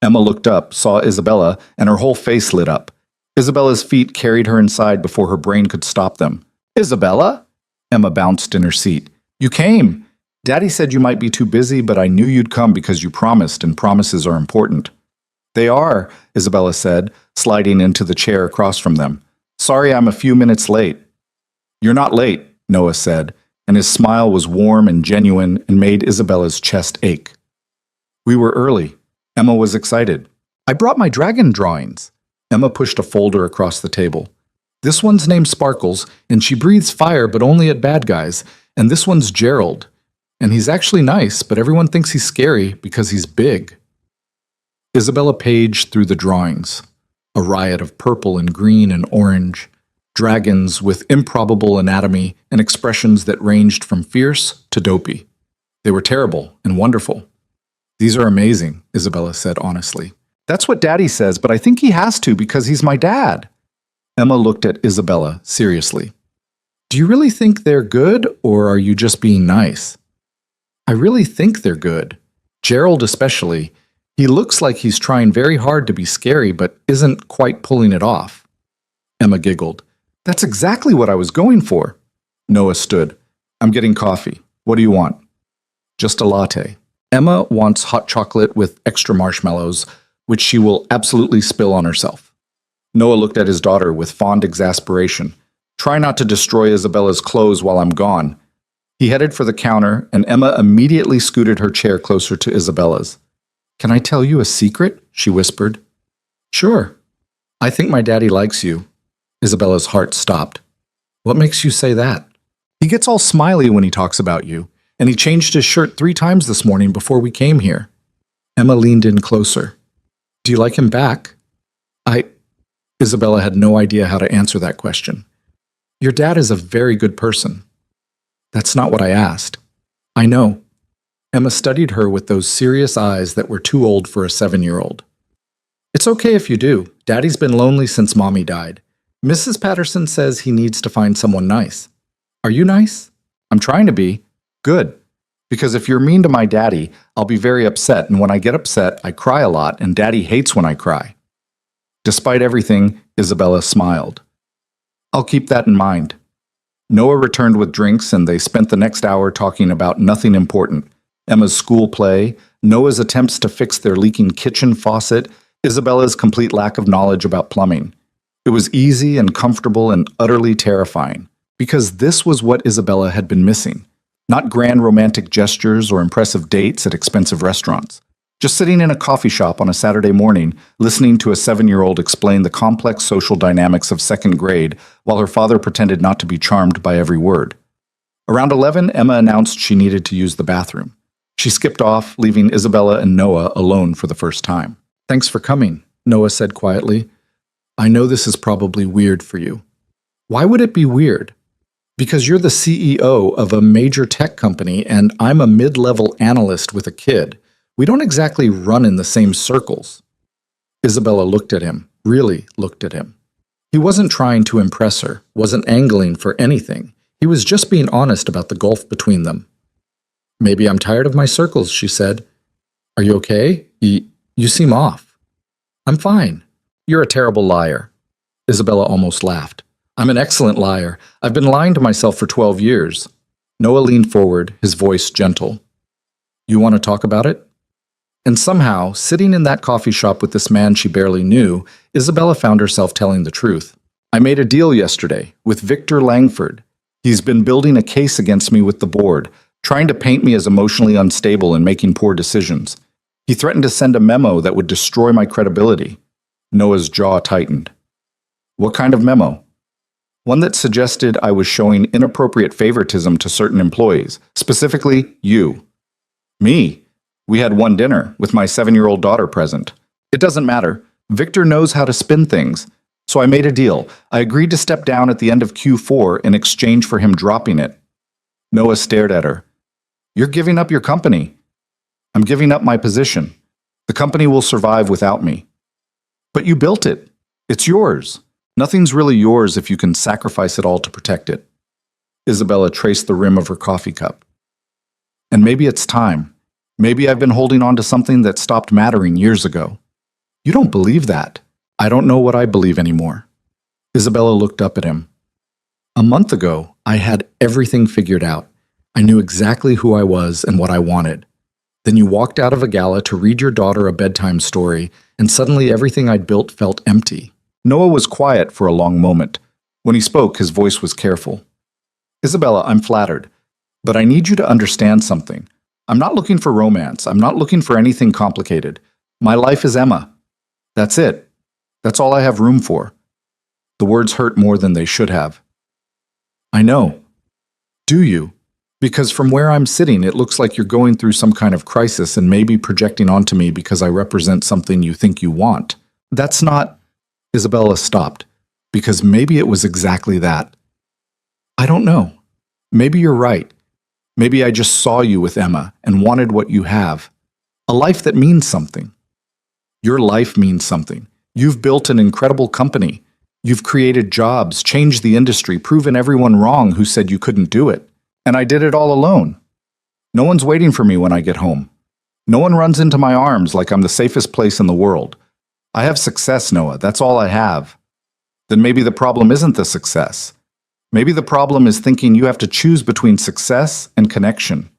Speaker 1: Emma looked up, saw Isabella, and her whole face lit up. Isabella's feet carried her inside before her brain could stop them. "Isabella?" Emma bounced in her seat. "You came! Daddy said you might be too busy, but I knew you'd come because you promised, and promises are important." "They are," Isabella said, sliding into the chair across from them. "Sorry I'm a few minutes late." "You're not late," Noah said, and his smile was warm and genuine and made Isabella's chest ache. "We were early." Emma was excited. "I brought my dragon drawings." Emma pushed a folder across the table. "This one's named Sparkles, and she breathes fire but only at bad guys, and this one's Gerald. And he's actually nice, but everyone thinks he's scary because he's big." Isabella paged through the drawings, a riot of purple and green and orange, dragons with improbable anatomy and expressions that ranged from fierce to dopey. They were terrible and wonderful. "These are amazing," Isabella said honestly. "That's what Daddy says, but I think he has to because he's my dad." Emma looked at Isabella seriously. "Do you really think they're good, or are you just being nice?" "I really think they're good. Gerald especially. He looks like he's trying very hard to be scary, but isn't quite pulling it off." Emma giggled. "That's exactly what I was going for." Noah stood. "I'm getting coffee. What do you want?" "Just a latte." Emma wants hot chocolate with extra marshmallows, which she will absolutely spill on herself. Noah looked at his daughter with fond exasperation. "Try not to destroy Isabella's clothes while I'm gone." He headed for the counter, and Emma immediately scooted her chair closer to Isabella's. "Can I tell you a secret?" she whispered. "Sure. I think my daddy likes you." Isabella's heart stopped. "What makes you say that?" "He gets all smiley when he talks about you, and he changed his shirt 3 times this morning before we came here." Emma leaned in closer. "Do you like him back?" Isabella had no idea how to answer that question. "Your dad is a very good person." "That's not what I asked." "I know." Emma studied her with those serious eyes that were too old for a 7-year-old. "It's okay if you do. Daddy's been lonely since Mommy died. Mrs. Patterson says he needs to find someone nice. Are you nice?" "I'm trying to be." "Good. Because if you're mean to my daddy, I'll be very upset, and when I get upset, I cry a lot, and Daddy hates when I cry." Despite everything, Isabella smiled. "I'll keep that in mind." Noah returned with drinks, and they spent the next hour talking about nothing important. Emma's school play, Noah's attempts to fix their leaking kitchen faucet, Isabella's complete lack of knowledge about plumbing. It was easy and comfortable and utterly terrifying, because this was what Isabella had been missing. Not grand romantic gestures or impressive dates at expensive restaurants. Just sitting in a coffee shop on a Saturday morning, listening to a 7-year-old explain the complex social dynamics of 2nd grade while her father pretended not to be charmed by every word. Around 11, Emma announced she needed to use the bathroom. She skipped off, leaving Isabella and Noah alone for the first time. "Thanks for coming," Noah said quietly. "I know this is probably weird for you." "Why would it be weird?" "Because you're the CEO of a major tech company and I'm a mid-level analyst with a kid. We don't exactly run in the same circles." Isabella looked at him, really looked at him. He wasn't trying to impress her, wasn't angling for anything. He was just being honest about the gulf between them. "Maybe I'm tired of my circles," she said. "Are you okay? You seem off." "I'm fine." "You're a terrible liar." Isabella almost laughed. "I'm an excellent liar. I've been lying to myself for 12 years. Noah leaned forward, his voice gentle. "You want to talk about it?" And somehow, sitting in that coffee shop with this man she barely knew, Isabella found herself telling the truth. "I made a deal yesterday with Victor Langford. He's been building a case against me with the board, trying to paint me as emotionally unstable and making poor decisions. He threatened to send a memo that would destroy my credibility." Noah's jaw tightened. "What kind of memo?" "One that suggested I was showing inappropriate favoritism to certain employees, specifically you." "Me? We had one dinner, with my 7-year-old daughter present." "It doesn't matter. Victor knows how to spin things. So I made a deal. I agreed to step down at the end of Q4 in exchange for him dropping it." Noah stared at her. You're giving up your company. I'm giving up my position. The company will survive without me. But you built it. It's yours. Nothing's really yours if you can sacrifice it all to protect it. Isabella traced the rim of her coffee cup. And maybe it's time. Maybe I've been holding on to something that stopped mattering years ago. You don't believe that. I don't know what I believe anymore. Isabella looked up at him. A month ago, I had everything figured out. I knew exactly who I was and what I wanted. Then you walked out of a gala to read your daughter a bedtime story, and suddenly everything I'd built felt empty. Noah was quiet for a long moment. When he spoke, his voice was careful. Isabella, I'm flattered, but I need you to understand something. I'm not looking for romance. I'm not looking for anything complicated. My life is Emma. That's it. That's all I have room for. The words hurt more than they should have. I know. Do you? Because from where I'm sitting, it looks like you're going through some kind of crisis and maybe projecting onto me because I represent something you think you want. That's not... Isabella stopped, because maybe it was exactly that. I don't know. Maybe you're right. Maybe I just saw you with Emma and wanted what you have. A life that means something. Your life means something. You've built an incredible company. You've created jobs, changed the industry, proven everyone wrong who said you couldn't do it. And I did it all alone. No one's waiting for me when I get home. No one runs into my arms like I'm the safest place in the world. I have success, Noah. That's all I have. Then maybe the problem isn't the success. Maybe the problem is thinking you have to choose between success and connection.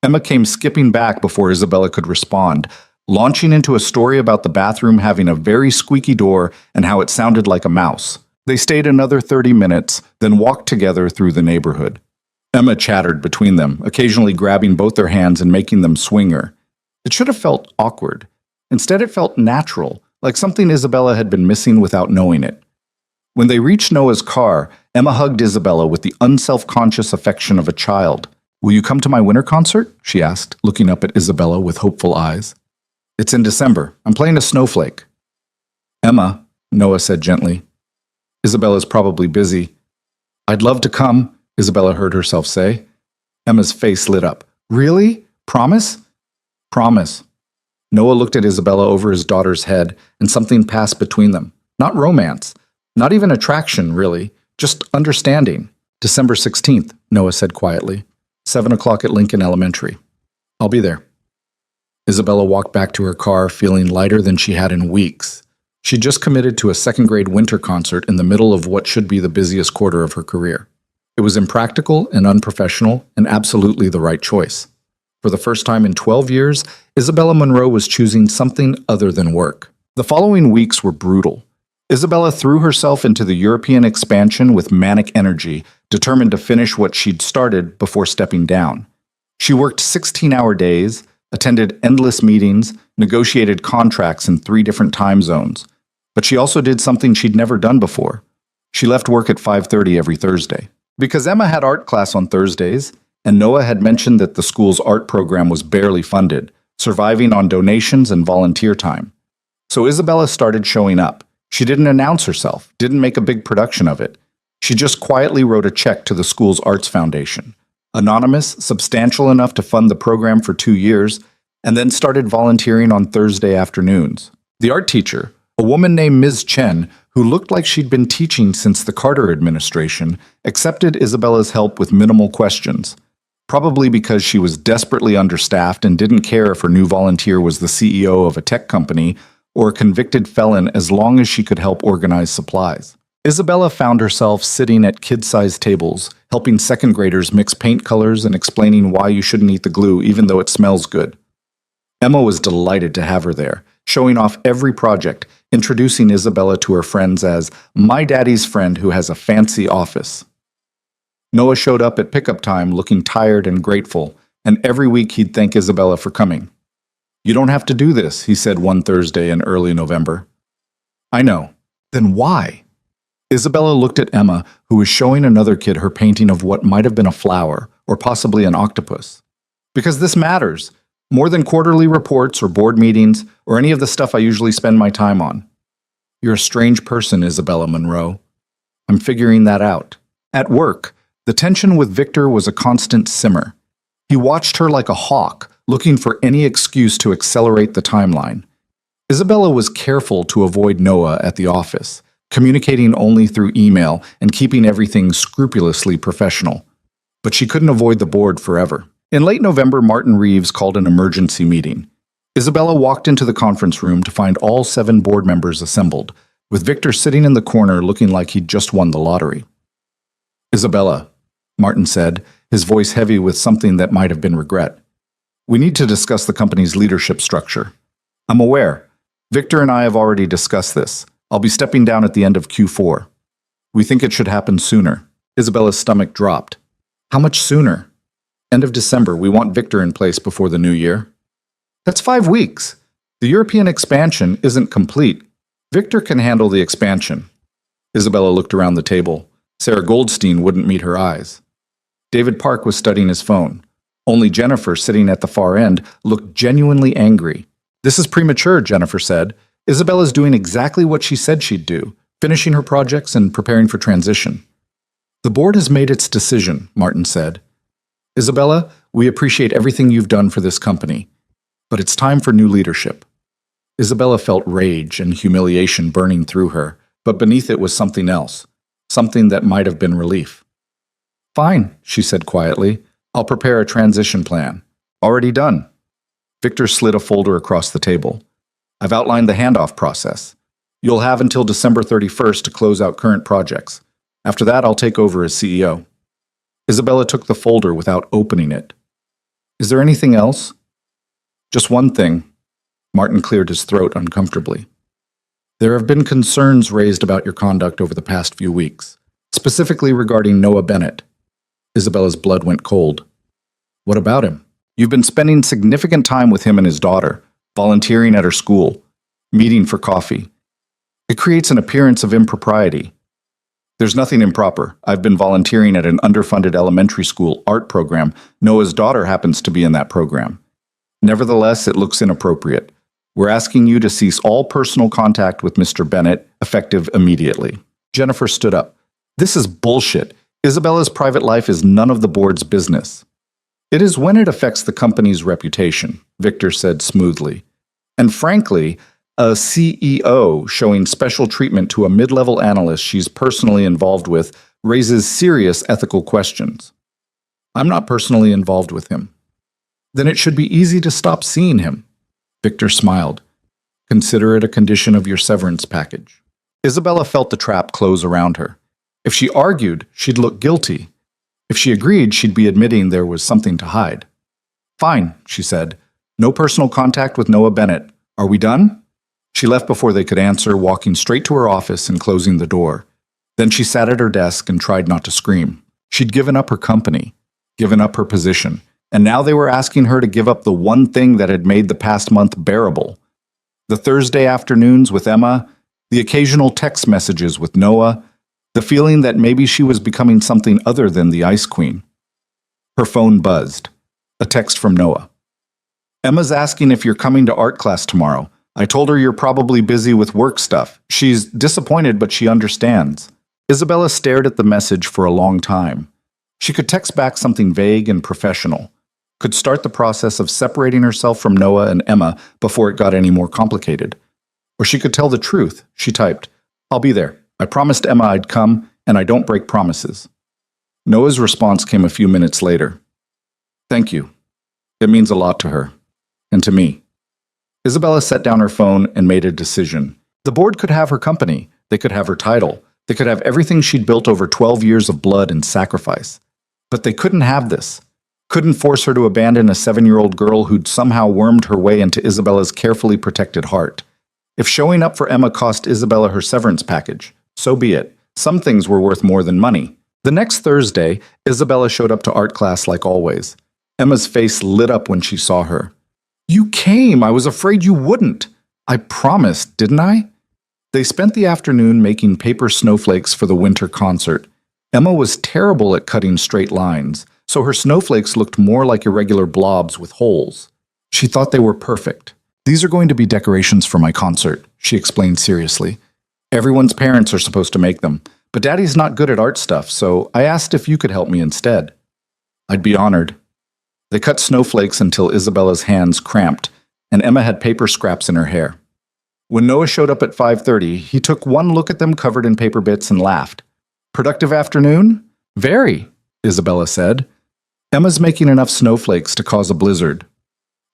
Speaker 1: Emma came skipping back before Isabella could respond, launching into a story about the bathroom having a very squeaky door and how it sounded like a mouse. They stayed another 30 minutes, then walked together through the neighborhood. Emma chattered between them, occasionally grabbing both their hands and making them swing her. It should have felt awkward. Instead, it felt natural, like something Isabella had been missing without knowing it. When they reached Noah's car, Emma hugged Isabella with the unself-conscious affection of a child. Will you come to my winter concert? She asked, looking up at Isabella with hopeful eyes. It's in December. I'm playing a snowflake. Emma, Noah said gently. Isabella's probably busy. I'd love to come, Isabella heard herself say. Emma's face lit up. Really? Promise? Promise. Noah looked at Isabella over his daughter's head, and something passed between them. Not romance. Not even attraction, really. Just understanding. December 16th, Noah said quietly. 7 o'clock at Lincoln Elementary. I'll be there. Isabella walked back to her car feeling lighter than she had in weeks. She'd just committed to a second-grade winter concert in the middle of what should be the busiest quarter of her career. It was impractical and unprofessional and absolutely the right choice. For the first time in 12 years, Isabella Monroe was choosing something other than work. The following weeks were brutal. Isabella threw herself into the European expansion with manic energy, determined to finish what she'd started before stepping down. She worked 16-hour days, attended endless meetings, negotiated contracts in 3 different time zones. But she also did something she'd never done before. She left work at 5:30 every Thursday. Because Emma had art class on Thursdays, and Noah had mentioned that the school's art program was barely funded, surviving on donations and volunteer time. So Isabella started showing up. She didn't announce herself, didn't make a big production of it. She just quietly wrote a check to the school's arts foundation. Anonymous, substantial enough to fund the program for 2 years, and then started volunteering on Thursday afternoons. The art teacher, a woman named Ms. Chen, who looked like she'd been teaching since the Carter administration, accepted Isabella's help with minimal questions, probably because she was desperately understaffed and didn't care if her new volunteer was the CEO of a tech company or a convicted felon as long as she could help organize supplies. Isabella found herself sitting at kid-sized tables, helping second graders mix paint colors and explaining why you shouldn't eat the glue even though it smells good. Emma was delighted to have her there, showing off every project, introducing Isabella to her friends as my daddy's friend who has a fancy office. Noah showed up at pickup time looking tired and grateful, and every week he'd thank Isabella for coming. You don't have to do this, he said one Thursday in early November. I know. Then why? Isabella looked at Emma, who was showing another kid her painting of what might have been a flower, or possibly an octopus. Because this matters, more than quarterly reports or board meetings, or any of the stuff I usually spend my time on. You're a strange person, Isabella Monroe. I'm figuring that out. At work, The tension with Victor was a constant simmer. He watched her like a hawk, looking for any excuse to accelerate the timeline. Isabella was careful to avoid Noah at the office, communicating only through email and keeping everything scrupulously professional. But she couldn't avoid the board forever. In late November, Martin Reeves called an emergency meeting. Isabella walked into the conference room to find all 7 board members assembled, with Victor sitting in the corner looking like he'd just won the lottery. "Isabella," Martin said, his voice heavy with something that might have been regret. "We need to discuss the company's leadership structure. I'm aware. Victor and I have already discussed this. I'll be stepping down at the end of Q4. We think it should happen sooner." Isabella's stomach dropped. "How much sooner?" "End of December. We want Victor in place before the new year." "That's 5 weeks. The European expansion isn't complete. Victor can handle the expansion." Isabella looked around the table. Sarah Goldstein wouldn't meet her eyes. David Park was studying his phone. Only Jennifer, sitting at the far end, looked genuinely angry. "This is premature," Jennifer said. "Isabella's doing exactly what she said she'd do, finishing her projects and preparing for transition." "The board has made its decision," Martin said. "Isabella, we appreciate everything you've done for this company, but it's time for new leadership." Isabella felt rage and humiliation burning through her, but beneath it was something else, something that might have been relief. "Fine," she said quietly. "I'll prepare a transition plan. Already done." Victor slid a folder across the table. "I've outlined the handoff process. You'll have until December 31st to close out current projects. After that, I'll take over as CEO." Isabella took the folder without opening it. "Is there anything else?" "Just one thing." Martin cleared his throat uncomfortably. "There have been concerns raised about your conduct over the past few weeks, specifically regarding Noah Bennett." Isabella's blood went cold. "What about him?" "You've been spending significant time with him and his daughter, volunteering at her school, meeting for coffee. It creates an appearance of impropriety." "There's nothing improper. I've been volunteering at an underfunded elementary school art program. Noah's daughter happens to be in that program. Nevertheless, it looks inappropriate. We're asking you to cease all personal contact with Mr. Bennett, effective immediately." Jennifer stood up. "This is bullshit. Isabella's private life is none of the board's business." "It is when it affects the company's reputation," Victor said smoothly. "And frankly, a CEO showing special treatment to a mid-level analyst she's personally involved with raises serious ethical questions." "I'm not personally involved with him." "Then it should be easy to stop seeing him." Victor smiled. "Consider it a condition of your severance package." Isabella felt the trap close around her. If she argued, she'd look guilty. If she agreed, she'd be admitting there was something to hide. "Fine," she said. "No personal contact with Noah Bennett. Are we done?" She left before they could answer, walking straight to her office and closing the door. Then she sat at her desk and tried not to scream. She'd given up her company, given up her position, and now they were asking her to give up the one thing that had made the past month bearable. The Thursday afternoons with Emma, the occasional text messages with Noah, the feeling that maybe she was becoming something other than the Ice Queen. Her phone buzzed. A text from Noah. "Emma's asking if you're coming to art class tomorrow. I told her you're probably busy with work stuff. She's disappointed, but she understands." Isabella stared at the message for a long time. She could text back something vague and professional, could start the process of separating herself from Noah and Emma before it got any more complicated. Or she could tell the truth. She typed, "I'll be there. I promised Emma I'd come, and I don't break promises." Noah's response came a few minutes later. "Thank you. It means a lot to her. And to me." Isabella set down her phone and made a decision. The board could have her company. They could have her title. They could have everything she'd built over 12 years of blood and sacrifice. But they couldn't have this. Couldn't force her to abandon a 7-year-old girl who'd somehow wormed her way into Isabella's carefully protected heart. If showing up for Emma cost Isabella her severance package, so be it. Some things were worth more than money. The next Thursday, Isabella showed up to art class like always. Emma's face lit up when she saw her. "You came! I was afraid you wouldn't. I promised, didn't I?" They spent the afternoon making paper snowflakes for the winter concert. Emma was terrible at cutting straight lines, so her snowflakes looked more like irregular blobs with holes. She thought they were perfect. "These are going to be decorations for my concert," she explained seriously. "Everyone's parents are supposed to make them, But Daddy's not good at art stuff, so I asked if you could help me instead. I'd be honored. They cut snowflakes until Isabella's hands cramped, and Emma had paper scraps in her hair. When Noah showed up at 5:30, he took one look at them covered in paper bits and laughed. Productive afternoon? Very, Isabella said. Emma's making enough snowflakes to cause a blizzard.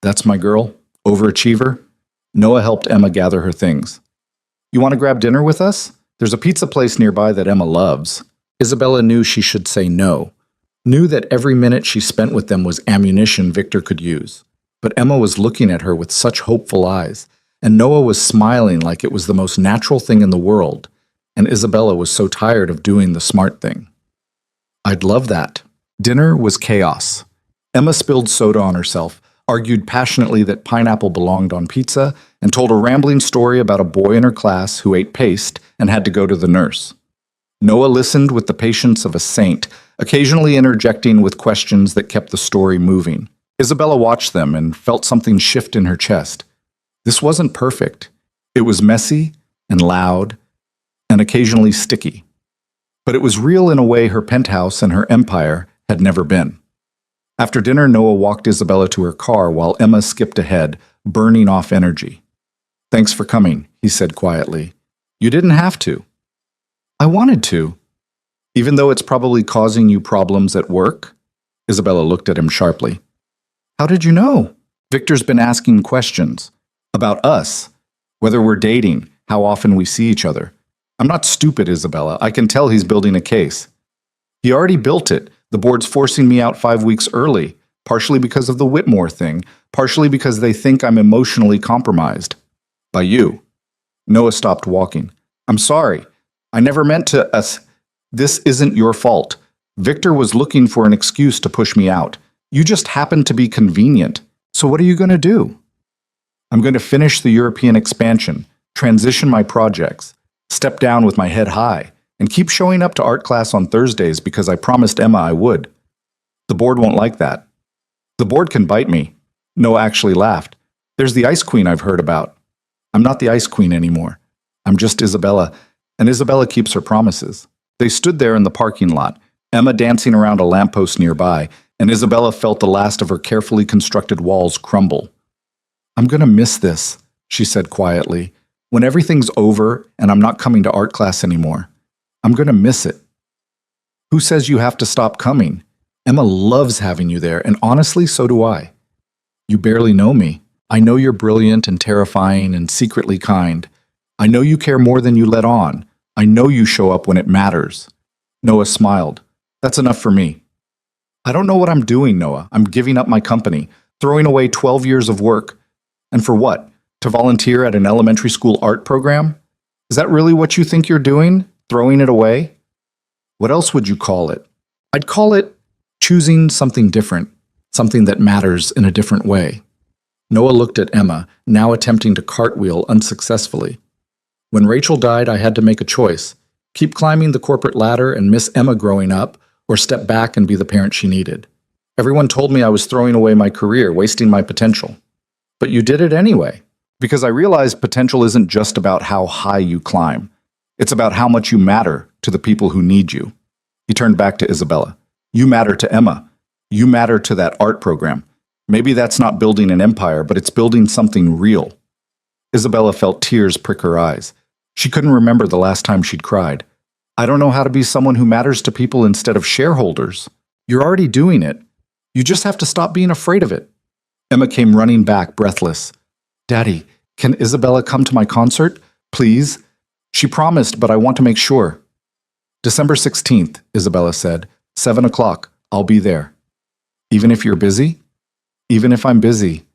Speaker 1: That's my girl, overachiever. Noah helped Emma gather her things. You want to grab dinner with us? There's a pizza place nearby that Emma loves. Isabella knew she should say no, knew that every minute she spent with them was ammunition Victor could use. But Emma was looking at her with such hopeful eyes, and Noah was smiling like it was the most natural thing in the world, and Isabella was so tired of doing the smart thing. I'd love that. Dinner was chaos. Emma spilled soda on herself, argued passionately that pineapple belonged on pizza, and told a rambling story about a boy in her class who ate paste and had to go to the nurse. Noah listened with the patience of a saint, occasionally interjecting with questions that kept the story moving. Isabella watched them and felt something shift in her chest. This wasn't perfect. It was messy and loud and occasionally sticky. But it was real in a way her penthouse and her empire had never been. After dinner, Noah walked Isabella to her car while Emma skipped ahead, burning off energy. Thanks for coming, he said quietly. You didn't have to. I wanted to. Even though it's probably causing you problems at work? Isabella looked at him sharply. How did you know? Victor's been asking questions. About us. Whether we're dating, how often we see each other. I'm not stupid, Isabella. I can tell he's building a case. He already built it. The board's forcing me out 5 weeks early, partially because of the Whitmore thing, partially because they think I'm emotionally compromised. By you. Noah stopped walking. I'm sorry. I never meant to This isn't your fault. Victor was looking for an excuse to push me out. You just happened to be convenient. So what are you going to do? I'm going to finish the European expansion, transition my projects, step down with my head high, and keep showing up to art class on Thursdays because I promised Emma I would. The board won't like that. The board can bite me. Noah actually laughed. There's the Ice Queen I've heard about. I'm not the Ice Queen anymore. I'm just Isabella, and Isabella keeps her promises. They stood there in the parking lot, Emma dancing around a lamppost nearby, and Isabella felt the last of her carefully constructed walls crumble. I'm going to miss this, she said quietly. When everything's over and I'm not coming to art class anymore, I'm going to miss it. Who says you have to stop coming? Emma loves having you there, and honestly, so do I. You barely know me. I know you're brilliant and terrifying and secretly kind. I know you care more than you let on. I know you show up when it matters. Noah smiled. That's enough for me. I don't know what I'm doing, Noah. I'm giving up my company, throwing away 12 years of work. And for what? To volunteer at an elementary school art program? Is that really what you think you're doing? Throwing it away? What else would you call it? I'd call it choosing something different, something that matters in a different way. Noah looked at Emma, now attempting to cartwheel unsuccessfully. When Rachel died, I had to make a choice. Keep climbing the corporate ladder and miss Emma growing up, or step back and be the parent she needed. Everyone told me I was throwing away my career, wasting my potential. But you did it anyway, because I realized potential isn't just about how high you climb. It's about how much you matter to the people who need you. He turned back to Isabella. You matter to Emma. You matter to that art program. Maybe that's not building an empire, but it's building something real. Isabella felt tears prick her eyes. She couldn't remember the last time she'd cried. I don't know how to be someone who matters to people instead of shareholders. You're already doing it. You just have to stop being afraid of it. Emma came running back, breathless. Daddy, can Isabella come to my concert? Please? She promised, but I want to make sure. December 16th, Isabella said. 7 o'clock. I'll be there. Even if you're busy? Even if I'm busy.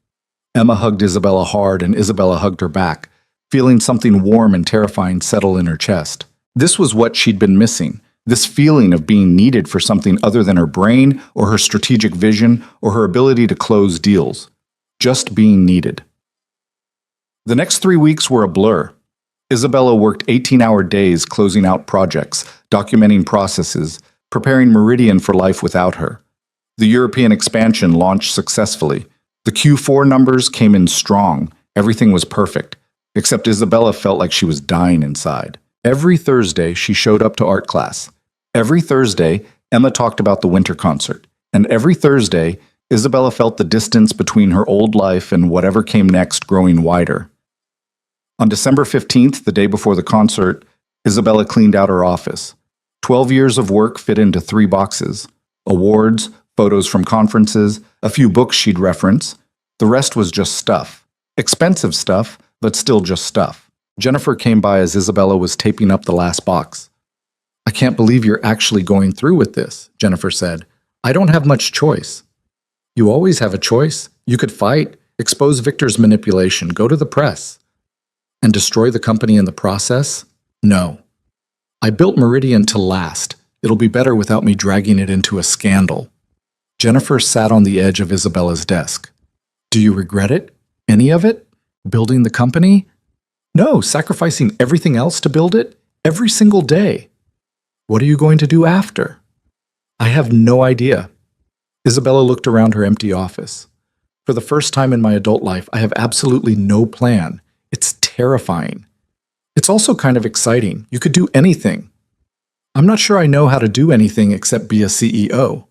Speaker 1: Emma hugged Isabella hard, and Isabella hugged her back, feeling something warm and terrifying settle in her chest. This was what she'd been missing, this feeling of being needed for something other than her brain or her strategic vision or her ability to close deals. Just being needed. The next 3 weeks were a blur. Isabella worked 18-hour days closing out projects, documenting processes, preparing Meridian for life without her. The European expansion launched successfully. The Q4 numbers came in strong. Everything was perfect, except Isabella felt like she was dying inside. Every Thursday, she showed up to art class. Every Thursday, Emma talked about the winter concert. And every Thursday, Isabella felt the distance between her old life and whatever came next growing wider. On December 15th, the day before the concert, Isabella cleaned out her office. 12 years of work fit into 3 boxes: awards, photos from conferences, a few books she'd reference. The rest was just stuff. Expensive stuff, but still just stuff. Jennifer came by as Isabella was taping up the last box. "I can't believe you're actually going through with this," Jennifer said. "I don't have much choice." "You always have a choice. You could fight, expose Victor's manipulation, go to the press." "And destroy the company in the process?" "No. I built Meridian to last. It'll be better without me dragging it into a scandal." Jennifer sat on the edge of Isabella's desk. "Do you regret it? Any of it? Building the company?" "No, sacrificing everything else to build it? Every single day." "What are you going to do after?" "I have no idea." Isabella looked around her empty office. "For the first time in my adult life, I have absolutely no plan. It's terrifying. It's also kind of exciting. You could do anything." "I'm not sure I know how to do anything except be a CEO."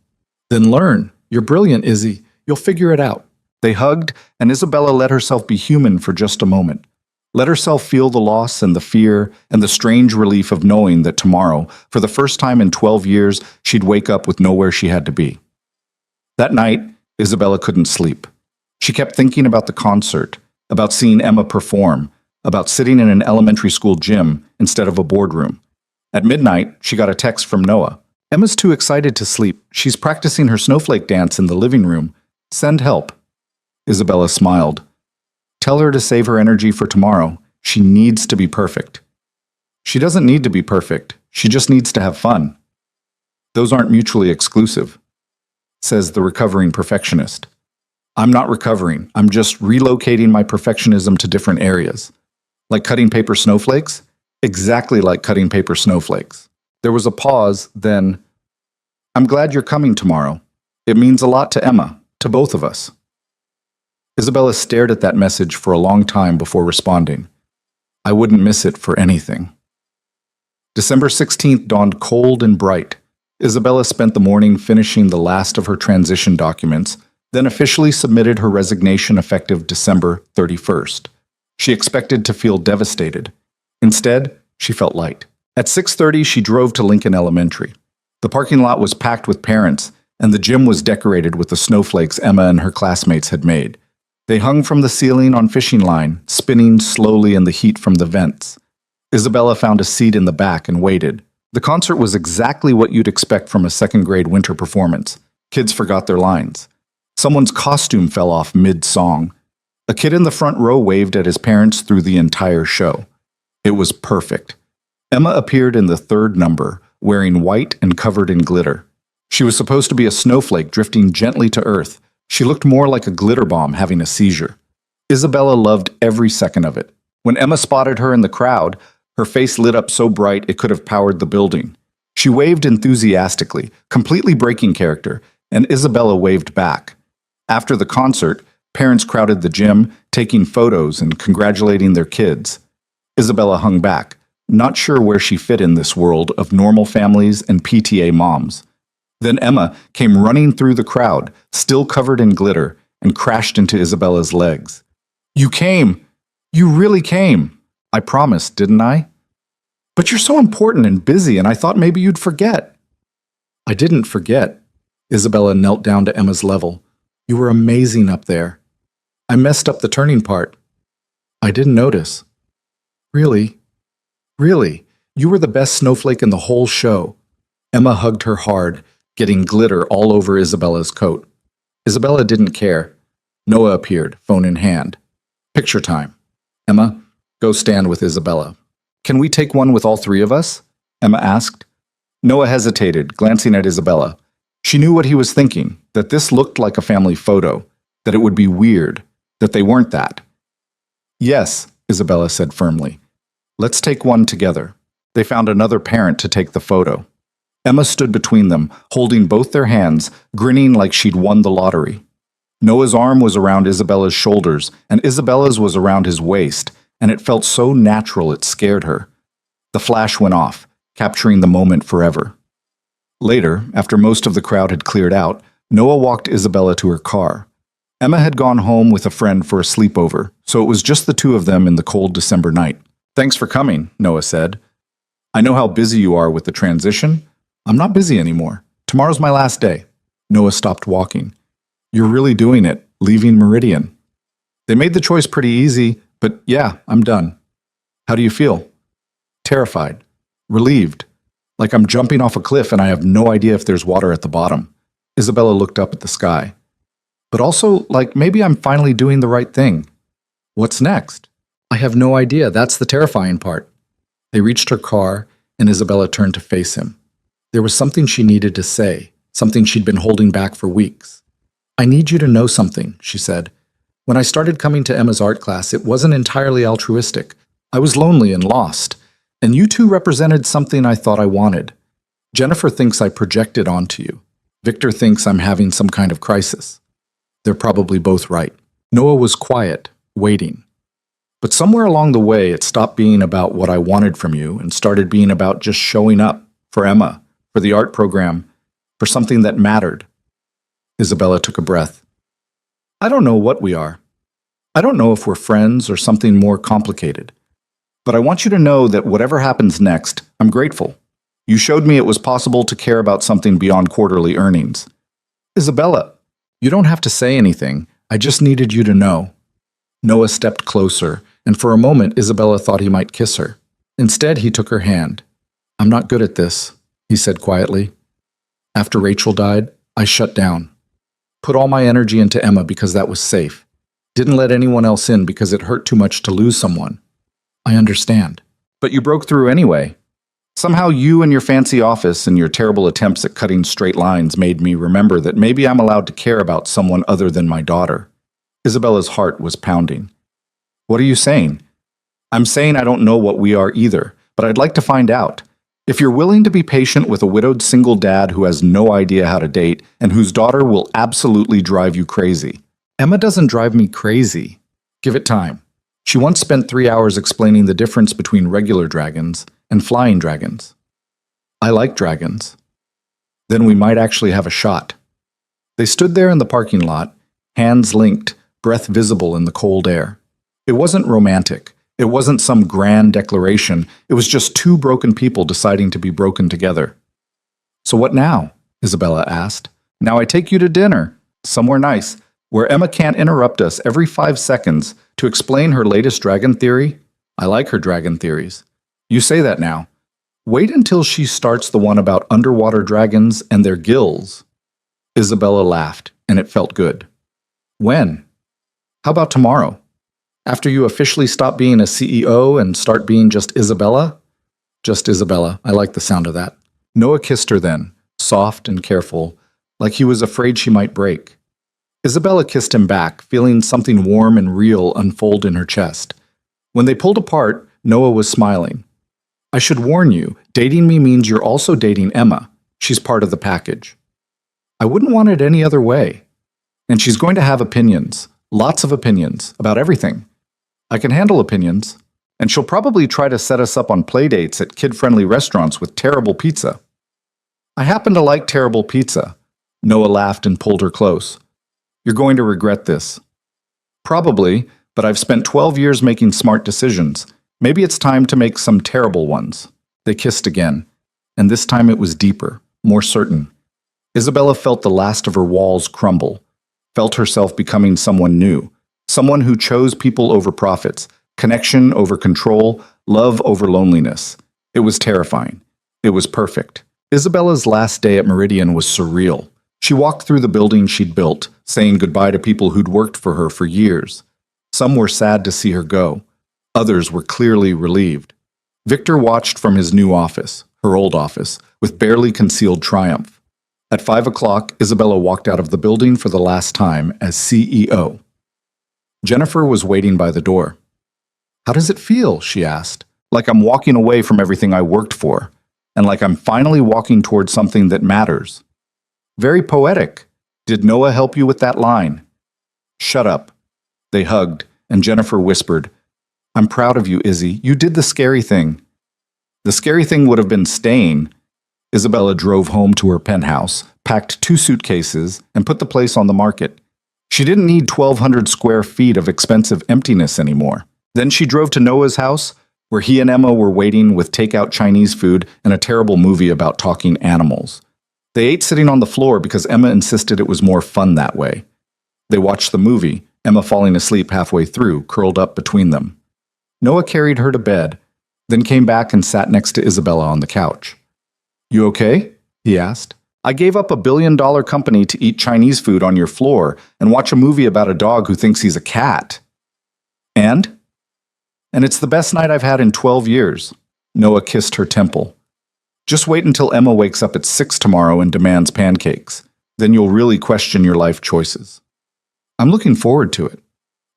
Speaker 1: "Then learn. You're brilliant, Izzy. You'll figure it out." They hugged, and Isabella let herself be human for just a moment. Let herself feel the loss and the fear and the strange relief of knowing that tomorrow, for the first time in 12 years, she'd wake up with nowhere she had to be. That night, Isabella couldn't sleep. She kept thinking about the concert, about seeing Emma perform, about sitting in an elementary school gym instead of a boardroom. At midnight, she got a text from Noah. "Emma's too excited to sleep. She's practicing her snowflake dance in the living room. Send help." Isabella smiled. "Tell her to save her energy for tomorrow. She needs to be perfect." "She doesn't need to be perfect. She just needs to have fun." "Those aren't mutually exclusive," says the recovering perfectionist. "I'm not recovering. I'm just relocating my perfectionism to different areas." "Like cutting paper snowflakes?" "Exactly like cutting paper snowflakes." There was a pause, then, "I'm glad you're coming tomorrow. It means a lot to Emma, to both of us." Isabella stared at that message for a long time before responding. "I wouldn't miss it for anything." December 16th dawned cold and bright. Isabella spent the morning finishing the last of her transition documents, then officially submitted her resignation effective December 31st. She expected to feel devastated. Instead, she felt light. At 6:30, she drove to Lincoln Elementary. The parking lot was packed with parents, and the gym was decorated with the snowflakes Emma and her classmates had made. They hung from the ceiling on fishing line, spinning slowly in the heat from the vents. Isabella found a seat in the back and waited. The concert was exactly what you'd expect from a second-grade winter performance. Kids forgot their lines. Someone's costume fell off mid-song. A kid in the front row waved at his parents through the entire show. It was perfect. Emma appeared in the 3rd number, wearing white and covered in glitter. She was supposed to be a snowflake drifting gently to earth. She looked more like a glitter bomb having a seizure. Isabella loved every second of it. When Emma spotted her in the crowd, her face lit up so bright it could have powered the building. She waved enthusiastically, completely breaking character, and Isabella waved back. After the concert, parents crowded the gym, taking photos and congratulating their kids. Isabella hung back, not sure where she fit in this world of normal families and PTA moms. Then Emma came running through the crowd, still covered in glitter, and crashed into Isabella's legs. "You came! You really came! I promised, didn't I?" "But you're so important and busy, and I thought maybe you'd forget." "I didn't forget." Isabella knelt down to Emma's level. "You were amazing up there. I messed up the turning part." "I didn't notice." "Really? Really? You were the best snowflake in the whole show." Emma hugged her hard, getting glitter all over Isabella's coat. Isabella didn't care. Noah appeared, phone in hand. "Picture time." "Emma, go stand with Isabella." "Can we take one with all 3 of us?" Emma asked. Noah hesitated, glancing at Isabella. She knew what he was thinking, that this looked like a family photo, that it would be weird, that they weren't that. "Yes," Isabella said firmly. "Let's take one together." They found another parent to take the photo. Emma stood between them, holding both their hands, grinning like she'd won the lottery. Noah's arm was around Isabella's shoulders, and Isabella's was around his waist, and it felt so natural it scared her. The flash went off, capturing the moment forever. Later, after most of the crowd had cleared out, Noah walked Isabella to her car. Emma had gone home with a friend for a sleepover, so it was just the two of them in the cold December night. "Thanks for coming," Noah said. "I know how busy you are with the transition. I'm not busy anymore. Tomorrow's my last day." Noah stopped walking. "You're really doing it, leaving Meridian." "They made the choice pretty easy, but yeah, I'm done." "How do you feel?" "Terrified. Relieved. Like I'm jumping off a cliff and I have no idea if there's water at the bottom." Isabella looked up at the sky. "But also, like maybe I'm finally doing the right thing." "What's next?" "I have no idea. That's the terrifying part." They reached her car, and Isabella turned to face him. There was something she needed to say, something she'd been holding back for weeks. "I need you to know something," she said. "When I started coming to Emma's art class, it wasn't entirely altruistic. I was lonely and lost, and you two represented something I thought I wanted. Jennifer thinks I projected onto you. Victor thinks I'm having some kind of crisis. They're probably both right." Noah was quiet, waiting. But somewhere along the way, it stopped being about what I wanted from you and started being about just showing up for Emma, for the art program, for something that mattered. Isabella took a breath. "I don't know what we are. I don't know if we're friends or something more complicated. But I want you to know that whatever happens next, I'm grateful. You showed me it was possible to care about something beyond quarterly earnings." "Isabella, you don't have to say anything. I just needed you to know." Noah stepped closer, and for a moment Isabella thought he might kiss her. Instead, he took her hand. "I'm not good at this," he said quietly. "After Rachel died, I shut down. Put all my energy into Emma because that was safe. Didn't let anyone else in because it hurt too much to lose someone." "I understand." "But you broke through anyway. Somehow you and your fancy office and your terrible attempts at cutting straight lines made me remember that maybe I'm allowed to care about someone other than my daughter." Isabella's heart was pounding. "What are you saying?" "I'm saying I don't know what we are either, but I'd like to find out. If you're willing to be patient with a widowed single dad who has no idea how to date and whose daughter will absolutely drive you crazy." "Emma doesn't drive me crazy. Give it time. She once spent 3 hours explaining the difference between regular dragons and flying dragons." "I like dragons." "Then we might actually have a shot." They stood there in the parking lot, hands linked, breath visible in the cold air. It wasn't romantic. It wasn't some grand declaration. It was just two broken people deciding to be broken together. "So what now?" Isabella asked. "Now I take you to dinner, somewhere nice, where Emma can't interrupt us every 5 seconds to explain her latest dragon theory." "I like her dragon theories." "You say that now. Wait until she starts the one about underwater dragons and their gills." Isabella laughed, and it felt good. "When?" "How about tomorrow? After you officially stop being a CEO and start being just Isabella?" "Just Isabella. I like the sound of that." Noah kissed her then, soft and careful, like he was afraid she might break. Isabella kissed him back, feeling something warm and real unfold in her chest. When they pulled apart, Noah was smiling. "I should warn you, dating me means you're also dating Emma. She's part of the package." "I wouldn't want it any other way. And she's going to have opinions, lots of opinions, about everything. I can handle opinions. And she'll probably try to set us up on playdates at kid-friendly restaurants with terrible pizza." "I happen to like terrible pizza." Noah laughed and pulled her close. "You're going to regret this." "Probably, but I've spent 12 years making smart decisions. Maybe it's time to make some terrible ones." They kissed again, and this time it was deeper, more certain. Isabella felt the last of her walls crumble, felt herself becoming someone new, someone who chose people over profits, connection over control, love over loneliness. It was terrifying. It was perfect. Isabella's last day at Meridian was surreal. She walked through the building she'd built, saying goodbye to people who'd worked for her for years. Some were sad to see her go. Others were clearly relieved. Victor watched from his new office, her old office, with barely concealed triumph. At 5 o'clock, Isabella walked out of the building for the last time as CEO. Jennifer was waiting by the door. "How does it feel?" she asked. "Like I'm walking away from everything I worked for, and like I'm finally walking towards something that matters." "Very poetic. Did Noah help you with that line?" "Shut up." They hugged, and Jennifer whispered, "I'm proud of you, Izzy. You did the scary thing." The scary thing would have been staying. Isabella drove home to her penthouse, packed 2 suitcases, and put the place on the market. She didn't need 1,200 square feet of expensive emptiness anymore. Then she drove to Noah's house, where he and Emma were waiting with takeout Chinese food and a terrible movie about talking animals. They ate sitting on the floor because Emma insisted it was more fun that way. They watched the movie, Emma falling asleep halfway through, curled up between them. Noah carried her to bed, then came back and sat next to Isabella on the couch. "You okay?" he asked. "I gave up $1 billion company to eat Chinese food on your floor and watch a movie about a dog who thinks he's a cat." And it's the best night I've had in 12 years. Noah kissed her temple. "Just wait until Emma wakes up at 6 tomorrow and demands pancakes. Then you'll really question your life choices." I'm looking forward to it.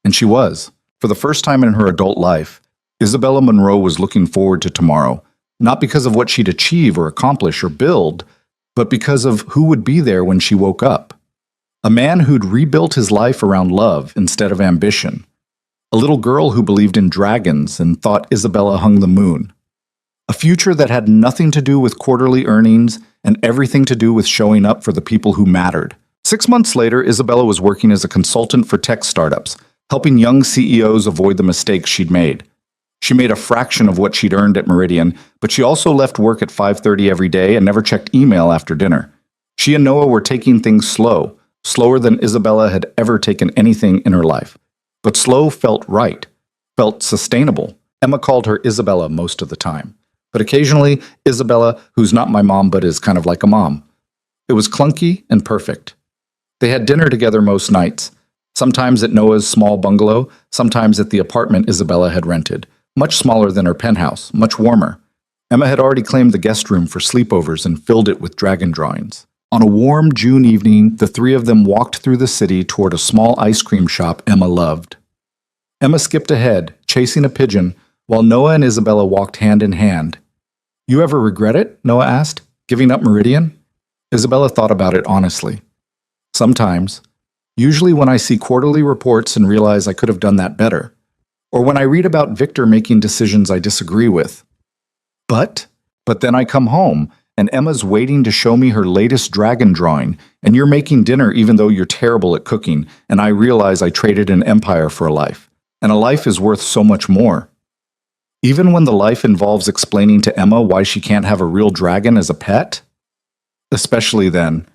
Speaker 1: And she was. For the first time in her adult life, Isabella Monroe was looking forward to tomorrow, not because of what she'd achieve or accomplish or build, but because of who would be there when she woke up. A man who'd rebuilt his life around love instead of ambition. A little girl who believed in dragons and thought Isabella hung the moon. A future that had nothing to do with quarterly earnings and everything to do with showing up for the people who mattered. 6 months later, Isabella was working as a consultant for tech startups, helping young CEOs avoid the mistakes she'd made. She made a fraction of what she'd earned at Meridian, but she also left work at 5:30 every day and never checked email after dinner. She and Noah were taking things slow, slower than Isabella had ever taken anything in her life. But slow felt right, felt sustainable. Emma called her Isabella most of the time. But occasionally, Isabella, who's not my mom but is kind of like a mom. It was clunky and perfect. They had dinner together most nights, sometimes at Noah's small bungalow, sometimes at the apartment Isabella had rented, much smaller than her penthouse, much warmer. Emma had already claimed the guest room for sleepovers and filled it with dragon drawings. On a warm June evening, the 3 of them walked through the city toward a small ice cream shop Emma loved. Emma skipped ahead, chasing a pigeon, while Noah and Isabella walked hand in hand. "You ever regret it?" Noah asked. "Giving up Meridian?" Isabella thought about it honestly. "Sometimes. Usually when I see quarterly reports and realize I could have done that better. Or when I read about Victor making decisions I disagree with. But then I come home, and Emma's waiting to show me her latest dragon drawing, and you're making dinner even though you're terrible at cooking, and I realize I traded an empire for a life. And a life is worth so much more. Even when the life involves explaining to Emma why she can't have a real dragon as a pet? Especially then."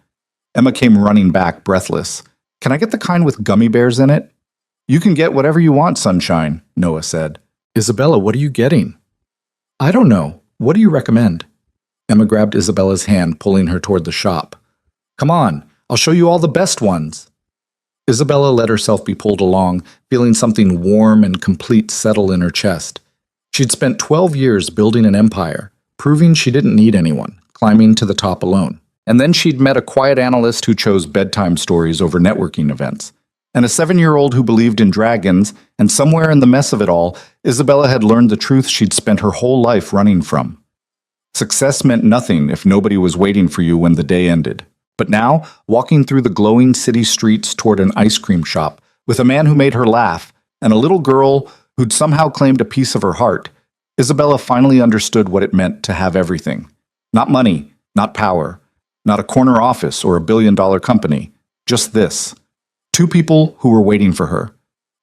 Speaker 1: Emma came running back, breathless. "Can I get the kind with gummy bears in it?" "You can get whatever you want, sunshine," Noah said. "Isabella, what are you getting?" "I don't know. What do you recommend?" Emma grabbed Isabella's hand, pulling her toward the shop. "Come on, I'll show you all the best ones." Isabella let herself be pulled along, feeling something warm and complete settle in her chest. She'd spent 12 years building an empire, proving she didn't need anyone, climbing to the top alone. And then she'd met a quiet analyst who chose bedtime stories over networking events, and a 7-year-old who believed in dragons, and somewhere in the mess of it all, Isabella had learned the truth she'd spent her whole life running from. Success meant nothing if nobody was waiting for you when the day ended. But now, walking through the glowing city streets toward an ice cream shop, with a man who made her laugh, and a little girl who'd somehow claimed a piece of her heart, Isabella finally understood what it meant to have everything. Not money, not power, not a corner office or $1 billion company, just this. 2 people who were waiting for her,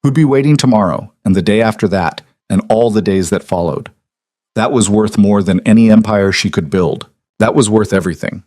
Speaker 1: who'd be waiting tomorrow, and the day after that, and all the days that followed. That was worth more than any empire she could build. That was worth everything.